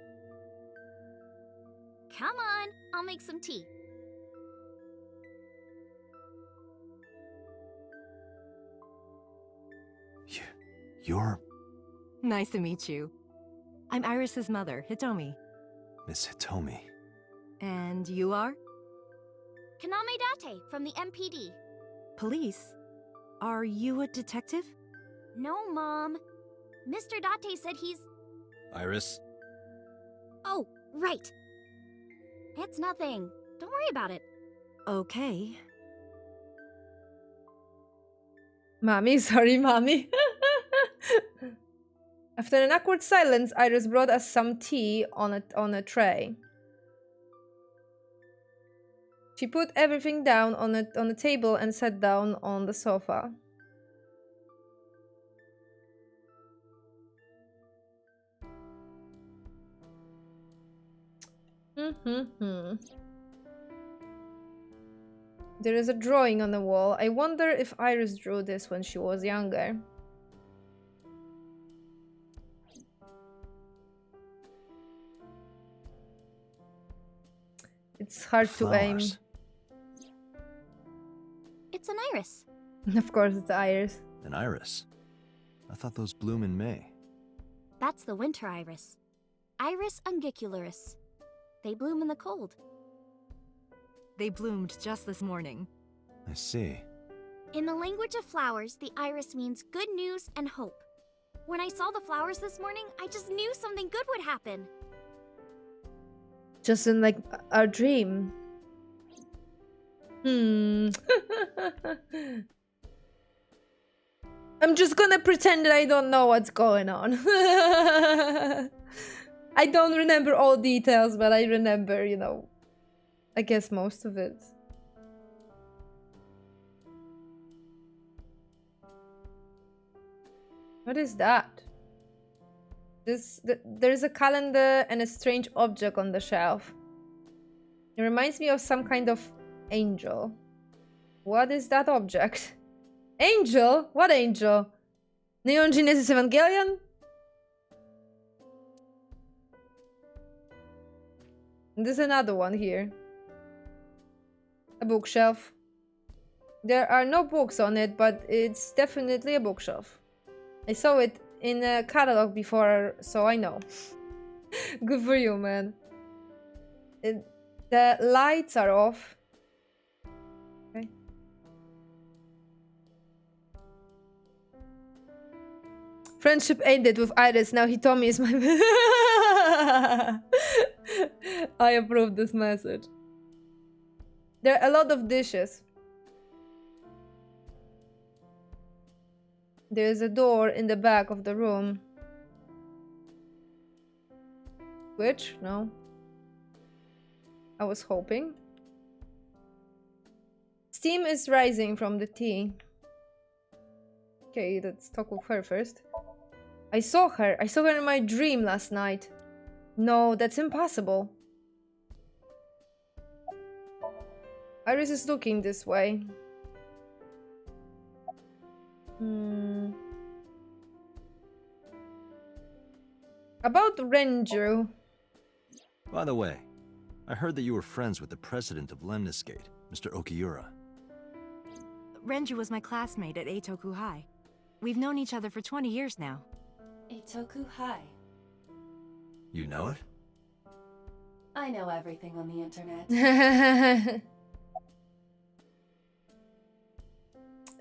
Come on, I'll make some tea. You're... Nice to meet you. I'm Iris's mother, Hitomi. Miss Hitomi. And you are? Kaname Date from the MPD. Police? Are you a detective? No, Mom. Mr. Date said he's... Iris? Oh, right. It's nothing. Don't worry about it. Okay. Mommy, sorry, Mommy. After an awkward silence, Iris brought us some tea on a tray. She put everything down on the table and sat down on the sofa. There is a drawing on the wall. I wonder if Iris drew this when she was younger. It's hard to aim. Flowers. It's an iris. Of course, it's iris. An iris. I thought those bloom in May. That's the winter iris. Iris ungicularis. They bloom in the cold. They bloomed just this morning. I see. In the language of flowers, the iris means good news and hope. When I saw the flowers this morning, I just knew something good would happen. Just in like our dream. I'm just gonna pretend that I don't know what's going on. I don't remember all details, but I remember, you know, I guess most of it. What is that? There's a calendar and a strange object on the shelf. It reminds me of some kind of angel. What is that object? Angel? What angel? Neon Genesis Evangelion? There's another one here. A bookshelf. There are no books on it, but it's definitely a bookshelf. I saw it in a catalog before, so I know. Good for you, man. The lights are off. Okay. Friendship ended with Iris. Now Hitomi is my... I approve this message. There are a lot of dishes. There's a door in the back of the room. Which? No. I was hoping. Steam is rising from the tea. Okay, let's talk with her first. I saw her. I saw her in my dream last night. No, that's impossible. Iris is looking this way. About Renju. By the way, I heard that you were friends with the president of Lemniscate, Mr. Okiura. Renju was my classmate at Eitoku High. We've known each other for 20 years now. Eitoku High. You know it? I know everything on the internet.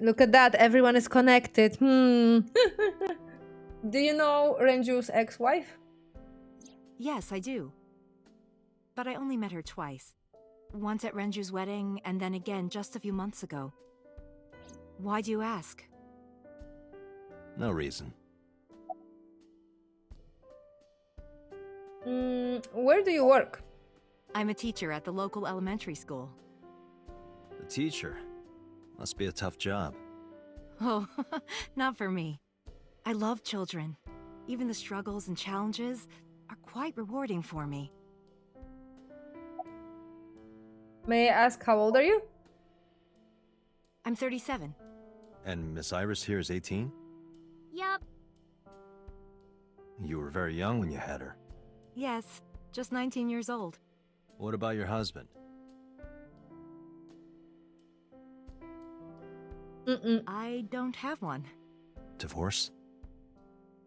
Look at that, everyone is connected. Do you know Renju's ex-wife? Yes, I do. But I only met her twice. Once at Renju's wedding, and then again just a few months ago. Why do you ask? No reason. Where do you work? I'm a teacher at the local elementary school. The teacher? Must be a tough job. Oh, not for me. I love children. Even the struggles and challenges are quite rewarding for me. May I ask how old are you? I'm 37. And Miss Iris here is 18? Yup. You were very young when you had her. Yes, just 19 years old. What about your husband? I don't have one. Divorce?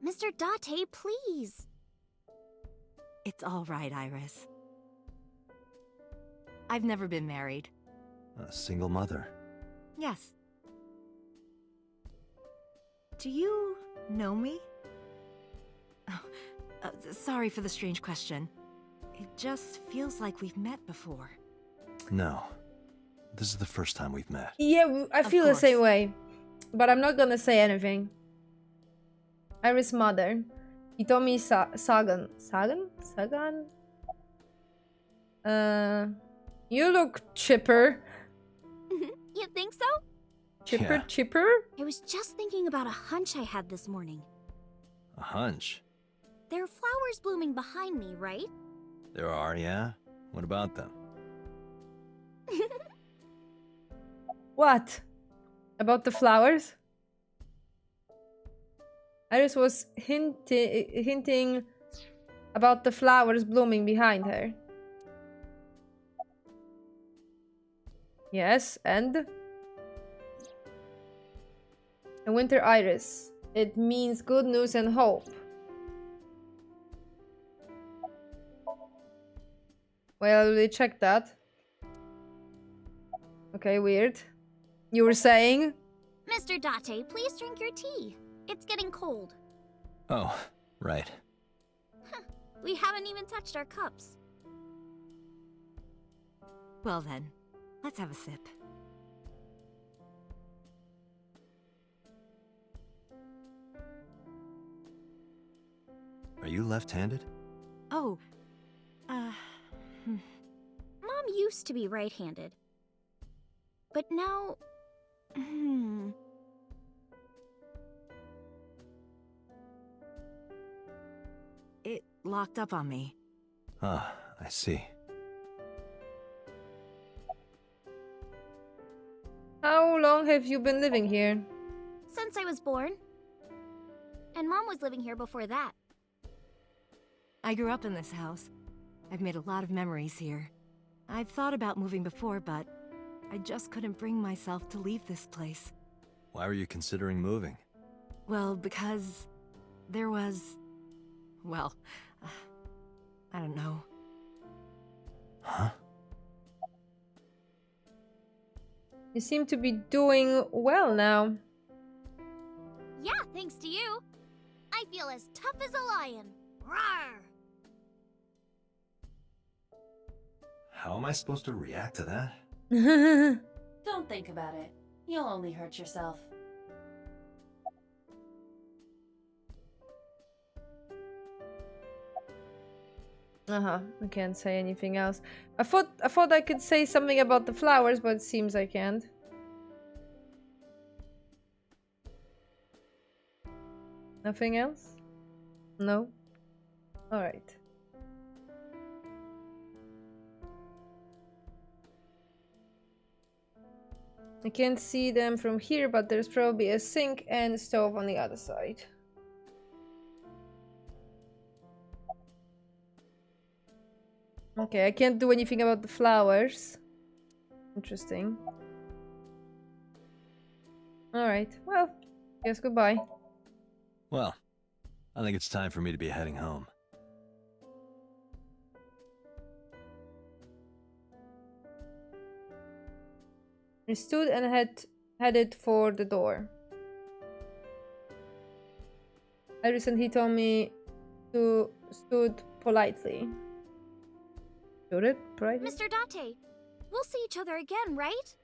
Mr. Date, please. It's all right, Iris. I've never been married. A single mother? Yes. Do you know me? Oh, sorry for the strange question. It just feels like we've met before. No. This is the first time we've met. Yeah, I feel the same way. But I'm not gonna say anything. Iris' mother, Hitomi Sagan. Sagan? You look chipper. You think so? Chipper? I was just thinking about a hunch I had this morning. A hunch? There are flowers blooming behind me, right? There are, yeah? What about them? What? About the flowers? Iris was hinting about the flowers blooming behind her. Yes, and a winter iris. It means good news and hope. Well, we checked that. Okay, weird. You were saying? Mr. Date, please drink your tea. It's getting cold. Oh, right. We haven't even touched our cups. Well then, let's have a sip. Are you left-handed? Oh, Mom used to be right-handed. But now... It locked up on me. Ah, I see. How long have you been living here? Since I was born. And Mom was living here before that. I grew up in this house. I've made a lot of memories here. I've thought about moving before, but I just couldn't bring myself to leave this place. Why were you considering moving? Well, because there was... well, I don't know. Huh? You seem to be doing well now. Yeah, thanks to you. I feel as tough as a lion. Rawr! How am I supposed to react to that? Don't think about it. You'll only hurt yourself. I can't say anything else. I thought I could say something about the flowers, but it seems I can't. Nothing else? No? Alright. I can't see them from here, but there's probably a sink and a stove on the other side. Okay, I can't do anything about the flowers. Interesting. Alright, well, guess goodbye. Well, I think it's time for me to be heading home. I stood and headed for the door. Iris and he told me to stood politely. Stood it politely? Mr. Date, we'll see each other again, right?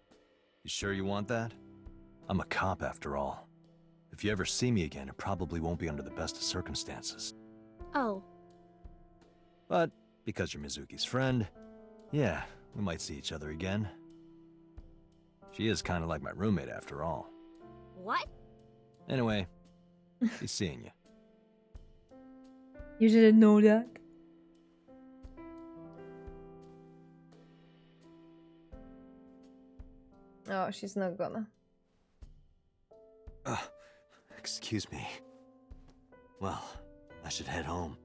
You sure you want that? I'm a cop after all. If you ever see me again, it probably won't be under the best of circumstances. Oh. But because you're Mizuki's friend, yeah, we might see each other again. She is kind of like my roommate after all. What? Anyway, she's seeing you. You didn't know that? Oh, she's not gonna. Excuse me. Well, I should head home.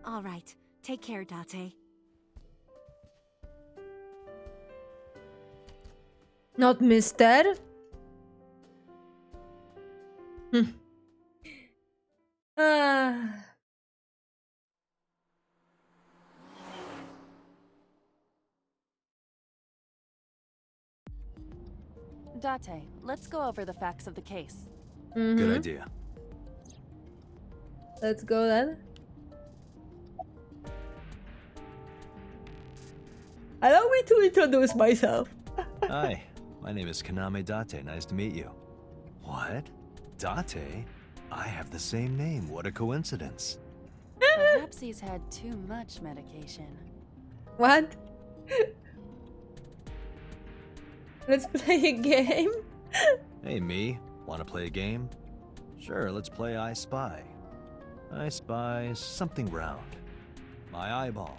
All right, take care, Date. Not Mister? Date, let's go over the facts of the case. Good idea. Let's go then. Allow me to introduce myself. Hi, my name is Kaname Date. Nice to meet you. What? Date? I have the same name. What a coincidence. Perhaps he's had too much medication. What? Let's play a game? Hey, me. Want to play a game? Sure, let's play I Spy. I spy something round. My eyeball.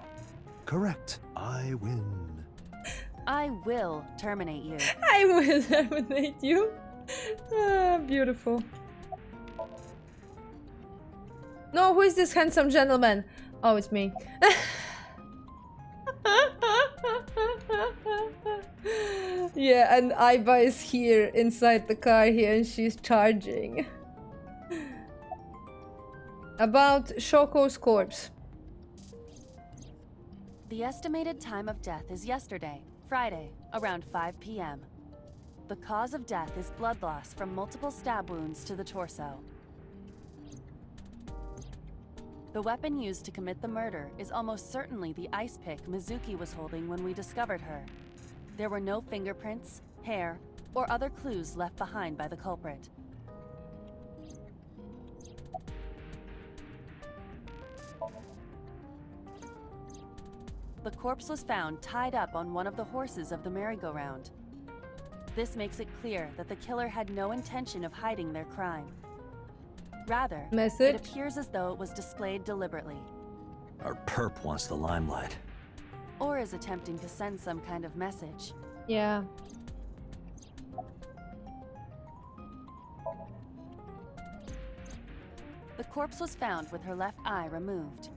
Correct. I win. I will terminate you. I will terminate you. Beautiful. No, who is this handsome gentleman? Oh, it's me. Yeah, and Aiba is here inside the car here and she's charging. About Shoko's corpse. The estimated time of death is yesterday, Friday, around 5 p.m. The cause of death is blood loss from multiple stab wounds to the torso. The weapon used to commit the murder is almost certainly the ice pick Mizuki was holding when we discovered her. There were no fingerprints, hair, or other clues left behind by the culprit. The corpse was found tied up on one of the horses of the merry-go-round. This makes it clear that the killer had no intention of hiding their crime. Rather, it appears as though it was displayed deliberately. Our perp wants the limelight. Or is attempting to send some kind of message. Yeah. The corpse was found with her left eye removed.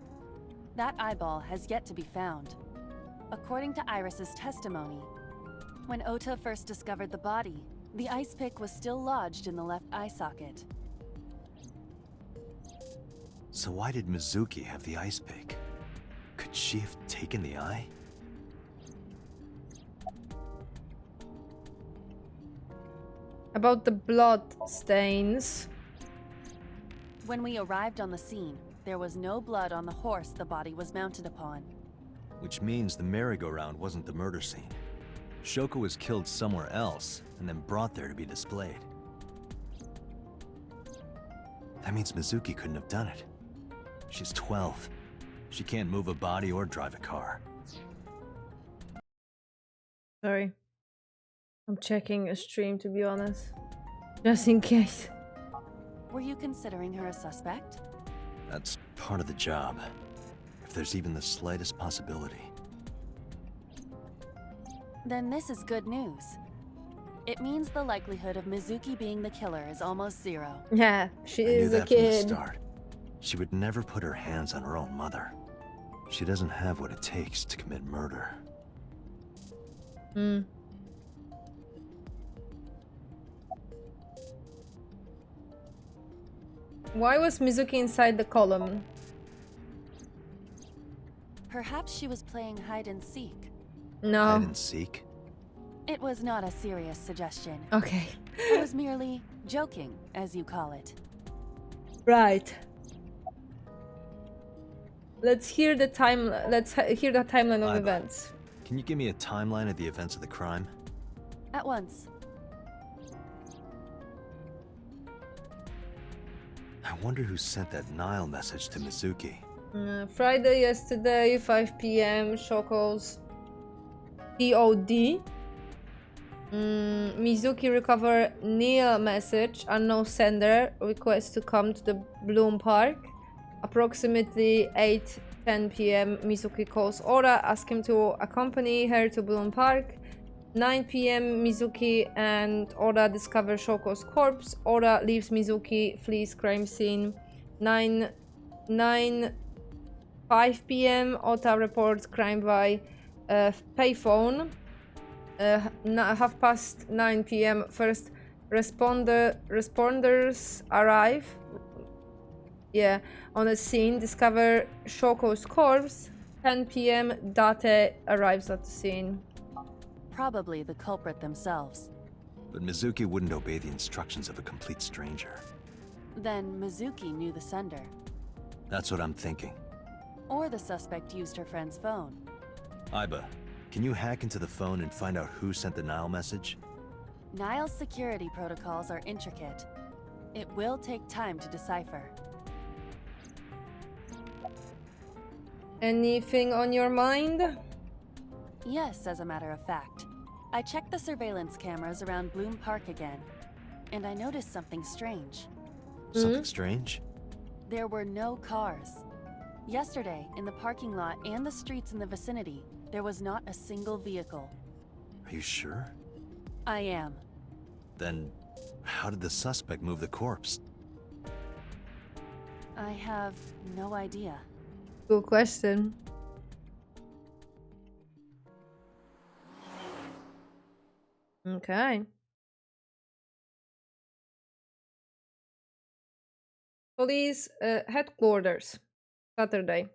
That eyeball has yet to be found. According to Iris's testimony, when Ota first discovered the body, the ice pick was still lodged in the left eye socket. So why did Mizuki have the ice pick? Could she have taken the eye? About the blood stains. When we arrived on the scene, there was no blood on the horse the body was mounted upon. Which means the merry-go-round wasn't the murder scene. Shoko was killed somewhere else, and then brought there to be displayed. That means Mizuki couldn't have done it. She's 12. She can't move a body or drive a car. Sorry. I'm checking a stream, to be honest. Just in case. Were you considering her a suspect? That's part of the job. If there's even the slightest possibility. Then this is good news. It means the likelihood of Mizuki being the killer is almost zero. Yeah, she I is knew a that from the kid. start. She would never put her hands on her own mother. She doesn't have what it takes to commit murder. Hmm. Why was Mizuki inside the column? Perhaps she was playing hide and seek. No. Hide and seek? It was not a serious suggestion. Okay. I was merely joking, as you call it. Right. Let's hear the hear the timeline of events. Can you give me a timeline of the events of the crime? At once. I wonder who sent that Nile message to Mizuki. Friday yesterday, 5 p.m. Shoko's VOD. Mizuki recover Neil message, unknown sender, request to come to the Bloom Park. Approximately 8:10 p.m. Mizuki calls Ora, ask him to accompany her to Bloom Park. 9 p.m. Mizuki and Ora discover Shoko's corpse. Ora leaves Mizuki, flees crime scene. 5 p.m. Ota reports crime by payphone. 9:30 p.m. First responders arrive. Yeah, on the scene, discover Shoko's corpse. 10 p.m. Date arrives at the scene. Probably the culprit themselves. But Mizuki wouldn't obey the instructions of a complete stranger. Then Mizuki knew the sender. That's what I'm thinking. Or the suspect used her friend's phone. Aiba, can you hack into the phone and find out who sent the Nile message? Nile's security protocols are intricate. It will take time to decipher. Anything on your mind? Yes, as a matter of fact. I checked the surveillance cameras around Bloom Park again, and I noticed something strange. Something strange? There were no cars. Yesterday, in the parking lot and the streets in the vicinity, there was not a single vehicle. Are you sure? I am. Then, how did the suspect move the corpse? I have no idea. Good question. Okay. Police headquarters. Saturday.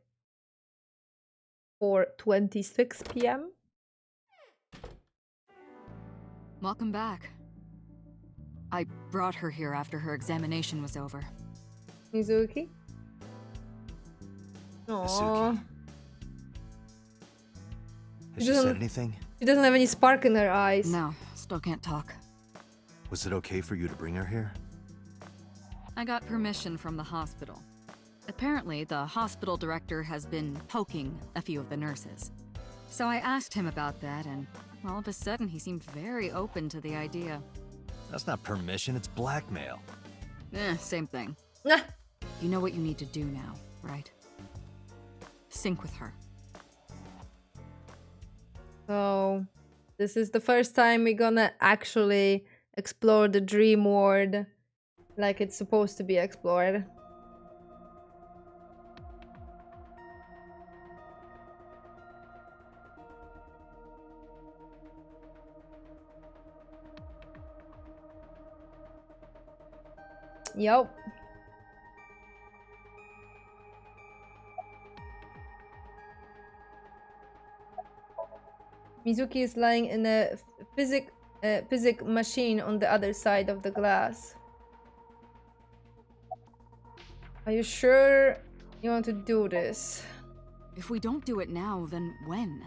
4:26 p.m. Welcome back. I brought her here after her examination was over. Mizuki. Aww. Has she said anything? She doesn't have any spark in her eyes. No, still can't talk. Was it okay for you to bring her here? I got permission from the hospital. Apparently, the hospital director has been poking a few of the nurses. So I asked him about that, and all of a sudden he seemed very open to the idea. That's not permission, it's blackmail. Same thing. Nah. You know what you need to do now, right? Sync with her. So, this is the first time we're gonna actually explore the dream world like it's supposed to be explored. Yep. Mizuki is lying in a physic machine on the other side of the glass. Are you sure you want to do this? If we don't do it now, then when?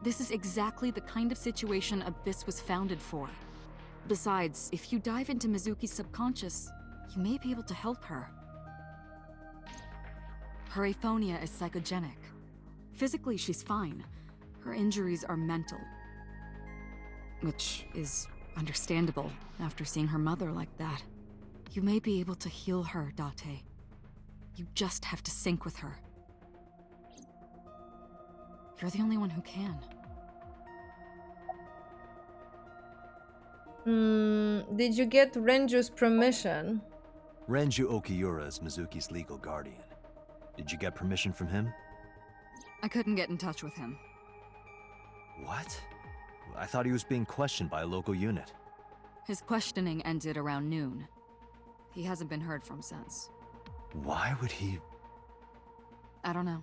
This is exactly the kind of situation Abyss was founded for. Besides, if you dive into Mizuki's subconscious, you may be able to help her. Her aphonia is psychogenic. Physically, she's fine. Her injuries are mental. Which is understandable after seeing her mother like that. You may be able to heal her, Date. You just have to sync with her. You're the only one who can. Did you get Renju's permission? Renju Okiura is Mizuki's legal guardian. Did you get permission from him? I couldn't get in touch with him. What? I thought he was being questioned by a local unit. His questioning ended around noon. He hasn't been heard from since. Why would he... I don't know.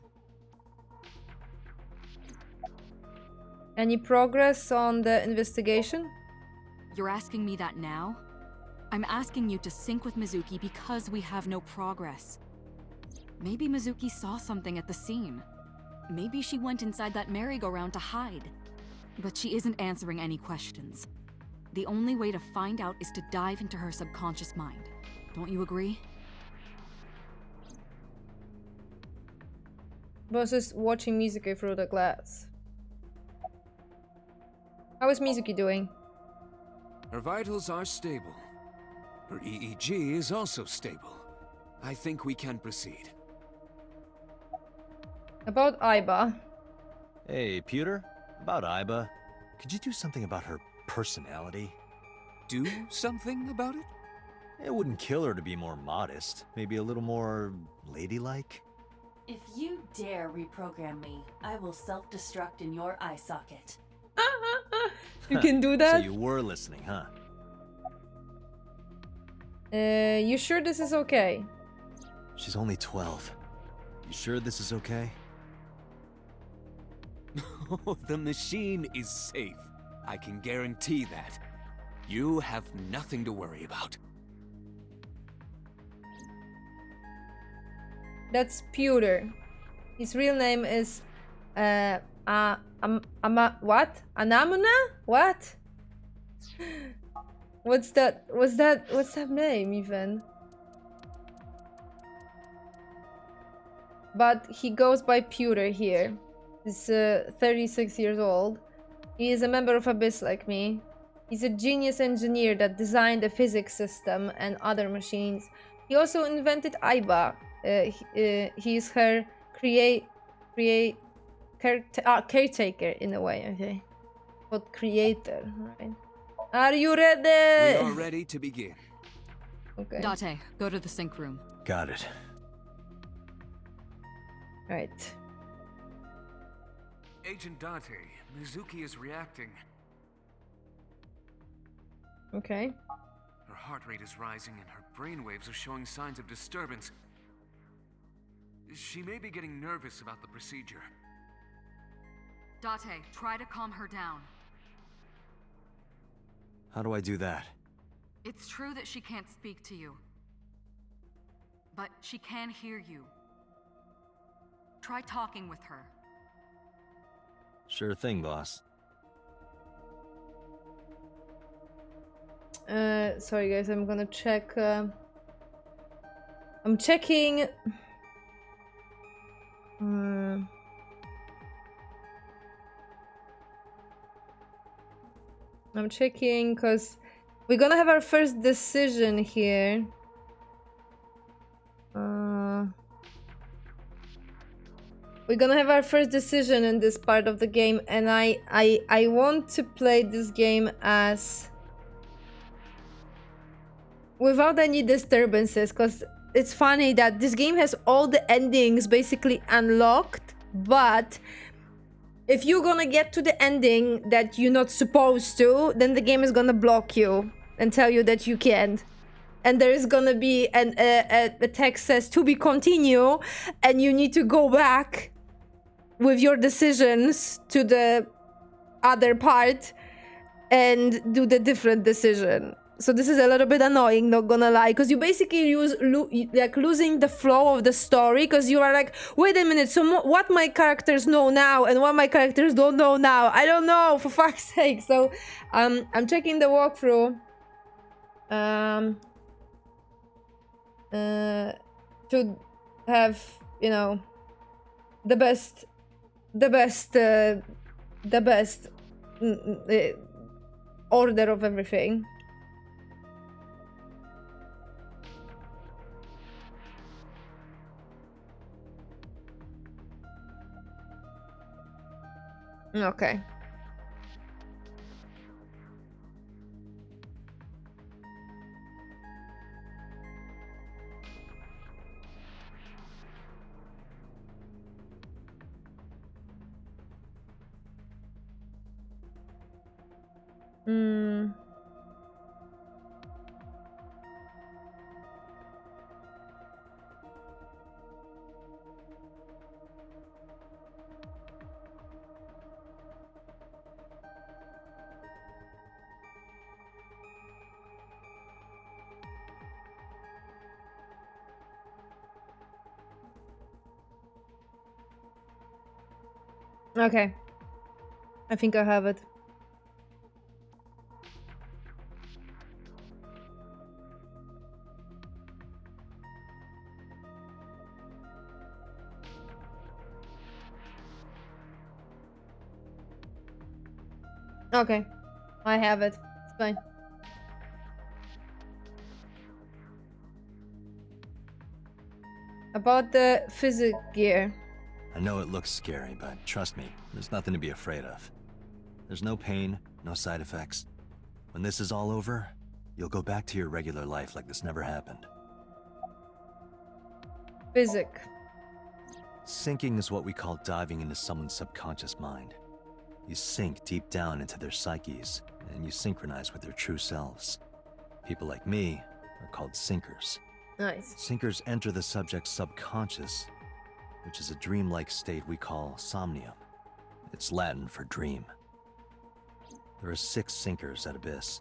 Any progress on the investigation? You're asking me that now? I'm asking you to sync with Mizuki because we have no progress. Maybe Mizuki saw something at the scene. Maybe she went inside that merry-go-round to hide. But she isn't answering any questions. The only way to find out is to dive into her subconscious mind. Don't you agree? Versus watching Mizuki through the glass. How is Mizuki doing? Her vitals are stable. Her EEG is also stable. I think we can proceed. About Aiba. Hey, Pewter? About Aiba, could you do something about her personality? Do something about it? It wouldn't kill her to be more modest. Maybe a little more ladylike? If you dare reprogram me, I will self-destruct in your eye socket. You can do that? So you were listening, huh? You sure this is okay? She's only 12. You sure this is okay? The machine is safe. I can guarantee that. You have nothing to worry about. That's Pewter. His real name is what? Anamuna? What? What's that name even? But he goes by Pewter here. He's 36 years old. He is a member of Abyss like me. He's a genius engineer that designed the physics system and other machines. He also invented Aiba. He's her caretaker in a way, okay? But creator, right? Are you ready? We are ready to begin. Okay. Date, go to the sync room. Got it. Right. Agent Date, Mizuki is reacting. Okay. Her heart rate is rising and her brainwaves are showing signs of disturbance. She may be getting nervous about the procedure. Date, try to calm her down. How do I do that? It's true that she can't speak to you, but she can hear you. Try talking with her. Sure thing, boss. Sorry guys, I'm gonna check. I'm checking. I'm checking because we're gonna have our first decision here. We're gonna have our first decision in this part of the game, and I want to play this game as without any disturbances, because it's funny that this game has all the endings basically unlocked, but if you're gonna get to the ending that you're not supposed to, then the game is gonna block you and tell you that you can't. And there is gonna be a text says to be continue, and you need to go back with your decisions to the other part and do the different decision. So this is a little bit annoying, not gonna lie, because you basically losing the flow of the story, because you are like, wait a minute, so what my characters know now and what my characters don't know now, I don't know, for fuck's sake. So I'm checking the walkthrough to have, you know, the best order of everything. Okay. Okay. I think I have it. Okay. I have it. It's fine. About the physic gear. I know it looks scary, but trust me, there's nothing to be afraid of. There's no pain, no side effects. When this is all over, you'll go back to your regular life like this never happened. Physic. Sinking is what we call diving into someone's subconscious mind. You sink deep down into their psyches, and you synchronize with their true selves. People like me are called sinkers. Nice. Sinkers enter the subject's subconscious, which is a dreamlike state we call Somnium. It's Latin for dream. There are 6 sinkers at Abyss.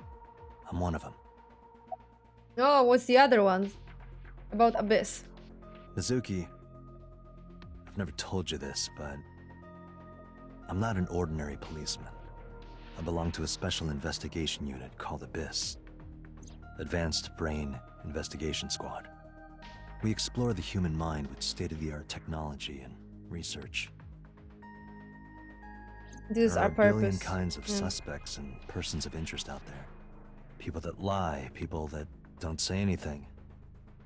I'm one of them. Oh, what's the other one? About Abyss. Mizuki, I've never told you this, but I'm not an ordinary policeman. I belong to a special investigation unit called Abyss. Advanced Brain Investigation Squad. We explore the human mind with state-of-the-art technology and research. This is our There are a billion purpose. kinds of suspects and persons of interest out there. People that lie, people that don't say anything.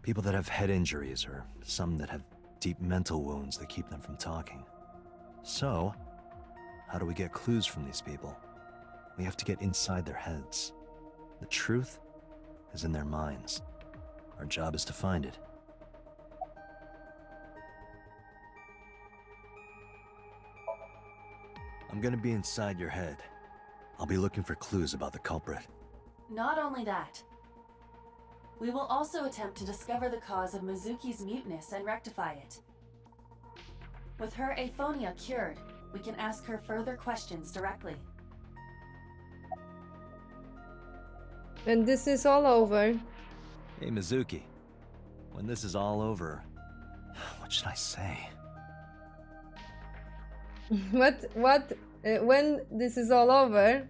People that have head injuries, or some that have deep mental wounds that keep them from talking. So, how do we get clues from these people? We have to get inside their heads. The truth is in their minds. Our job is to find it. I'm gonna be inside your head. I'll be looking for clues about the culprit. Not only that, we will also attempt to discover the cause of Mizuki's muteness and rectify it. With her aphonia cured, we can ask her further questions directly. And this is all over. Hey, Mizuki. When this is all over, what should I say? When this is all over?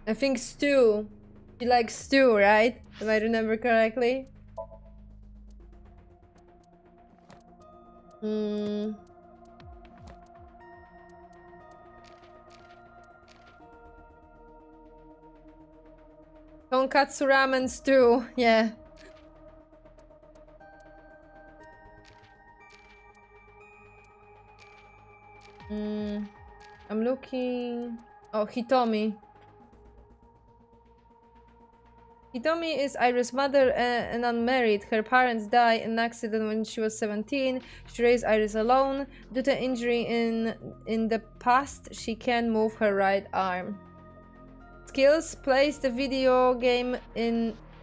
I think stew. You like stew, right? If I remember correctly. Tonkatsu ramen stew, yeah. I'm looking... Oh, Hitomi. Hitomi is Iris' mother and unmarried. Her parents died in an accident when she was 17. She raised Iris alone. Due to injury in the past, she can't move her right arm. Skills: plays the video game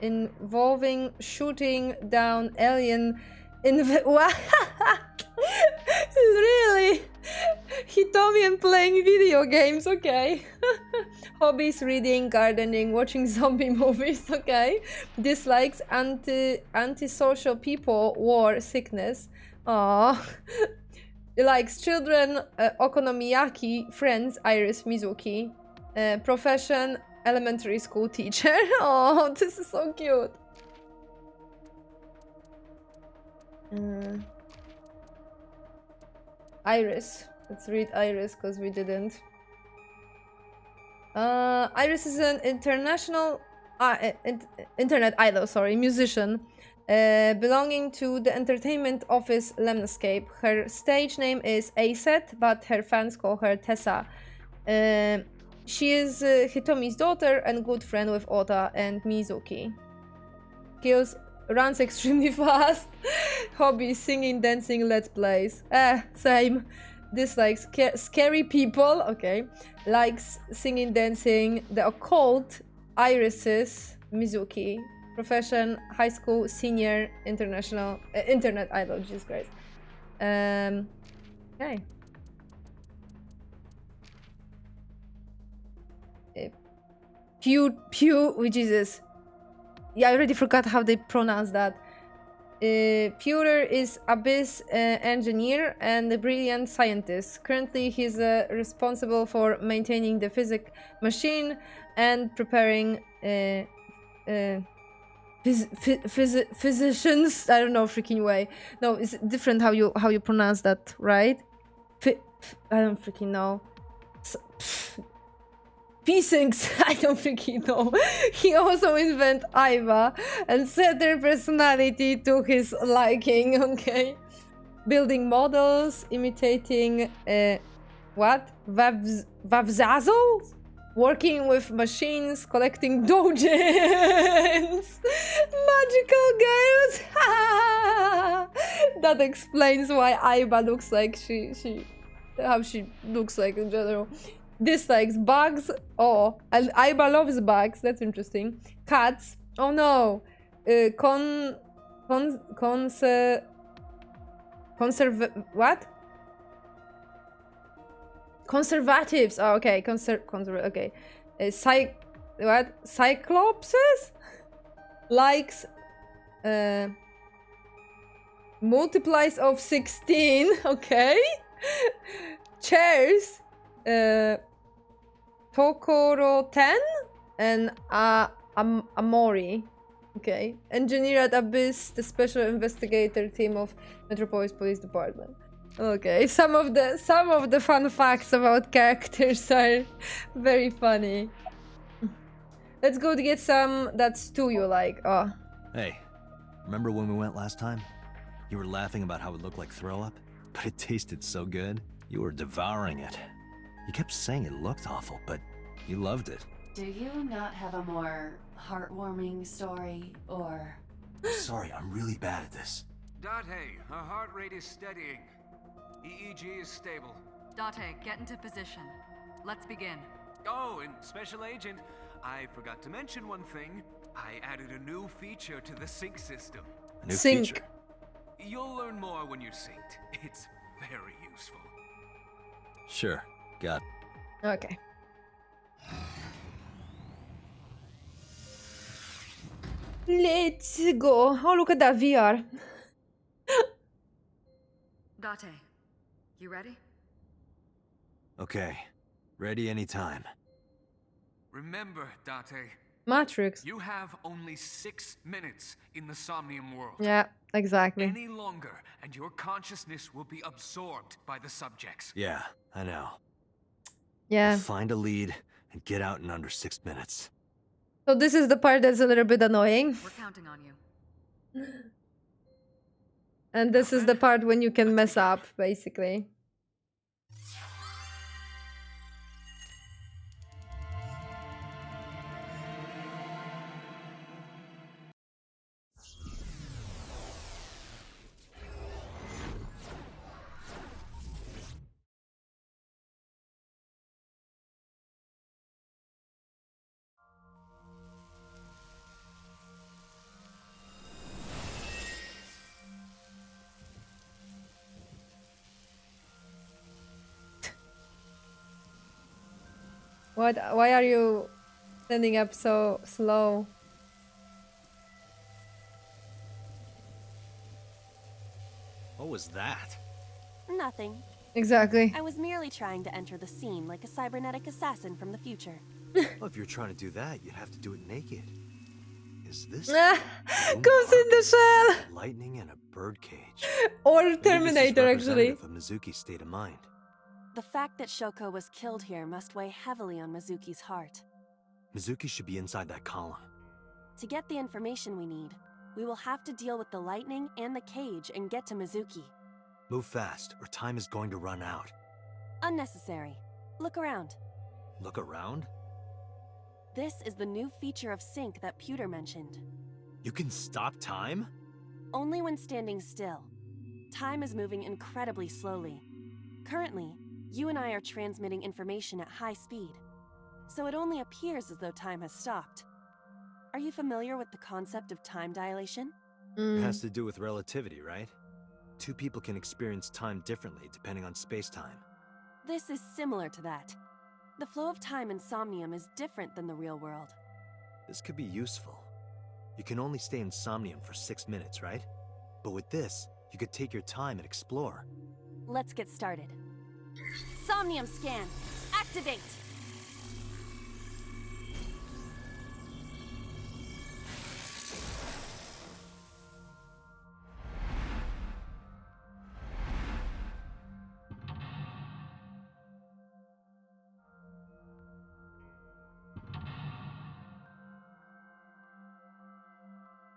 involving shooting down alien what? Really? Hitomi and playing video games, okay. Hobbies: reading, gardening, watching zombie movies, okay. Dislikes: antisocial people, war, sickness. Aww. Likes: children, okonomiyaki, friends, Iris, Mizuki. Profession: elementary school teacher. Oh, this is so cute. Iris. Let's read Iris because we didn't. Iris is an international internet idol, musician, belonging to the entertainment office Lemniscape. Her stage name is Aset, but her fans call her Tessa. She is Hitomi's daughter and good friend with Ota and Mizuki. Skills: runs extremely fast. Hobbies: singing, dancing, let's plays. Same. Dislikes: scary people, okay. Likes singing, dancing, the occult, irises, Mizuki. Profession: high school senior, international internet idol. Jesus Christ. Okay. Which is this? Yeah, I already forgot how they pronounce that. Pewter is Abyss engineer and a brilliant scientist. Currently, he's responsible for maintaining the physics machine and preparing physicians. I don't know freaking way. No, it's different how you pronounce that, right? I don't freaking know. P-Syncs, I don't freaking know. He also invented Aiba and set their personality to his liking, okay? Building models, imitating, what? Vavzazzle? Working with machines, collecting dojins! Magical girls! That explains why Aiba looks like how she looks like in general. Dislikes: bugs. Oh, and Aiba loves bugs. That's interesting. Cats. Oh no. What? Conservatives. Oh, okay. Okay. What? Cyclopses? Likes. Multiplies of 16. Okay. Chairs. Tokoro 10 and Amori. Okay. Engineer at Abyss, the special investigator team of Metropolis Police Department. Okay. Some of the fun facts about characters are very funny. Let's go to get some that stew you like. Oh. Hey, remember when we went last time? You were laughing about how it looked like throw up, but it tasted so good. You were devouring it. You kept saying it looked awful, but you loved it. Do you not have a more heartwarming story, or... Sorry, I'm really bad at this. Date, her heart rate is steadying. EEG is stable. Date, get into position. Let's begin. Oh, and Special Agent, I forgot to mention one thing. I added a new feature to the sync system. A new Sync. feature. You'll learn more when you're synced. It's very useful. Sure, got it. Okay. Let's go. Oh, look at that VR. Date, you ready? Okay, ready anytime. Remember, Date, Matrix. you have only 6 minutes in the Somnium world. Yeah, exactly. Any longer, and your consciousness will be absorbed by the subjects. Yeah, I know. Yeah. I'll find a lead and get out in under 6 minutes. So this is the part that's a little bit annoying. We're counting on you. And this is the part when you can mess up, basically. What? Why are you standing up so slow? What was that? Nothing. Exactly. I was merely trying to enter the scene like a cybernetic assassin from the future. Well, if you're trying to do that, you'd have to do it naked. Is this Goes in the shell! lightning in a birdcage? Or Maybe this is Terminator, actually. representative of Mizuki's state of mind. The fact that Shoko was killed here must weigh heavily on Mizuki's heart. Mizuki should be inside that column. To get the information we need, we will have to deal with the lightning and the cage and get to Mizuki. Move fast, or time is going to run out. Unnecessary. Look around. Look around? This is the new feature of sync that Pewter mentioned. You can stop time? Only when standing still. Time is moving incredibly slowly. Currently, you and I are transmitting information at high speed, so it only appears as though time has stopped. Are you familiar with the concept of time dilation? It has to do with relativity, right? Two people can experience time differently depending on space-time. This is similar to that. The flow of time in Somnium is different than the real world. This could be useful. You can only stay in Somnium for 6 minutes, right? But with this, you could take your time and explore. Let's get started. Somnium scan. Activate!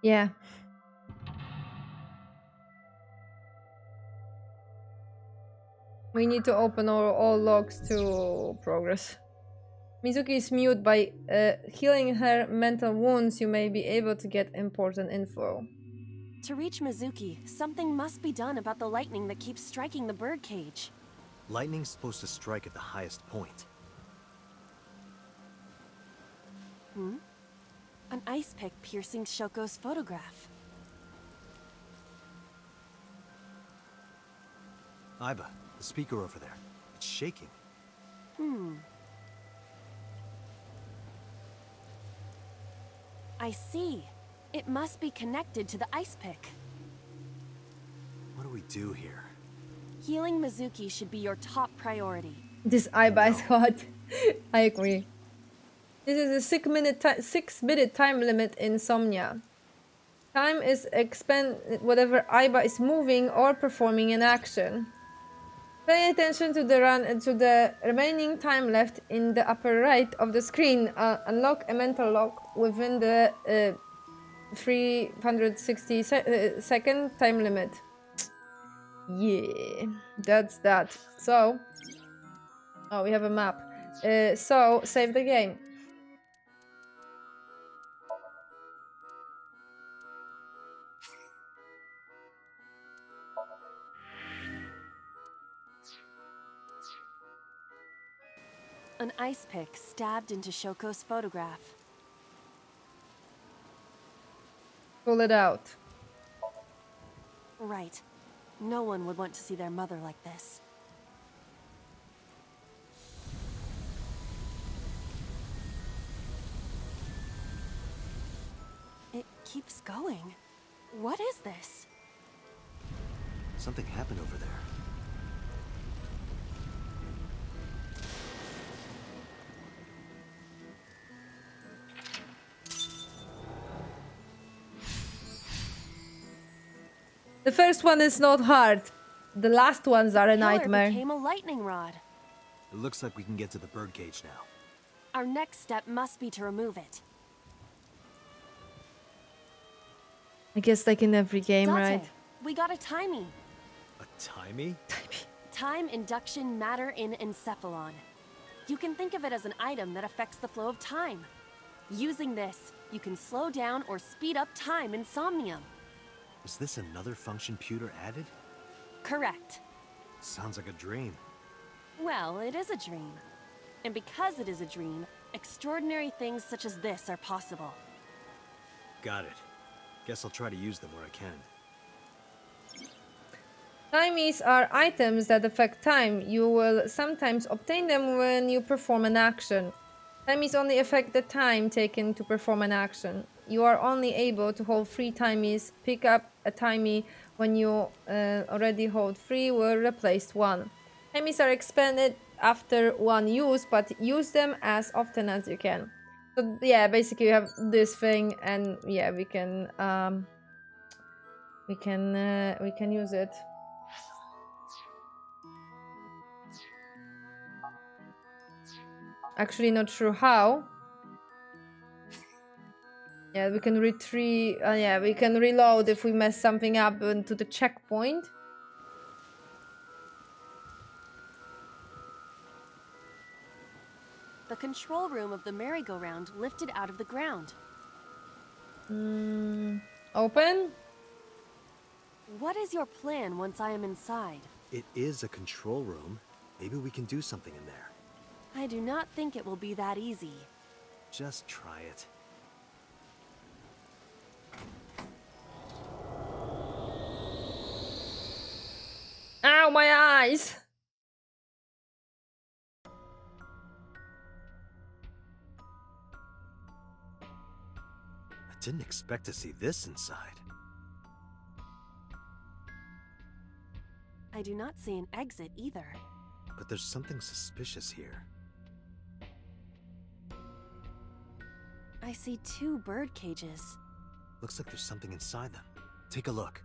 Yeah. We need to open all logs to progress. Mizuki is mute. By healing her mental wounds, you may be able to get important info. To reach Mizuki, something must be done about the lightning that keeps striking the birdcage. Lightning's supposed to strike at the highest point. Hmm? An ice pick piercing Shoko's photograph. Aiba, the speaker over there. It's shaking. I see. It must be connected to the ice pick. What do we do here? Healing Mizuki should be your top priority. This Aiba is hot. I agree. This is a 6-minute time limit in Somnia. Time is whatever Aiba is moving or performing an action. Pay attention to the remaining time left in the upper right of the screen. Unlock a mental lock within the 360 second time limit. Yeah, that's that. So, we have a map. So save the game. An ice pick stabbed into Shoko's photograph. Pull it out. Right. No one would want to see their mother like this. It keeps going. What is this? Something happened over there. The first one is not hard. The last ones are a Pillar nightmare. became a lightning rod. It looks like we can get to the birdcage now. Our next step must be to remove it. I guess like in every game, Dante, right? we got a timey. A timey? Time induction matter in encephalon. You can think of it as an item that affects the flow of time. Using this, you can slow down or speed up time in Somnium. Is this another function Pewter added? Correct. Sounds like a dream. Well, it is a dream. And because it is a dream, extraordinary things such as this are possible. Got it. Guess I'll try to use them where I can. Timies are items that affect time. You will sometimes obtain them when you perform an action. Timies only affect the time taken to perform an action. You are only able to hold 3 timies. Pick up a timey when you already hold 3 will replace 1. Timies are expended after 1 use, but use them as often as you can. So yeah, basically you have this thing, and yeah, we can use it. Actually, not sure how. Yeah, we can retreat. Yeah, we can reload if we mess something up into the checkpoint. The control room of the merry-go-round lifted out of the ground. Open? What is your plan once I am inside? It is a control room. Maybe we can do something in there. I do not think it will be that easy. Just try it. Ow, my eyes! I didn't expect to see this inside. I do not see an exit either. But there's something suspicious here. I see 2 bird cages. Looks like there's something inside them. Take a look.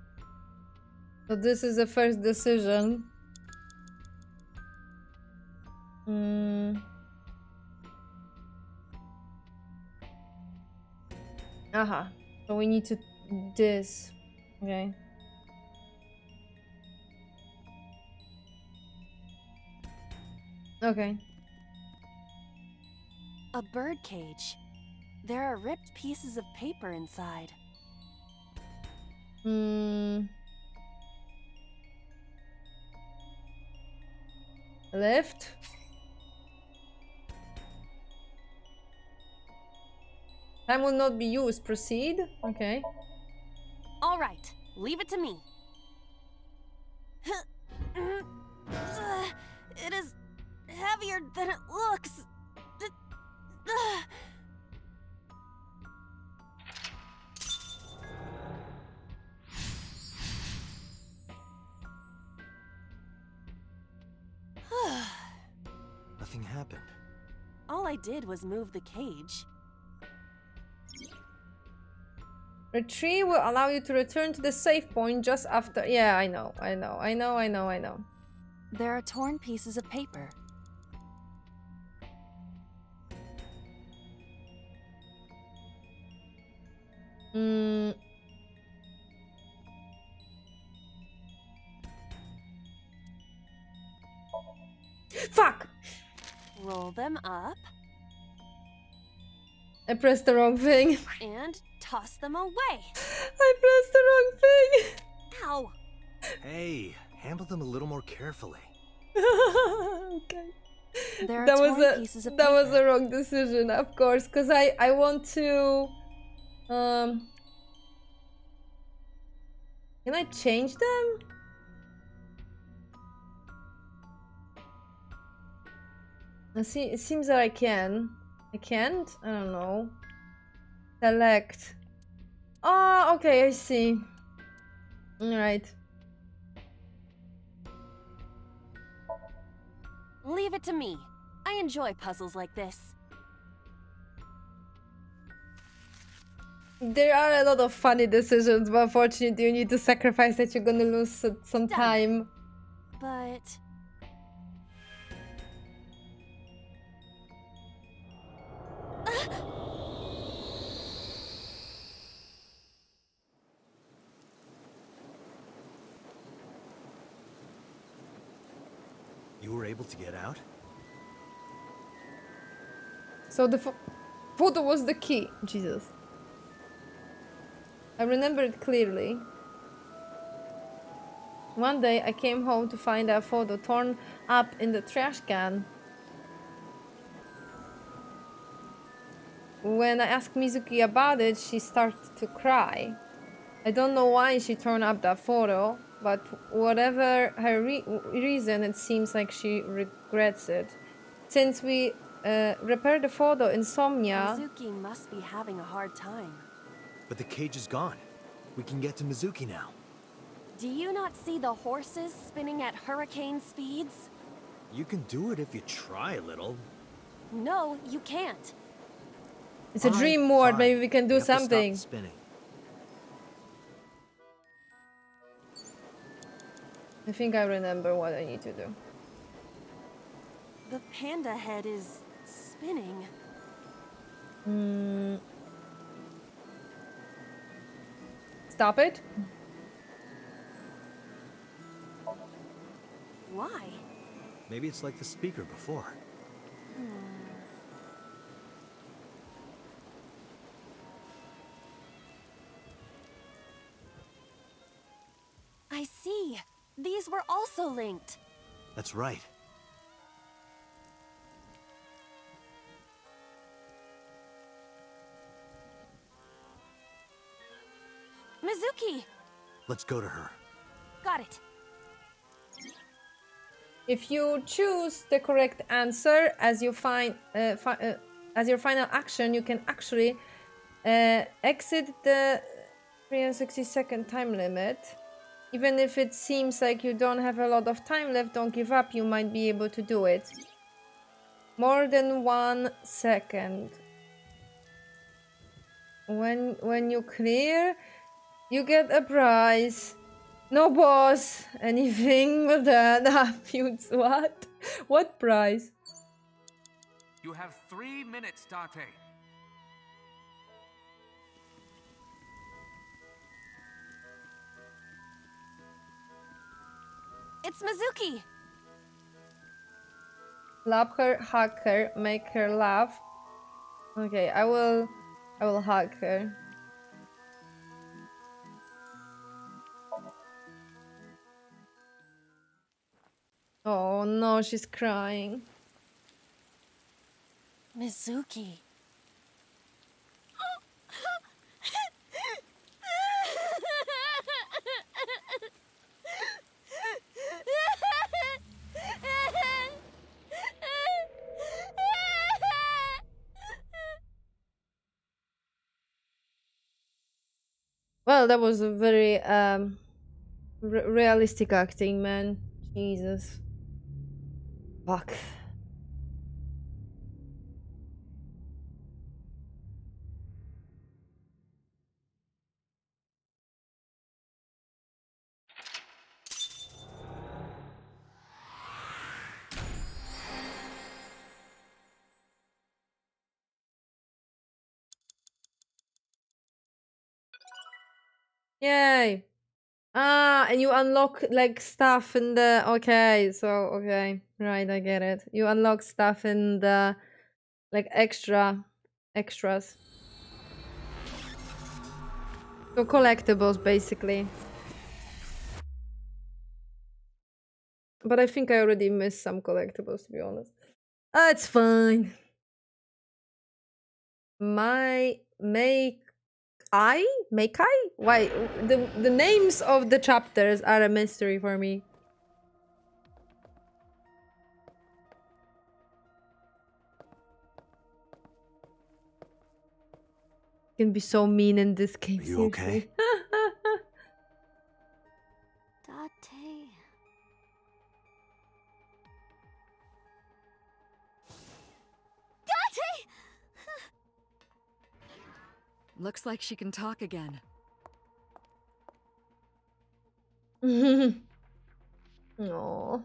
So this is the first decision. Aha. So we need to this. Okay. Okay. A bird cage. There are ripped pieces of paper inside. Lift. Time will not be used. Proceed. Okay. All right, leave it to me. It is heavier than it looks. Nothing happened. All I did was move the cage. Retrieve will allow you to return to the save point just after. Yeah, I know. There are torn pieces of paper. Fuck! Roll them up. I pressed the wrong thing. And toss them away. I pressed the wrong thing. Ow! Hey, handle them a little more carefully. Okay. There are that was torn pieces of that was paper. a wrong decision, of course, because I want to can I change them? I see, it seems that I can. I can't? I don't know. Select. Oh, okay, I see. Alright. Leave it to me. I enjoy puzzles like this. There are a lot of funny decisions, but unfortunately you need to sacrifice that you're gonna lose some Done. time. But... You were able to get out? So the photo was the key. Jesus. I remember it clearly. One day I came home to find a photo torn up in the trash can. When I asked Mizuki about it, she started to cry. I don't know why she turned up that photo, but whatever her reason, it seems like she regrets it. Since we repaired the photo in Somnia... Mizuki must be having a hard time. But the cage is gone. We can get to Mizuki now. Do you not see the horses spinning at hurricane speeds? You can do it if you try a little. No, you can't. It's a dream mode, maybe we can do something. Stop spinning. I think I remember what I need to do. The panda head is spinning. Stop it? Why? Maybe it's like the speaker before. I see. These were also linked. That's right. Mizuki! Let's go to her. Got it. If you choose the correct answer as you as your final action, you can actually exit the 360-second time limit. Even if it seems like you don't have a lot of time left, don't give up, you might be able to do it. More than 1 second. When you clear, you get a prize. No boss, anything but that happens. What? What prize? You have 3 minutes, Date. It's Mizuki! Slap her, hug her, make her laugh. Okay, I will hug her. Oh no, she's crying. Mizuki. Well, that was a very realistic acting, man. Jesus. Fuck. Yay. Ah, and you unlock like stuff in the okay, right, I get it. You unlock stuff in the like extras. So collectibles basically. But I think I already missed some collectibles, to be honest. It's fine. My make I make I why the names of the chapters are a mystery for me. Can be so mean in this game. Are you okay? Seriously. Date. Date! Looks like she can talk again. Aww.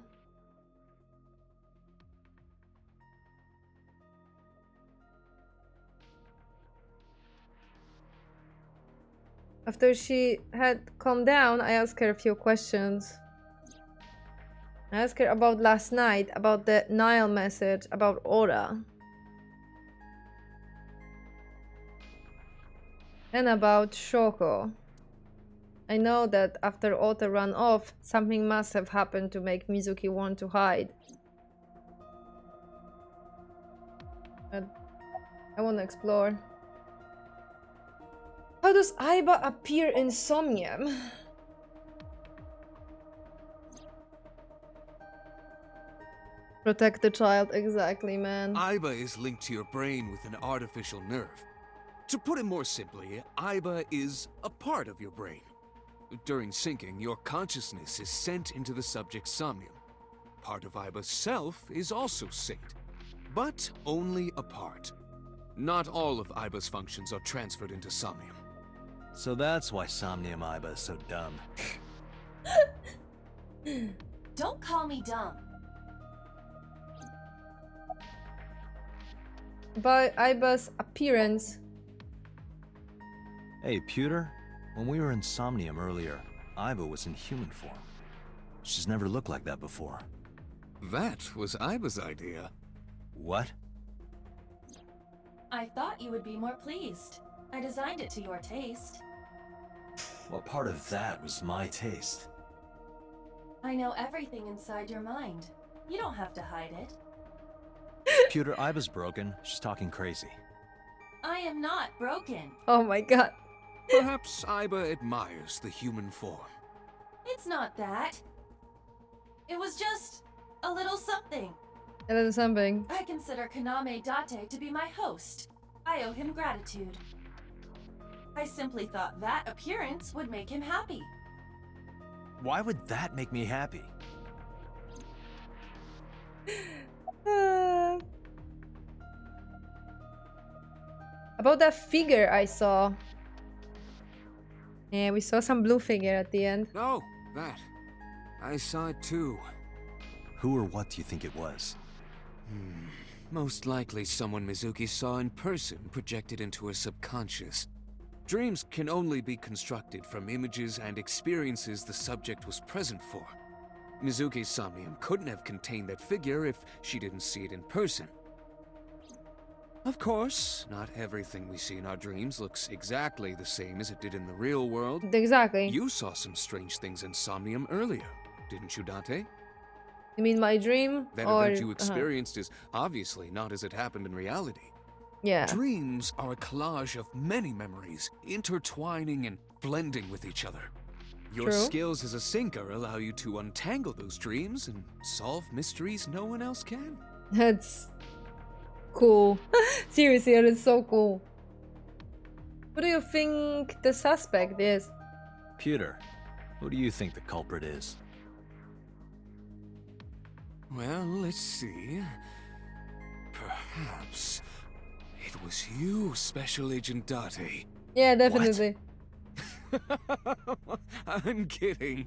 After she had calmed down, I asked her a few questions. I asked her about last night, about the Nile message, about Ora. And about Shoko. I know that after Ota ran off, something must have happened to make Mizuki want to hide. But I want to explore. How does Aiba appear in Somnium? Protect the child, exactly, man. Aiba is linked to your brain with an artificial nerve. To put it more simply, Aiba is a part of your brain. During syncing, your consciousness is sent into the subject's somnium. Part of Aiba's self is also synced, but only a part. Not all of Aiba's functions are transferred into Somnium. So that's why Somnium Aiba is so dumb. Don't call me dumb. By Aiba's appearance. Hey, Pewter, when we were in Somnium earlier, Aiba was in human form. She's never looked like that before. That was Aiba's idea. What? I thought you would be more pleased. I designed it to your taste. What part of that was my taste? I know everything inside your mind. You don't have to hide it. Pewter, Aiba's broken. She's talking crazy. I am not broken. Oh my god. Perhaps Aiba admires the human form. It's not that. It was just a little something. A little something. I consider Kaname Date to be my host. I owe him gratitude. I simply thought that appearance would make him happy. Why would that make me happy? About that figure I saw. Yeah, we saw some blue figure at the end. Oh, that. I saw it too. Who or what do you think it was? Most likely someone Mizuki saw in person projected into her subconscious. Dreams can only be constructed from images and experiences the subject was present for. Mizuki's Somnium couldn't have contained that figure if she didn't see it in person. Of course, not everything we see in our dreams looks exactly the same as it did in the real world. Exactly. You saw some strange things in Somnium earlier, didn't you, Dante? You mean my dream? That or event you experienced is obviously not as it happened in reality. Yeah. Dreams are a collage of many memories, intertwining and blending with each other. Your True. skills as a syncer allow you to untangle those dreams and solve mysteries no one else can. That's cool. Seriously, that is so cool. Who do you think the suspect is? Pewter, who do you think the culprit is? Well, let's see. Perhaps it was you, Special Agent Date. Yeah, definitely. I'm kidding.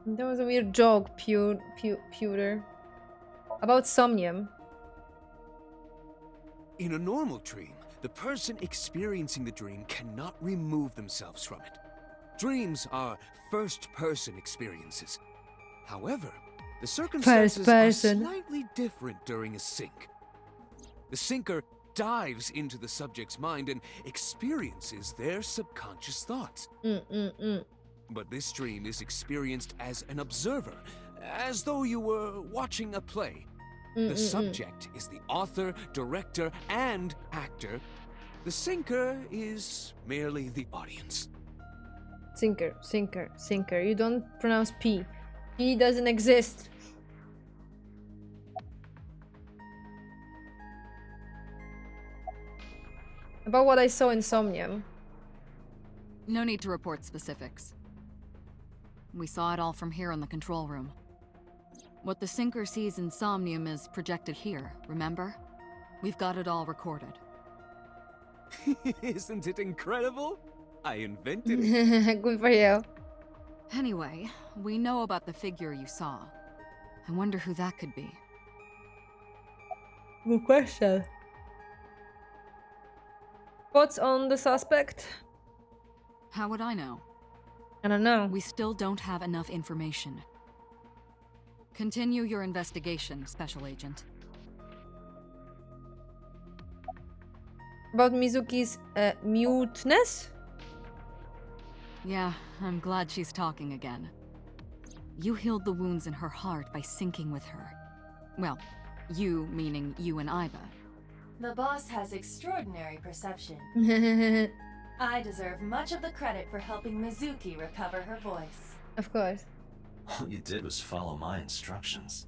That was a weird joke, Pewter. About Somnium. In a normal dream, the person experiencing the dream cannot remove themselves from it. Dreams are first-person experiences. However, the circumstances are slightly different during a sync. The syncer dives into the subject's mind and experiences their subconscious thoughts. But this dream is experienced as an observer, as though you were watching a play. The subject is the author, director, and actor. The sinker is merely the audience. Sinker, sinker, sinker. You don't pronounce P. P doesn't exist. About what I saw in Somnium. No need to report specifics. We saw it all from here in the control room. What the sinker sees in Somnium is projected here, remember? We've got it all recorded. Isn't it incredible? I invented it. Good for you. Anyway, we know about the figure you saw. I wonder who that could be. Good question. What's on the suspect? How would I know? I don't know. We still don't have enough information. Continue your investigation, Special Agent. About Mizuki's muteness? Yeah, I'm glad she's talking again. You healed the wounds in her heart by syncing with her. Well, you meaning you and Iba. The boss has extraordinary perception. I deserve much of the credit for helping Mizuki recover her voice. Of course. All you did was follow my instructions.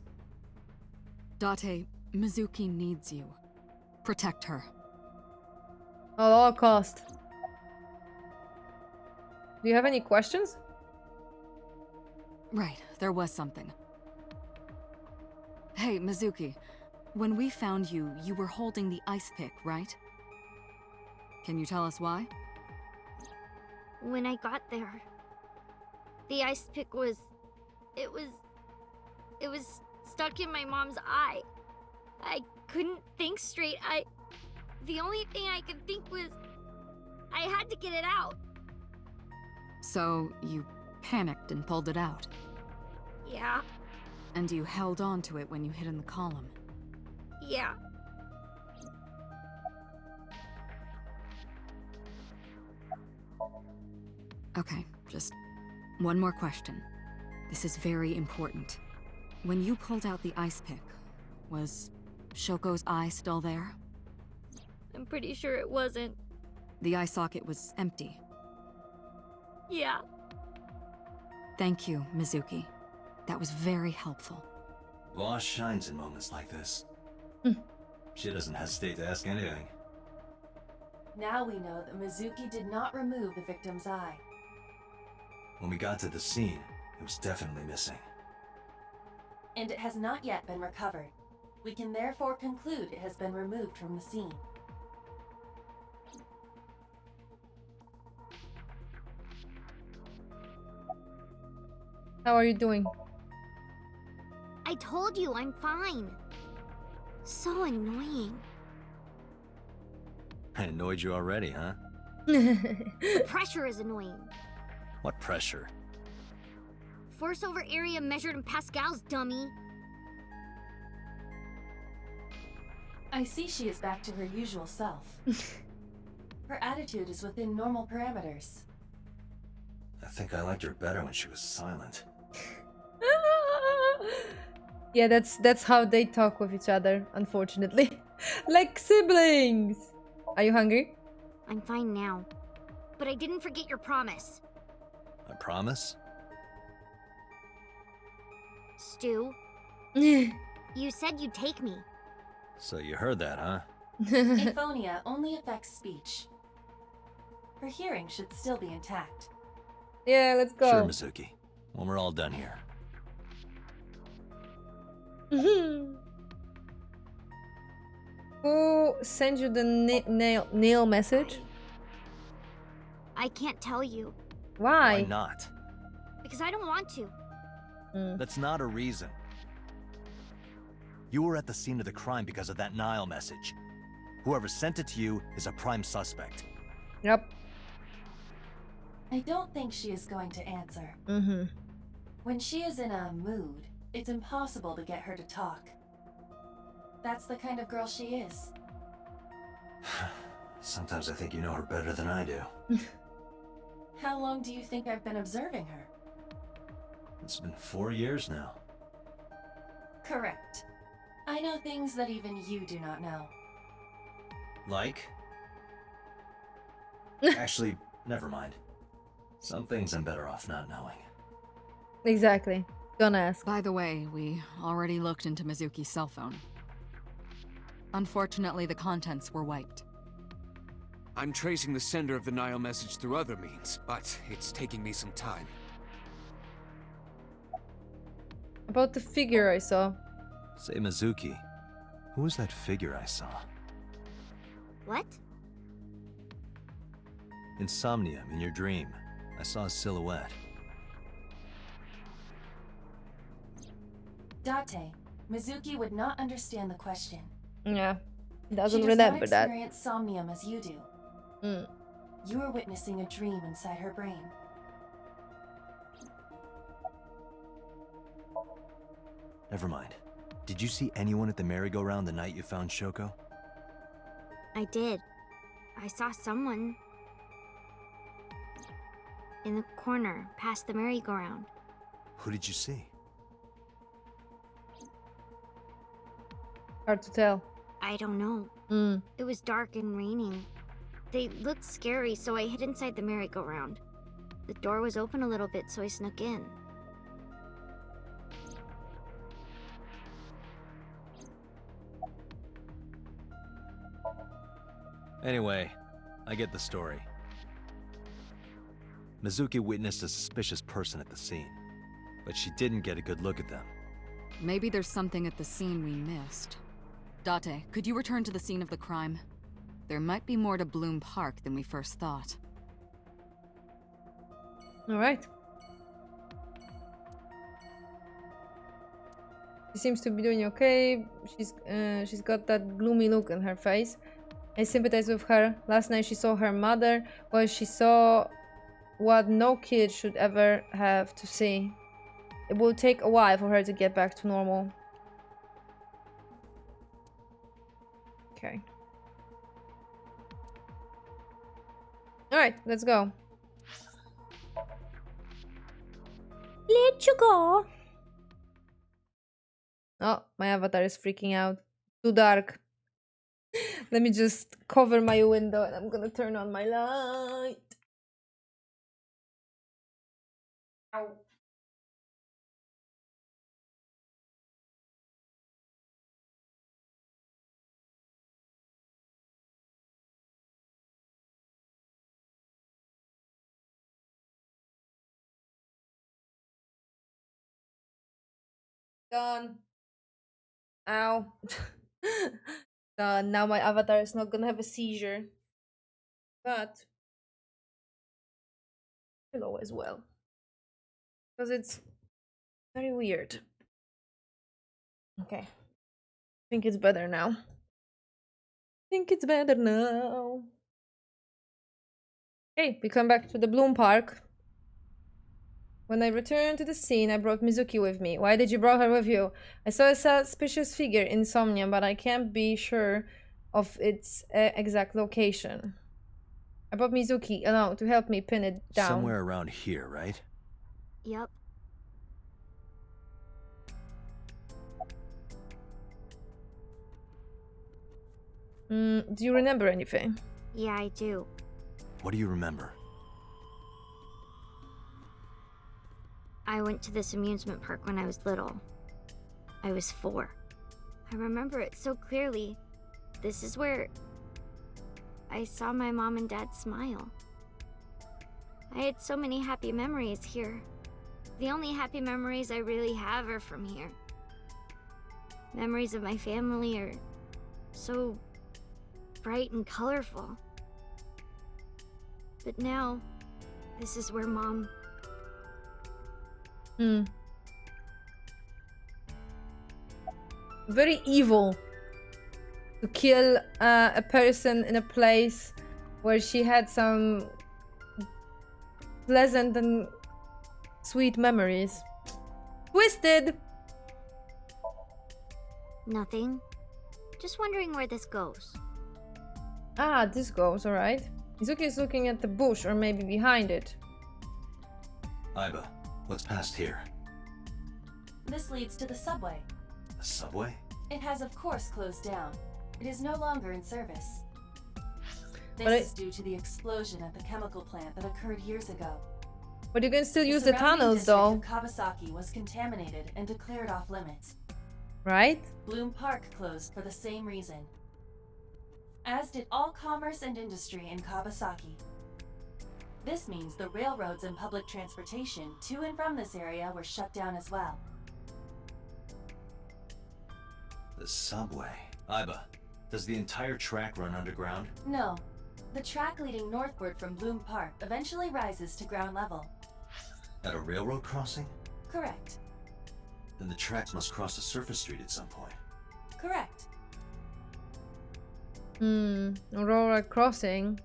Date, Mizuki needs you. Protect her. At all cost. Do you have any questions? Right, there was something. Hey, Mizuki. When we found you, you were holding the ice pick, right? Can you tell us why? When I got there, the ice pick was... It was stuck in my mom's eye. I couldn't think straight. The only thing I could think was... I had to get it out. So, you panicked and pulled it out? Yeah. And you held on to it when you hid in the column? Yeah. Okay, just one more question. This is very important. When you pulled out the ice pick, was Shoko's eye still there? I'm pretty sure it wasn't. The eye socket was empty. Yeah. Thank you, Mizuki. That was very helpful. Boss shines in moments like this. She doesn't hesitate to ask anything. Now we know that Mizuki did not remove the victim's eye. When we got to the scene, it was definitely missing. And it has not yet been recovered. We can therefore conclude it has been removed from the scene. How are you doing? I told you I'm fine. So annoying. I annoyed you already, huh? The pressure is annoying. What pressure? Force over area measured in pascals, dummy. I see she is back to her usual self. Her attitude is within normal parameters. I think I liked her better when she was silent. Yeah, that's how they talk with each other, unfortunately. Like siblings! Are you hungry? I'm fine now. But I didn't forget your promise. I promise? Stu, you said you'd take me. So you heard that, huh? Aphonia only affects speech. Her hearing should still be intact. Yeah, let's go. Sure, Mizuki. When we're all done here. Who sent you the nail message? I can't tell you. Why? Why not? Because I don't want to. That's not a reason. You were at the scene of the crime because of that Nile message. Whoever sent it to you is a prime suspect. Yep. I don't think she is going to answer. When she is in a mood, it's impossible to get her to talk. That's the kind of girl she is. Sometimes I think you know her better than I do. How long do you think I've been observing her? It's been 4 years now. Correct. I know things that even you do not know. Like? Actually, never mind. Some things I'm better off not knowing. Exactly. Don't ask. By the way, we already looked into Mizuki's cell phone. Unfortunately, the contents were wiped. I'm tracing the sender of the Nile message through other means, but it's taking me some time. About the figure I saw. Say, Mizuki, who was that figure I saw? What? In Somnium, in your dream, I saw a silhouette. Date, Mizuki would not understand the question. Yeah. She Doesn't does remember not that. experience Somnium as you do. You are witnessing a dream inside her brain. Never mind. Did you see anyone at the merry-go-round the night you found Shoko? I did. I saw someone in the corner past the merry-go-round. Who did you see? Hard to tell. I don't know. It was dark and raining. They looked scary, so I hid inside the merry-go-round. The door was open a little bit, so I snuck in. Anyway, I get the story. Mizuki witnessed a suspicious person at the scene, but she didn't get a good look at them. Maybe there's something at the scene we missed. Date, could you return to the scene of the crime? There might be more to Bloom Park than we first thought. Alright. She seems to be doing okay. She's got that gloomy look on her face. I sympathize with her. Last night she saw her mother. Well, she saw what no kid should ever have to see. It will take a while for her to get back to normal. Okay. Alright, let's go. Let you go. Oh, my avatar is freaking out. Too dark. Let me just cover my window and I'm gonna turn on my light. Ow. Done. Ow. Done. Now my avatar is not gonna have a seizure. But pillow as well. Because it's very weird. Okay. I think it's better now. Okay, we come back to the Bloom Park. When I returned to the scene, I brought Mizuki with me. Why did you bring her with you? I saw a suspicious figure in Somnium, but I can't be sure of its exact location. I brought Mizuki along to help me pin it down. Somewhere around here, right? Yep. Do you remember anything? Yeah, I do. What do you remember? I went to this amusement park when I was little. I was 4. I remember it so clearly. This is where I saw my mom and dad smile. I had so many happy memories here. The only happy memories I really have are from here. Memories of my family are so bright and colorful. But now, this is where Mom... Very evil to kill a person in a place where she had some pleasant and sweet memories. Twisted! Nothing. Just wondering where this goes. Ah, this goes, alright. Mizuki is looking at the bush or maybe behind it. Aiba, what's past here? This leads to the subway. A The subway? It has of course closed down. It is no longer in service. But This is due to the explosion at the chemical plant that occurred years ago. But you can still use the surrounding tunnels, district though. of Kawasaki was contaminated and declared off limits. Right? Bloom Park closed for the same reason. As did all commerce and industry in Kawasaki. This means the railroads and public transportation to and from this area were shut down as well. The subway. Aiba, does the entire track run underground? No. The track leading northward from Bloom Park eventually rises to ground level. At a railroad crossing? Correct. Then the tracks must cross a surface street at some point. Correct. Railway crossing.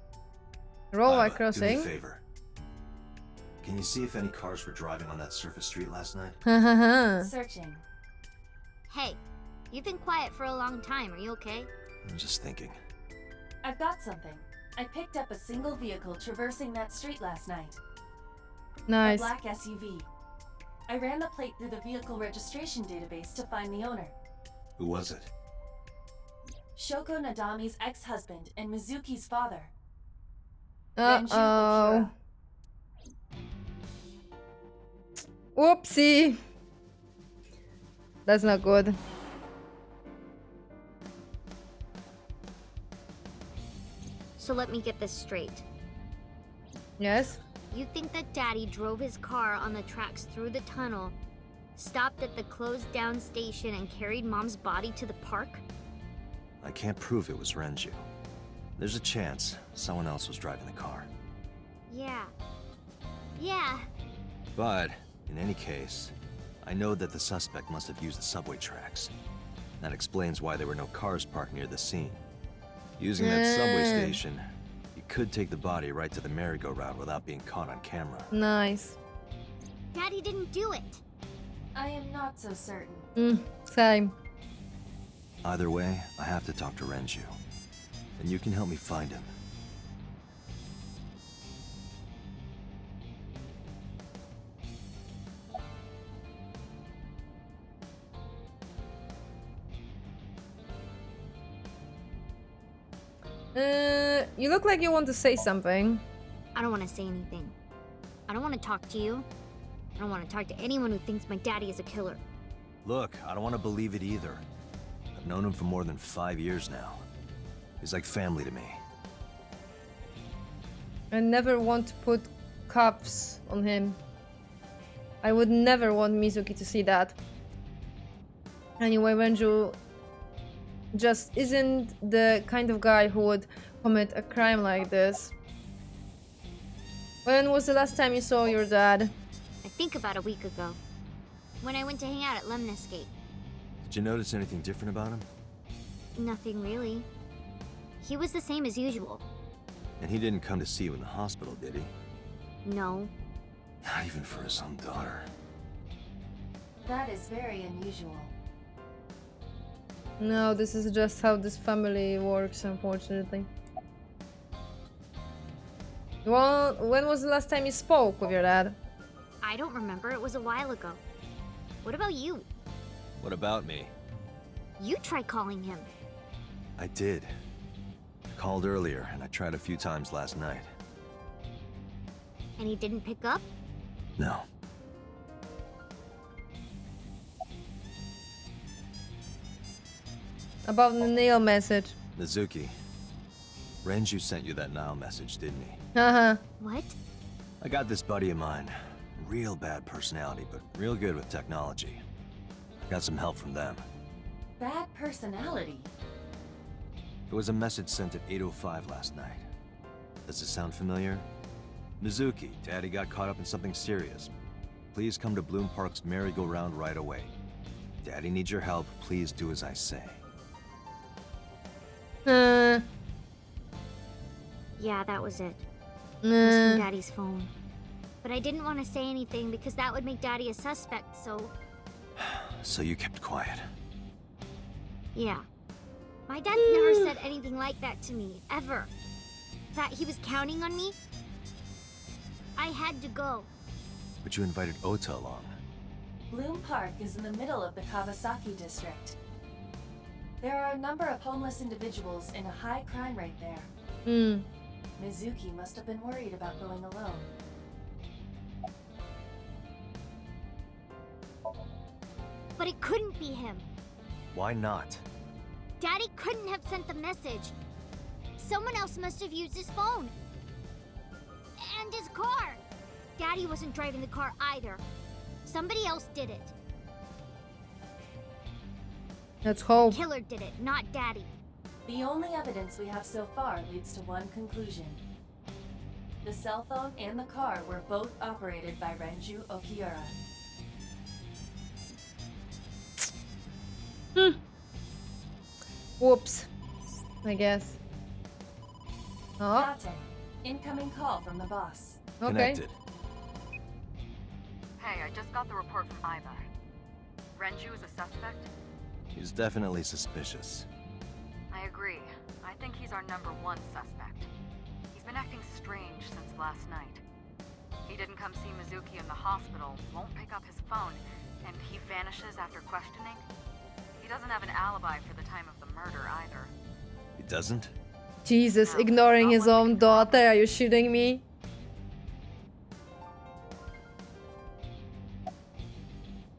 Railway Aiba, crossing. do me a favor. Can you see if any cars were driving on that surface street last night? Searching. Hey, you've been quiet for a long time. Are you okay? I'm just thinking. I've got something. I picked up a single vehicle traversing that street last night. Nice. A black SUV. I ran the plate through the vehicle registration database to find the owner. Who was it? Shoko Nadami's ex-husband and Mizuki's father. Uh-oh. Whoopsie. That's not good. So let me get this straight. Yes? You think that Daddy drove his car on the tracks through the tunnel, stopped at the closed down station, and carried Mom's body to the park? I can't prove it was Renju. There's a chance someone else was driving the car. Yeah. Yeah. But, in any case, I know that the suspect must have used the subway tracks. That explains why there were no cars parked near the scene. Using that subway station, you could take the body right to the merry-go-round without being caught on camera. Nice. Daddy didn't do it. I am not so certain. Same. Either way, I have to talk to Renju. And you can help me find him. You look like you want to say something. I don't want to say anything. I don't want to talk to you. I don't want to talk to anyone who thinks my daddy is a killer. Look, I don't want to believe it either. I've known him for more than 5 years now. He's like family to me. I never want to put cuffs on him. I would never want Mizuki to see that. Anyway, Renju just isn't the kind of guy who would commit a crime like this. When was the last time you saw your dad? I think about a week ago. When I went to hang out at Lemniscape. Did you notice anything different about him? Nothing really. He was the same as usual. And he didn't come to see you in the hospital, did he? No. Not even for his own daughter. That is very unusual. No, this is just how this family works, unfortunately. Well, when was the last time you spoke with your dad? I don't remember. It was a while ago. What about you? What about me? You try calling him. I did. I called earlier, and I tried a few times last night. And he didn't pick up? No. About the Neil message. Mizuki, Renju sent you that Nile message, didn't he? What? I got this buddy of mine. Real bad personality, but real good with technology. I got some help from them. Bad personality? It was a message sent at 8:05 last night. Does it sound familiar? Mizuki, Daddy got caught up in something serious. Please come to Bloom Park's merry-go-round right away. Daddy needs your help. Please do as I say. Yeah, that was it. It was from Daddy's phone. But I didn't want to say anything because that would make Daddy a suspect, so... So you kept quiet. Yeah. My dad's never said anything like that to me, ever. That he was counting on me. I had to go. But you invited Ota along. Bloom Park is in the middle of the Kawasaki district. There are a number of homeless individuals and a high crime rate there. Mizuki must have been worried about going alone. But it couldn't be him. Why not? Daddy couldn't have sent the message. Someone else must have used his phone. And his car. Daddy wasn't driving the car either. Somebody else did it. Let's hope. The killer did it, not Daddy. The only evidence we have so far leads to one conclusion. The cell phone and the car were both operated by Renju Okiura. Whoops. I guess. Oh, Date, incoming call from the boss. okay. Connected. Hey, I just got the report from Iva. Renju is a suspect? He's definitely suspicious. I agree. I think he's our number one suspect. He's been acting strange since last night. He didn't come see Mizuki in the hospital, won't pick up his phone, and he vanishes after questioning. He doesn't have an alibi for the time of the murder either. He doesn't? Jesus, ignoring his own daughter. Are you shooting me?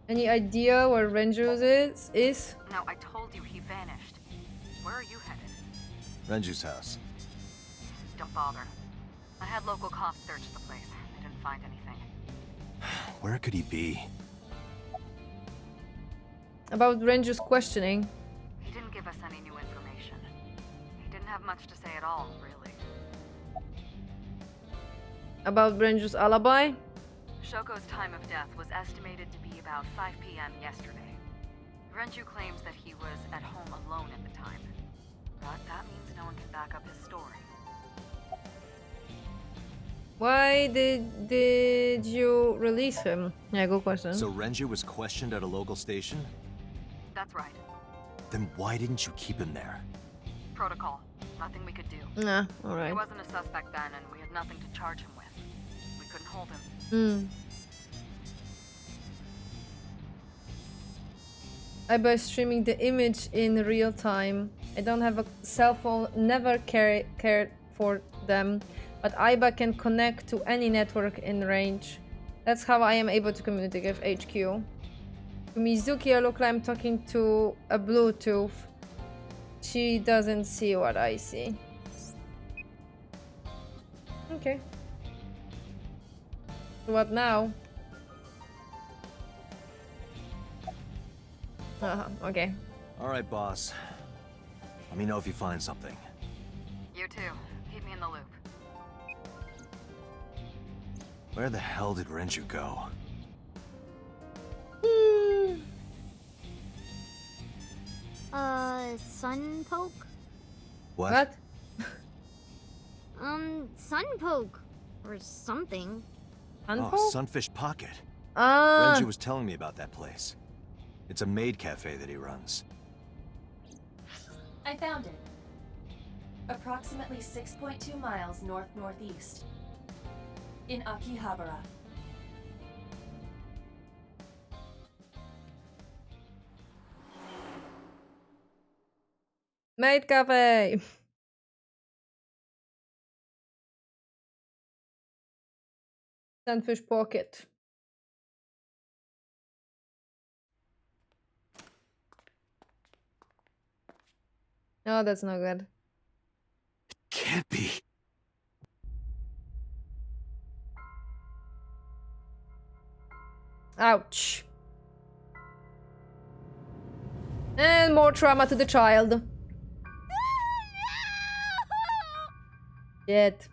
Any idea where Renju's is? No, I told you he vanished. Where are you headed? Renju's house. Don't bother. I had local cops search the place. They didn't find anything. Where could he be? About Renju's questioning. He didn't give us any new information. He didn't have much to say at all, really. About Renju's alibi? Shoko's time of death was estimated to be about 5 p.m. yesterday. Renju claims that he was at home alone at the time. But that means no one can back up his story. Why did you release him? Yeah, good question. So Renju was questioned at a local station? That's right. Then why didn't you keep him there? Protocol. Nothing we could do. Nah, He alright. wasn't a suspect then, and we had nothing to charge him with. We couldn't hold him. I by streaming the image in real time. I don't have a cell phone, never cared for them, but Aiba can connect to any network in range. That's how I am able to communicate with HQ. To Mizuki, I look like I'm talking to a Bluetooth. She doesn't see what I see. Okay. What now? Okay. Alright, boss. Let me know if you find something. You too. Keep me in the loop. Where the hell did Renju go? Sun poke? What? Sun poke. Or something. Oh, Sunfish Pocket. Ah. Renju was telling me about that place. It's a maid cafe that he runs. I found it. Approximately 6.2 miles north-northeast. In Akihabara. Maid cafe. Sunfish pocket. Oh, that's not good. Can't be. Ouch. And more trauma to the child. Shit.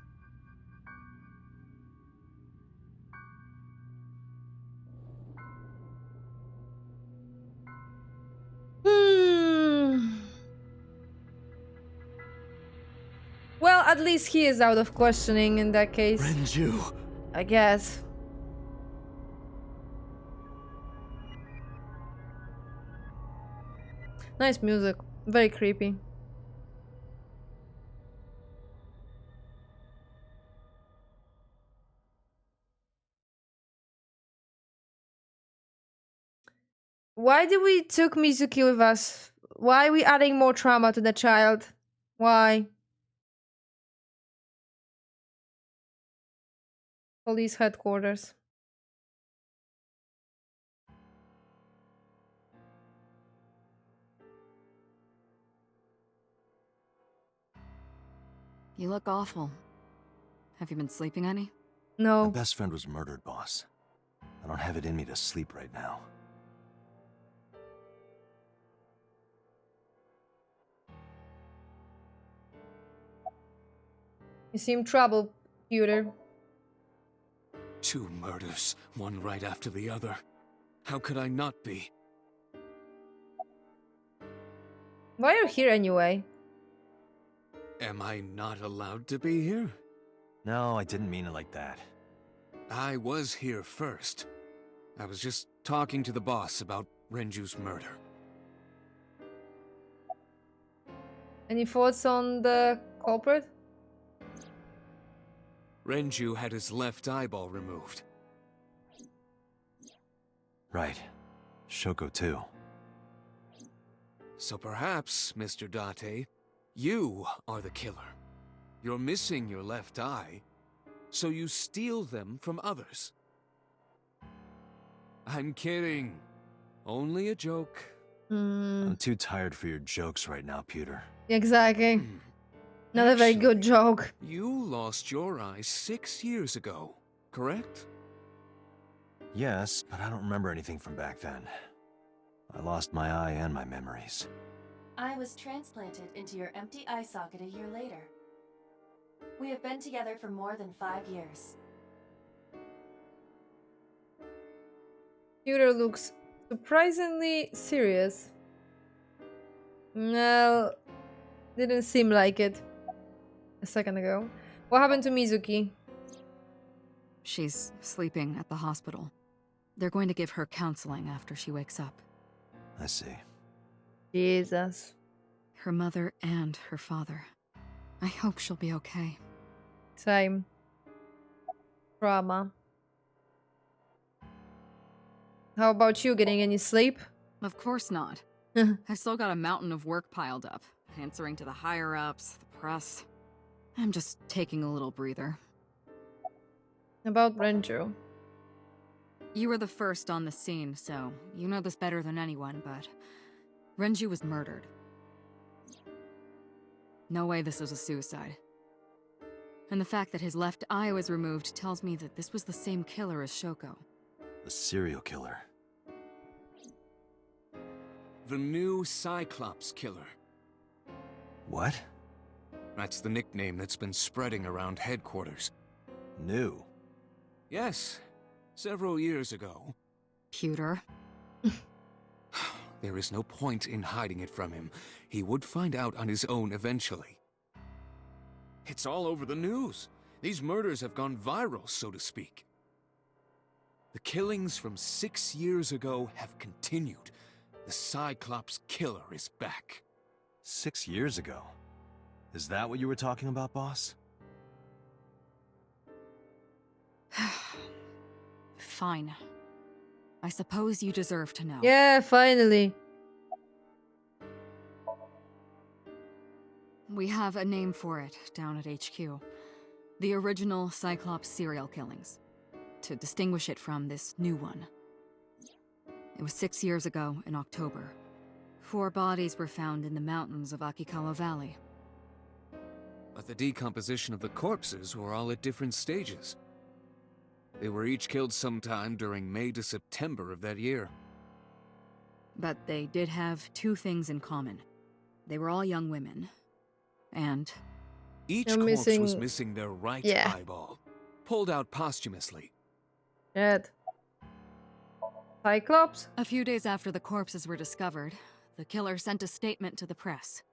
Well, at least he is out of questioning in that case. Renju. I guess. Nice music. Very creepy. Why did we took Mizuki with us? Why are we adding more trauma to the child? Why? Police headquarters. You look awful. Have you been sleeping any? No. My best friend was murdered, boss. I don't have it in me to sleep right now. You seem troubled, Pewter. 2 murders, one right after the other. How could I not be? Why are you here anyway? Am I not allowed to be here? No, I didn't mean it like that. I was here first. I was just talking to the boss about Renju's murder. Any thoughts on the culprit? Renju had his left eyeball removed. Right. Shoko too. So perhaps, Mr. Date, you are the killer. You're missing your left eye, so you steal them from others. I'm kidding. Only a joke. I'm too tired for your jokes right now, Pewter. Exactly. Not a very good joke. You lost your eye 6 years ago, correct? Yes, but I don't remember anything from back then. I lost my eye and my memories. I was transplanted into your empty eye socket a year later. We have been together for more than 5 years. Pewter looks surprisingly serious. No, didn't seem like it a second ago. What happened to Mizuki? She's sleeping at the hospital. They're going to give her counseling after she wakes up. I see. Jesus. Her mother and her father. I hope she'll be okay. Same. Trauma. How about you, getting any sleep? Of course not. I still got a mountain of work piled up, answering to the higher-ups, the press. I'm just taking a little breather. About Renju. You were the first on the scene, so you know this better than anyone, but Renju was murdered. No way this was a suicide. And the fact that his left eye was removed tells me that this was the same killer as Shoko. The serial killer. The new Cyclops killer. What? That's the nickname that's been spreading around headquarters. New? Yes, several years ago. Pewter. There is no point in hiding it from him. He would find out on his own eventually. It's all over the news. These murders have gone viral, so to speak. The killings from 6 years ago have continued. The Cyclops killer is back. 6 years ago? Is that what you were talking about, boss? Fine. I suppose you deserve to know. Yeah, finally. We have a name for it down at HQ. The original Cyclops serial killings. To distinguish it from this new one. It was 6 years ago in October. 4 bodies were found in the mountains of Akikawa Valley. But the decomposition of the corpses were all at different stages. They were each killed sometime during May to September of that year. But they did have 2 things in common. They were all young women. And each corpse was missing their right eyeball, pulled out posthumously. Dead. Cyclops? A few days after the corpses were discovered, the killer sent a statement to the press.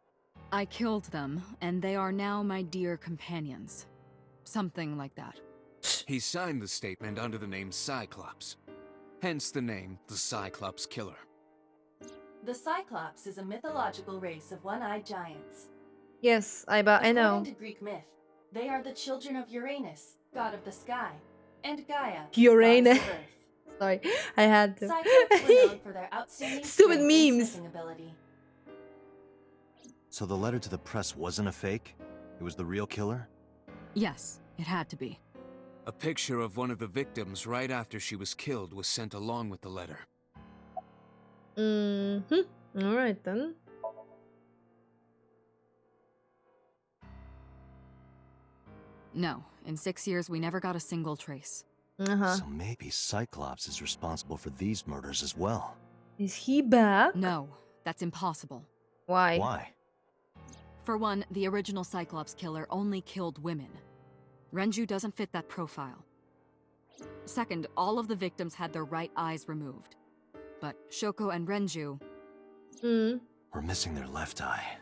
I killed them, and they are now my dear companions. Something like that. He signed the statement under the name Cyclops. Hence the name, the Cyclops Killer. The Cyclops is a mythological race of one-eyed giants. Yes, I know. According to Greek myth, they are the children of Uranus, god of the sky, and Gaia, Uranus. goddess of earth. Sorry, I had to. Cyclops were known for their outstanding Stupid strength and memes. sniffing ability. So the letter to the press wasn't a fake? It was the real killer? Yes, it had to be. A picture of one of the victims right after she was killed was sent along with the letter. Alright then. No, in 6 years we never got a single trace. So maybe Cyclops is responsible for these murders as well. Is he back? No, that's impossible. Why? Why? For one, the original Cyclops killer only killed women. Renju doesn't fit that profile. Second, all of the victims had their right eyes removed. But Shoko and Renju... We're missing their left eye.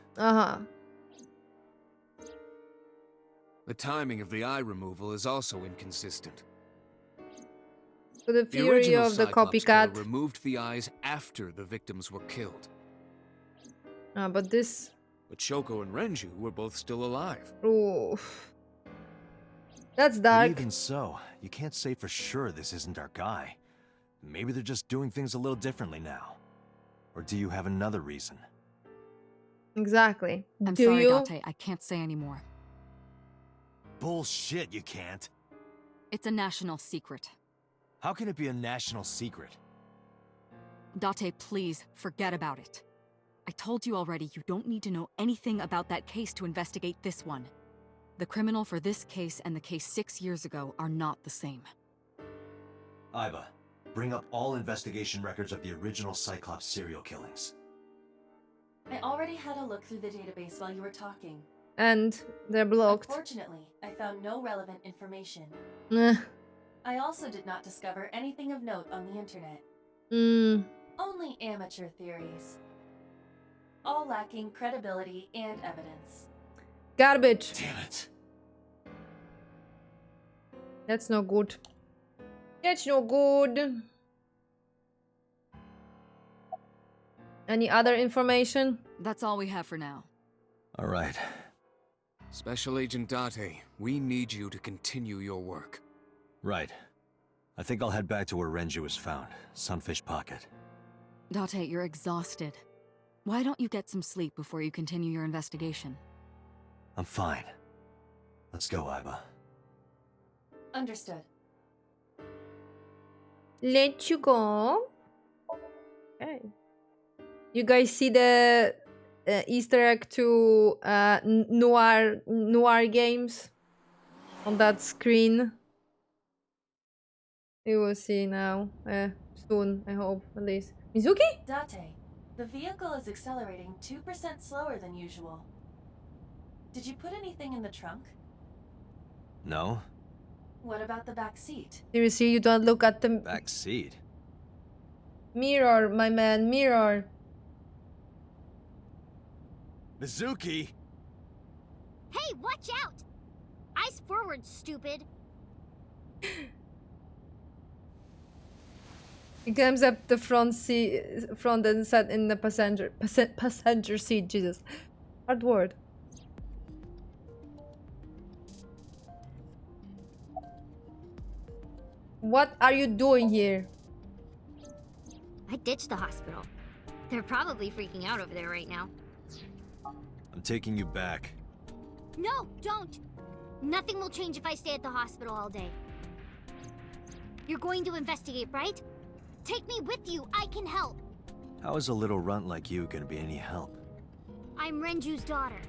The timing of the eye removal is also inconsistent. So the The theory original of the Cyclops killer copycat. removed the eyes after the victims were killed. But this... But Shoko and Renju were both still alive. Oof. That's But dark. even so, you can't say for sure this isn't our guy. Maybe they're just doing things a little differently now. Or do you have another reason? Exactly. I'm Do sorry, you? Date, I can't say anymore. Bullshit, you can't. It's a national secret. How can it be a national secret? Date, please, forget about it. I told you already, you don't need to know anything about that case to investigate this one. The criminal for this case and the case 6 years ago are not the same. Iba, bring up all investigation records of the original Cyclops serial killings. I already had a look through the database while you were talking. And they're blocked. Unfortunately, I found no relevant information. Eh. I also did not discover anything of note on the internet. Only amateur theories. All lacking credibility and evidence. Garbage. Damn it. That's no good. That's no good. Any other information? That's all we have for now. All right. Special Agent Date, we need you to continue your work. Right. I think I'll head back to where Renju was found. Sunfish Pocket. Date, you're exhausted. Why don't you get some sleep before you continue your investigation? I'm fine. Let's go, Iba. Understood. Let you go. Okay. You guys see the Easter egg to noir games on that screen? You will see now. Soon, I hope, at least. Mizuki? Date, the vehicle is accelerating 2% slower than usual. Did you put anything in the trunk? No? What about the back seat? Seriously, you don't look at the Back seat? mirror, my man, mirror. Mizuki! Hey, watch out! Eyes forward, stupid. He comes up the front and sat in the passenger seat. Jesus, hard word. What are you doing here? I ditched the hospital. They're probably freaking out over there right now. I'm taking you back. No, don't! Nothing will change if I stay at the hospital all day. You're going to investigate, right? Take me with you, I can help. How is a little runt like you gonna be any help? I'm Renju's daughter.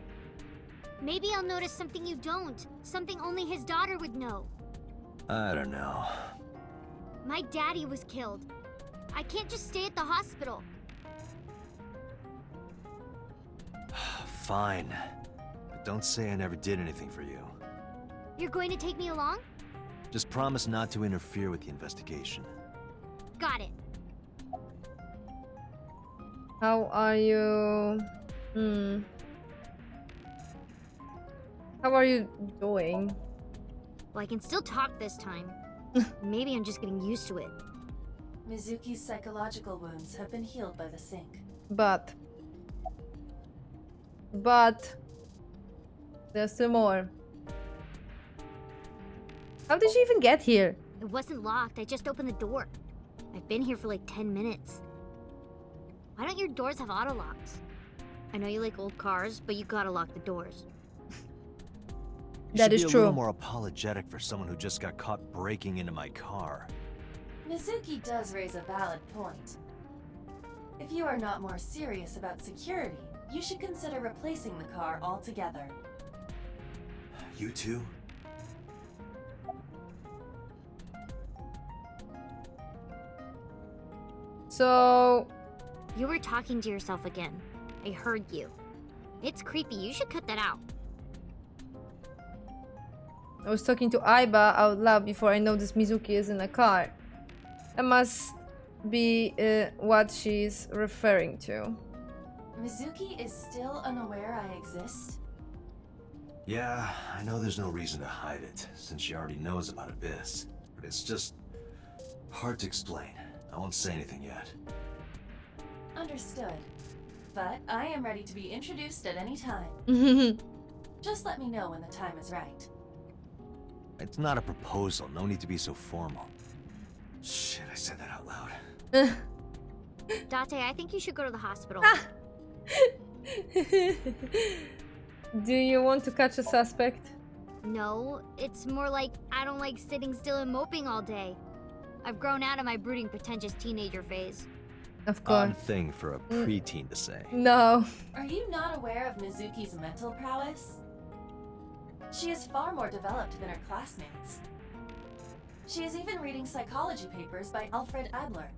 Maybe I'll notice something you don't. Something only his daughter would know. I don't know. My daddy was killed. I can't just stay at the hospital. Fine. But don't say I never did anything for you. You're going to take me along? Just promise not to interfere with the investigation. Got it. How are you? How are you doing? Well, I can still talk this time. Maybe I'm just getting used to it. Mizuki's psychological wounds have been healed by the sink. But there's still more. How did she even get here? It wasn't locked, I just opened the door. I've been here for like 10 minutes. Why don't your doors have auto locks? I know you like old cars, but you gotta lock the doors. That is true. Be a little more apologetic for someone who just got caught breaking into my car. Mizuki does raise a valid point. If you are not more serious about security, you should consider replacing the car altogether. You too? So... You were talking to yourself again. I heard you. It's creepy. You should cut that out. I was talking to Aiba out loud before I noticed Mizuki is in a car. That must be what she's referring to. Mizuki is still unaware I exist? Yeah, I know there's no reason to hide it, since she already knows about Abyss. But it's just hard to explain. I won't say anything yet. Understood. But I am ready to be introduced at any time. Just let me know when the time is right. It's not a proposal. No need to be so formal. Shit, I said that out loud. Date, I think you should go to the hospital. Do you want to catch a suspect? No, it's more like I don't like sitting still and moping all day. I've grown out of my brooding, pretentious teenager phase. Of course. Odd thing for a preteen to say. No. Are you not aware of Mizuki's mental prowess? She is far more developed than her classmates. She is even reading psychology papers by Alfred Adler.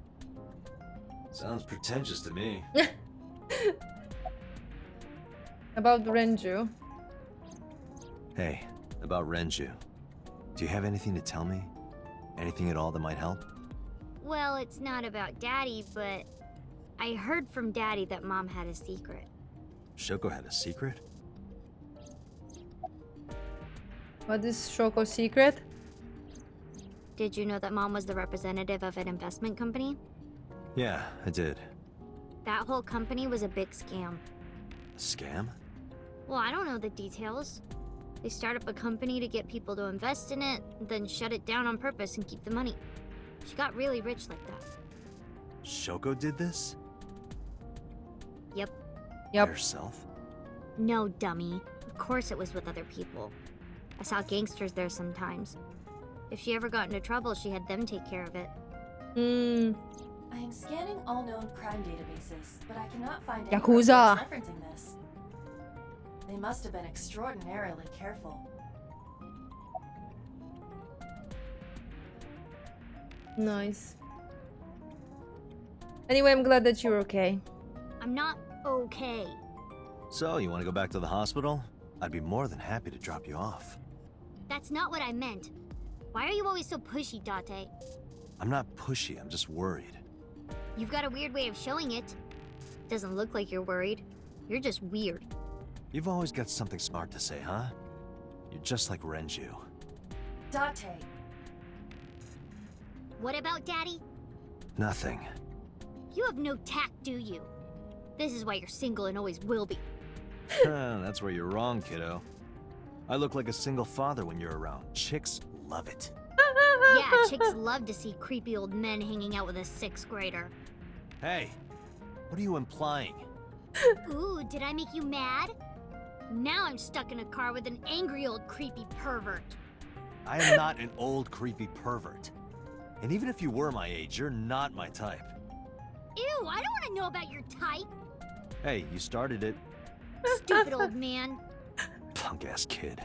Sounds pretentious to me. About Renju. Hey, about Renju. Do you have anything to tell me? Anything at all that might help? Well, it's not about Daddy, but I heard from Daddy that Mom had a secret. Shoko had a secret? What is Shoko's secret? Did you know that Mom was the representative of an investment company? Yeah, I did. That whole company was a big scam. A scam? Well, I don't know the details. They start up a company to get people to invest in it, then shut it down on purpose and keep the money. She got really rich like that. Shoko did this? Yep. By herself? No, dummy. Of course it was with other people. I saw gangsters there sometimes. If she ever got into trouble, she had them take care of it. I am scanning all known crime databases, but I cannot find any Yakuza reports referencing this. They must have been extraordinarily careful. Nice. Anyway, I'm glad that you're okay. I'm not okay. So, you want to go back to the hospital? I'd be more than happy to drop you off. That's not what I meant. Why are you always so pushy, Date? I'm not pushy, I'm just worried. You've got a weird way of showing it. Doesn't look like you're worried. You're just weird. You've always got something smart to say, huh? You're just like Renju. Date. What about Daddy? Nothing. You have no tact, do you? This is why you're single and always will be. That's where you're wrong, kiddo. I look like a single father when you're around. Chicks love it. Yeah, chicks love to see creepy old men hanging out with a 6th grader. Hey, what are you implying? Ooh, did I make you mad? Now I'm stuck in a car with an angry old creepy pervert. I am not an old creepy pervert. And even if you were my age, you're not my type. Ew, I don't want to know about your type. Hey, you started it. Stupid old man. Punk-ass kid.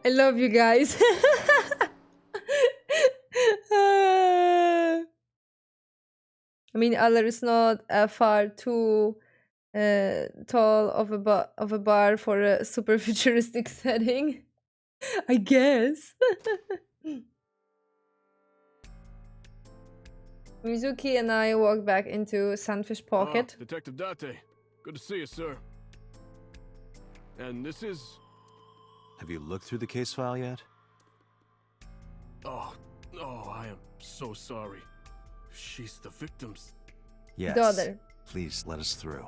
I love you guys. I mean, Aller is not far too tall of a bar for a super futuristic setting, I guess. Mizuki and I walk back into Sandfish Pocket. Detective Date. Good to see you, sir. And this is... Have you looked through the case file yet? Oh, I am so sorry. She's the victim's... Yes. Daughter. Please let us through.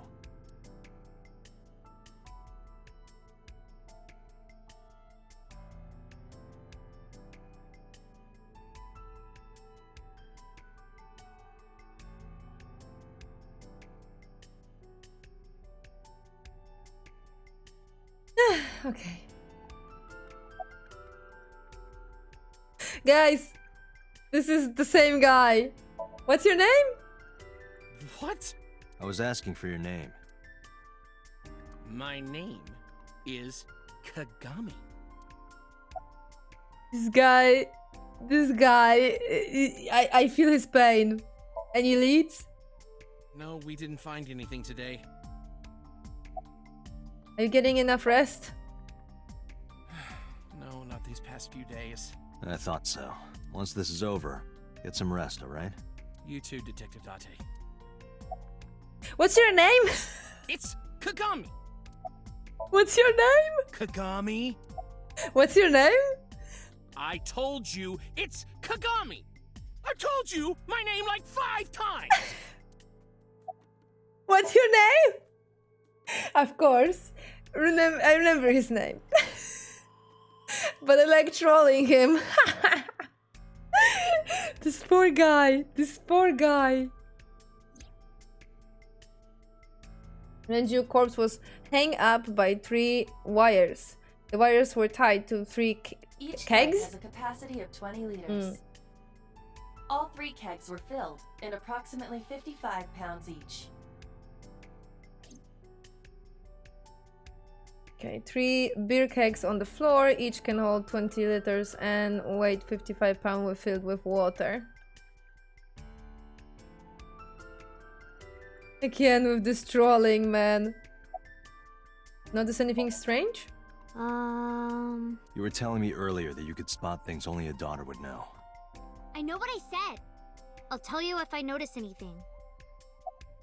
Okay. Guys, this is the same guy. What's your name? What? I was asking for your name. My name is Kagami. This guy, I feel his pain. Any leads? No, we didn't find anything today. Are you getting enough rest? No, not these past few days. I thought so. Once this is over, get some rest, alright? You too, Detective Date. What's your name? It's Kagami! What's your name? Kagami? What's your name? I told you, it's Kagami! I told you my name like 5 times! What's your name? Of course. I remember his name. But I like trolling him. This poor guy. Renju corpse was hung up by 3 wires. The wires were tied to 3 Each keg kegs? has a capacity of 20 liters. All 3 kegs were filled in approximately 55 pounds each. Okay, 3 beer kegs on the floor. Each can hold 20 liters and weight 55 pounds were filled with water. Again with this trolling, man. Notice anything strange? You were telling me earlier that you could spot things only a daughter would know. I know what I said. I'll tell you if I notice anything.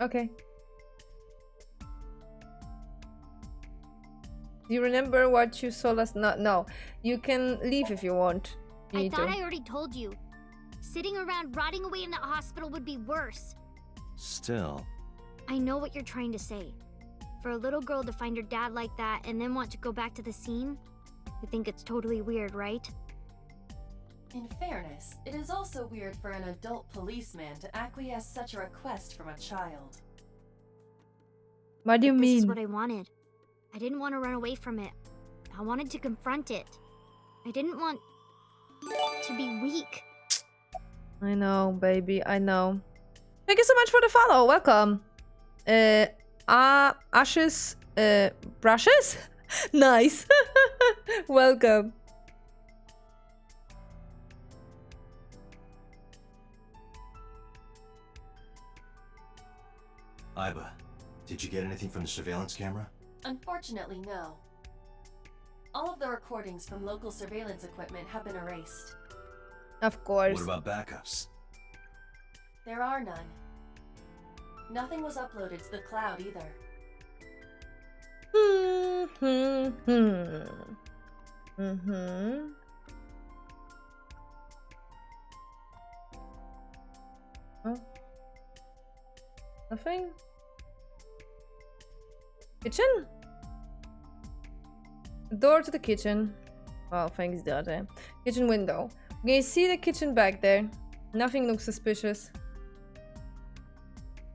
Okay. Do you remember what you saw last night? No. You can leave if you want. You I need thought to. I already told you. Sitting around rotting away in the hospital would be worse. Still. I know what you're trying to say. For a little girl to find her dad like that and then want to go back to the scene, I think it's totally weird, right? In fairness, it is also weird for an adult policeman to acquiesce such a request from a child. What do you This mean? is what I wanted. I didn't want to run away from it. I wanted to confront it. I didn't want to be weak. I know, baby. I know. Thank you so much for the follow. Welcome. Ashes, brushes? Nice. Welcome. Iba, did you get anything from the surveillance camera? Unfortunately, no. All of the recordings from local surveillance equipment have been erased. Of course. What about backups? There are none. Nothing was uploaded to the cloud either. Oh. Nothing? Kitchen? Door to the kitchen. Oh, thanks, Date. Kitchen window. Can you see the kitchen back there? Nothing looks suspicious.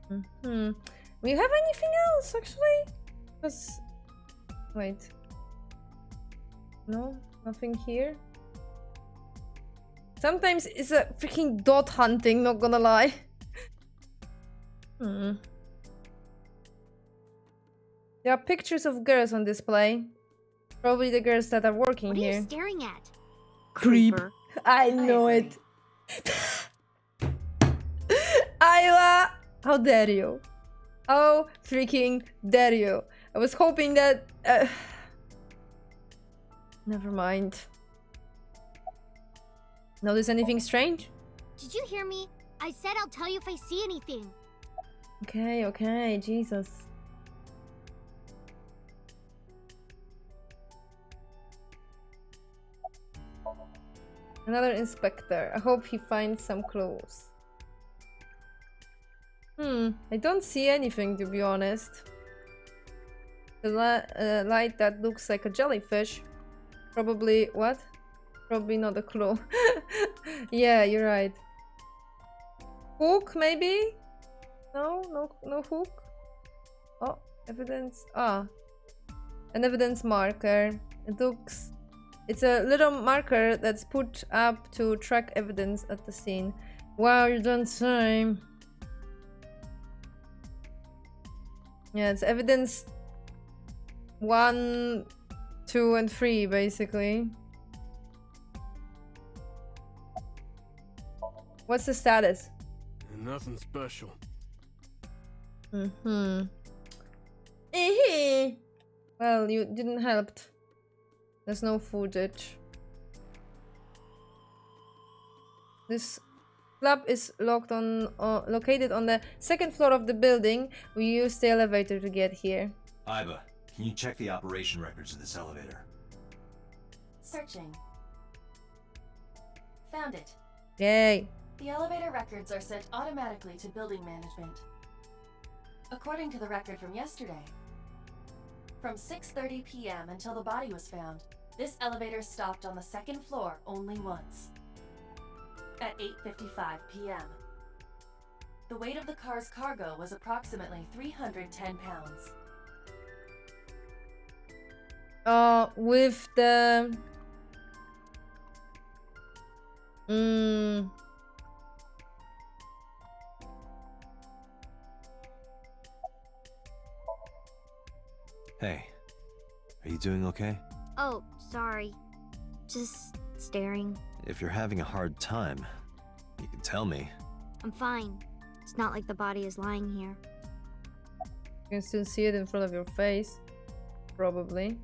Do you have anything else, actually? Because... Wait. No? Nothing here? Sometimes it's a freaking dot hunting, not gonna lie. There are pictures of girls on display. Probably the girls that are working What are here. you staring at? Creep. Creeper. I know it. Ayla! How dare you? How freaking dare you? I was hoping that... Never mind. Notice anything strange? Did you hear me? I said I'll tell you if I see anything. Okay, okay, Jesus. Another inspector. I hope he finds some clues. I don't see anything, to be honest. The light that looks like a jellyfish. Probably... what? Probably not a clue. Yeah, you're right. Hook, maybe? No hook. Oh, evidence. Ah. An evidence marker. It's a little marker that's put up to track evidence at the scene. Wow, you don't say. Yeah, it's evidence 1, 2, and 3, basically. What's the status? Nothing special. Well, you didn't help. There's no footage. This club is located on the second floor of the building. We used the elevator to get here. Iba, can you check the operation records of this elevator? Searching. Found it. Yay. The elevator records are sent automatically to building management. According to the record from yesterday, from 6:30 p.m. until the body was found, this elevator stopped on the second floor only once. At 8:55 p.m. The weight of the car's cargo was approximately 310 pounds. With the... Hey, are you doing okay? Oh, sorry. Just staring. If you're having a hard time, you can tell me. I'm fine. It's not like the body is lying here. You can still see it in front of your face. Probably.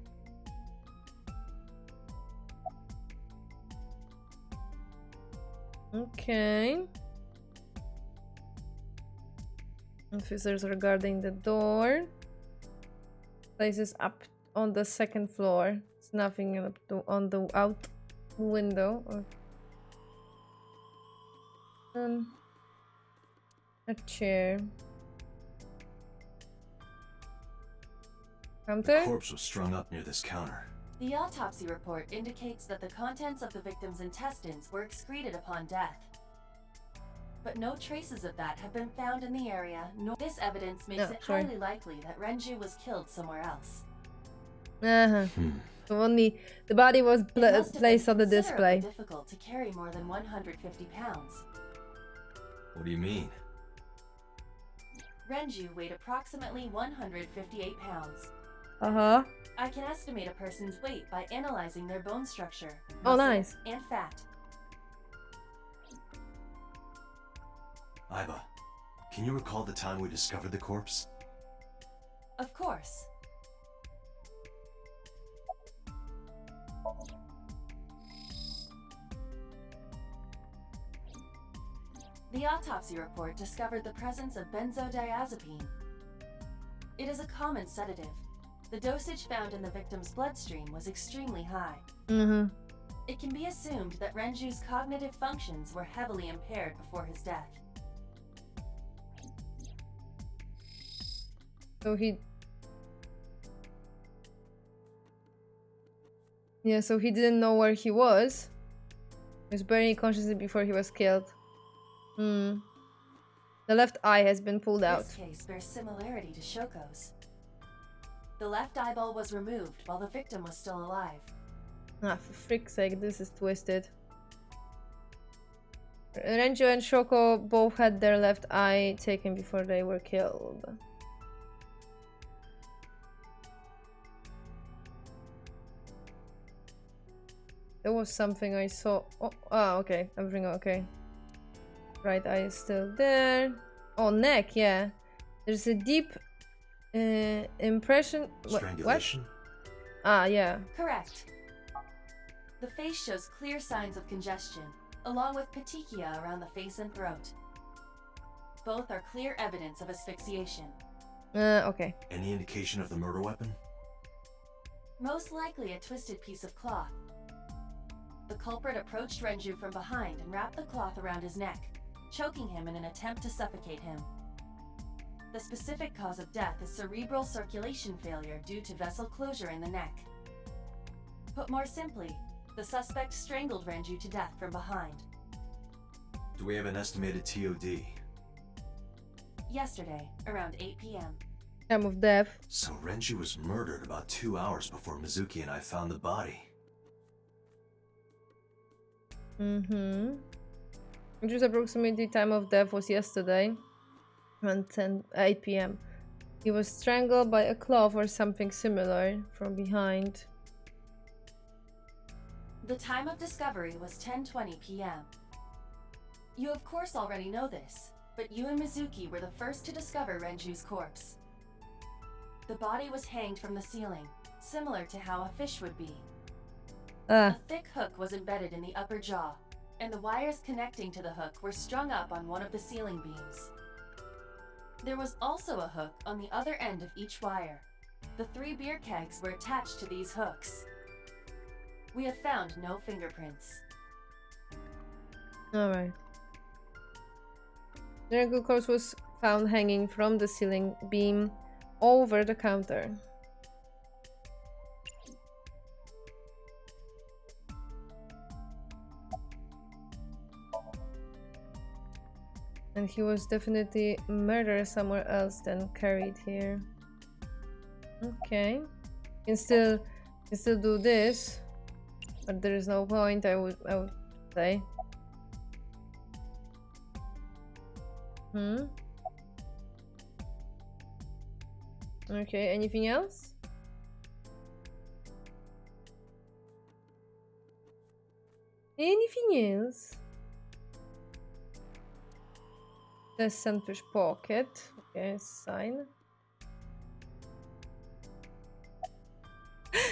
Okay. Officers regarding the door. Places up on the second floor. It's nothing on the out window. Or a chair. Counter? The corpse was strung up near this counter. The autopsy report indicates that the contents of the victim's intestines were excreted upon death. But no traces of that have been found in the area, nor this evidence makes it highly likely that Renju was killed somewhere else. So only the body was placed on the display. It's difficult to carry more than 150 pounds. What do you mean? Renju weighed approximately 158 pounds. I can estimate a person's weight by analyzing their bone structure, muscle, and fat. Iba, can you recall the time we discovered the corpse? Of course. The autopsy report discovered the presence of benzodiazepine. It is a common sedative. The dosage found in the victim's bloodstream was extremely high. It can be assumed that Renju's cognitive functions were heavily impaired before his death. So he didn't know where he was. He was barely conscious before he was killed. The left eye has been pulled out. This case bears similarity to Shoko's. The left eyeball was removed while the victim was still alive. Ah, for frick's sake, this is twisted. Renju and Shoko both had their left eye taken before they were killed. There was something I saw. Oh, okay. Everything okay. Right eye is still there. Oh, neck, yeah. There's a deep impression. Strangulation? What? Ah, yeah. Correct. The face shows clear signs of congestion, along with petechia around the face and throat. Both are clear evidence of asphyxiation. Okay. Any indication of the murder weapon? Most likely a twisted piece of cloth. The culprit approached Renju from behind and wrapped the cloth around his neck, choking him in an attempt to suffocate him. The specific cause of death is cerebral circulation failure due to vessel closure in the neck. Put more simply, the suspect strangled Renju to death from behind. Do we have an estimated TOD? Yesterday, around 8 p.m. Time of death. So Renju was murdered about 2 hours before Mizuki and I found the body. Mm-hmm. Renju's approximately time of death was yesterday, around 8 p.m. He was strangled by a cloth or something similar from behind. The time of discovery was 10:20 p.m. You of course already know this, but you and Mizuki were the first to discover Renju's corpse. The body was hanged from the ceiling, similar to how a fish would be. A thick hook was embedded in the upper jaw, and the wires connecting to the hook were strung up on one of the ceiling beams. There was also a hook on the other end of each wire. The 3 beer kegs were attached to these hooks. We have found no fingerprints. Alright. The Renju corpse was found hanging from the ceiling beam over the counter. And he was definitely murdered somewhere else than carried here. Okay. You can still do this, but there is no point, I would say. Okay, anything else? Anything else? The sunfish pocket. Okay, sign.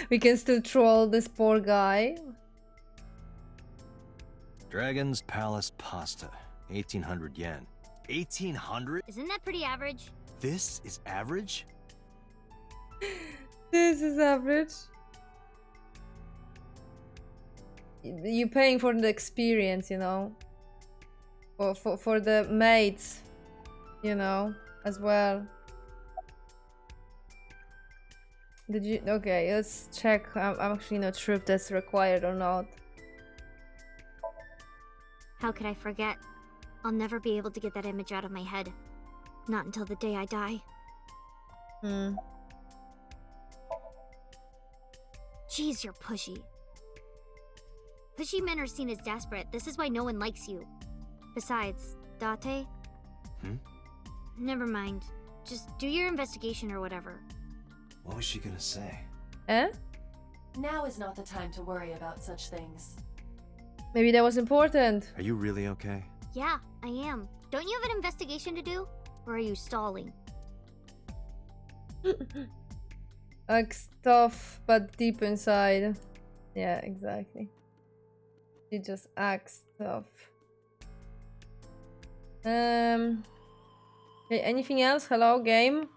We can still troll this poor guy. Dragon's Palace pasta, 1,800 yen. 1,800? Isn't that pretty average? This is average? This is average. You're paying for the experience, you know. For the mates, you know, as well. Did you? Okay, let's check. I'm actually not sure if that's required or not. How could I forget? I'll never be able to get that image out of my head. Not until the day I die. Jeez, you're pushy. Pushy men are seen as desperate. This is why no one likes you. Besides, Date? Never mind. Just do your investigation or whatever. What was she gonna say? Now is not the time to worry about such things. Maybe that was important. Are you really okay? Yeah, I am. Don't you have an investigation to do? Or are you stalling? Like stuff, but deep inside. Yeah, exactly. She just acts tough. Okay, anything else? Hello, game?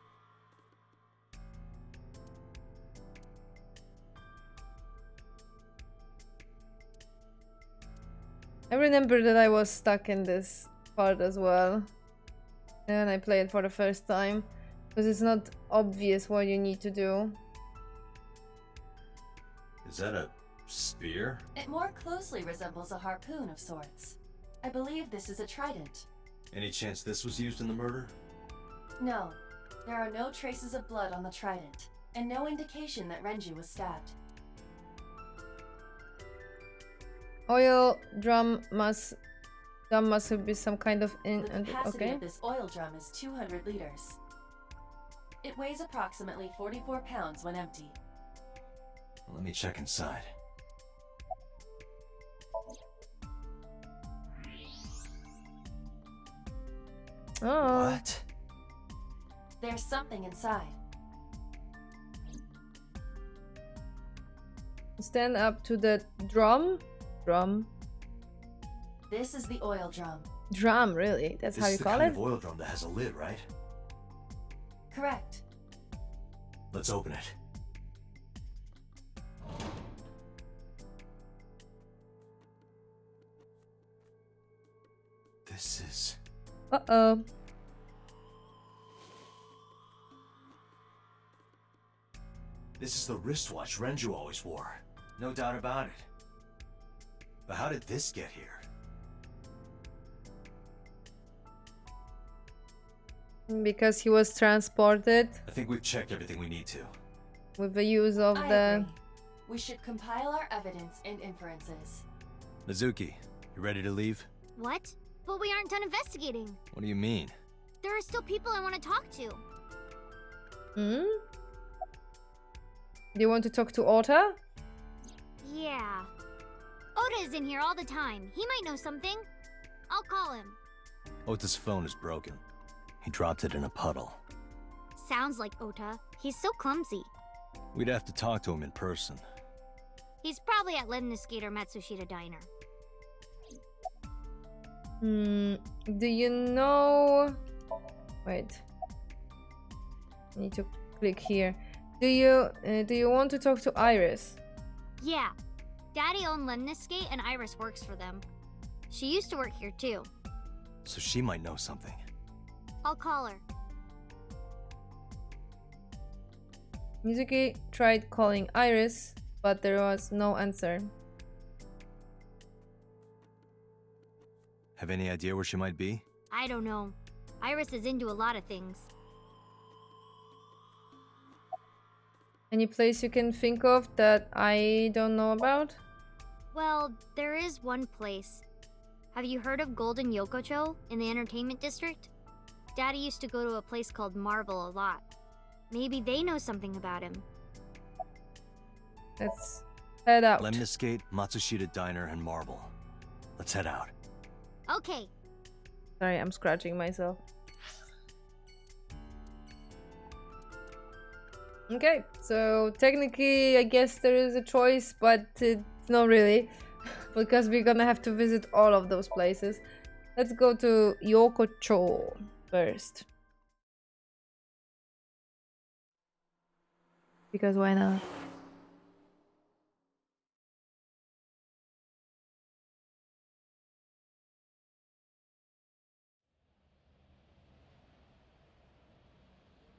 I remember that I was stuck in this part as well. And I played for the first time. Because it's not obvious what you need to do. Is that a spear? It more closely resembles a harpoon of sorts. I believe this is a trident. Any chance this was used in the murder? No, there are no traces of blood on the trident, and no indication that Renju was stabbed. Oil drum must be some kind of The capacity of this oil drum is 200 liters. It weighs approximately 44 pounds when empty. Let me check inside. Oh. What? There's something inside. Stand up to the drum. This is the oil drum. Drum, really? That's how you call This is the kind it? of oil drum that has a lid, right? Correct. Let's open it. This is... Uh-oh. This is the wristwatch Renju always wore. No doubt about it. But how did this get here? Because he was transported I think we've checked everything we need to. with the use of I the... agree. We should compile our evidence and inferences. Mizuki, you ready to leave? What? But we aren't done investigating. What do you mean? There are still people I want to talk to. Hmm? Do you want to talk to Ota? Yeah. Oda is in here all the time. He might know something. I'll call him. Ota's phone is broken. He dropped it in a puddle. Sounds like Ota. He's so clumsy. We'd have to talk to him in person. He's probably at Lemniscate or Matsushita Diner. Do you know... Wait. I need to click here. Do you want to talk to Iris? Yeah. Daddy owned Lemniscate and Iris works for them. She used to work here too. So she might know something. I'll call her. Mizuki tried calling Iris, but there was no answer. Have any idea where she might be? I don't know. Iris is into a lot of things. Any place you can think of that I don't know about? Well, there is one place. Have you heard of Golden Yokocho in the entertainment district? Daddy used to go to a place called Marble a lot. Maybe they know something about him. Let's head out. Lemniscate, Matsushita Diner, and Marble. Let's head out. Okay. Sorry, I'm scratching myself. Okay, so technically I guess there is a choice, but not really. Because we're gonna have to visit all of those places. Let's go to Yokocho first. Because why not?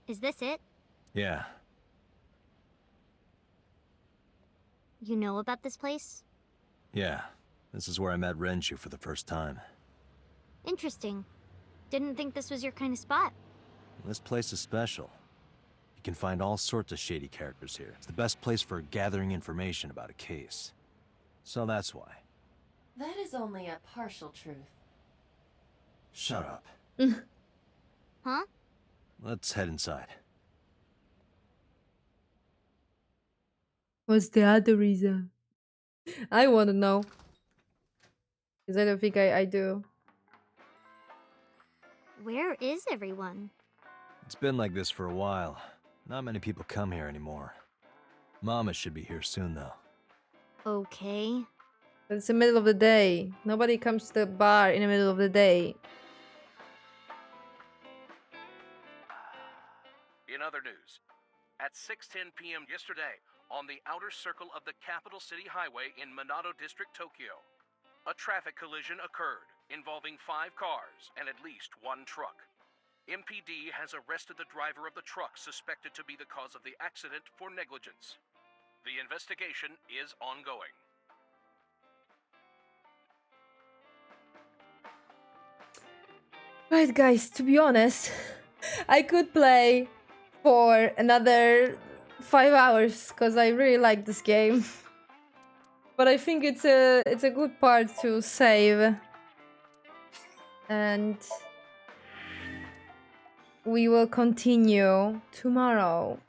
Is this it? Yeah. You know about this place? Yeah. This is where I met Renju for the first time. Interesting. Didn't think this was your kind of spot. This place is special. You can find all sorts of shady characters here. It's the best place for gathering information about a case. So that's why. That is only a partial truth. Shut up. Huh? Let's head inside. What's the other reason? I want to know. Because I don't think I do. Where is everyone? It's been like this for a while. Not many people come here anymore. Mama should be here soon, though. Okay. But it's the middle of the day. Nobody comes to the bar in the middle of the day. In other news, at 6:10 p.m. yesterday, on the outer circle of the Capital City Highway in Minato District, Tokyo, a traffic collision occurred involving 5 cars and at least 1 truck. MPD has arrested the driver of the truck suspected to be the cause of the accident for negligence. The investigation is ongoing. Right, guys, to be honest, I could play for another 5 hours because I really like this game. But I think it's a good part to save. And we will continue tomorrow.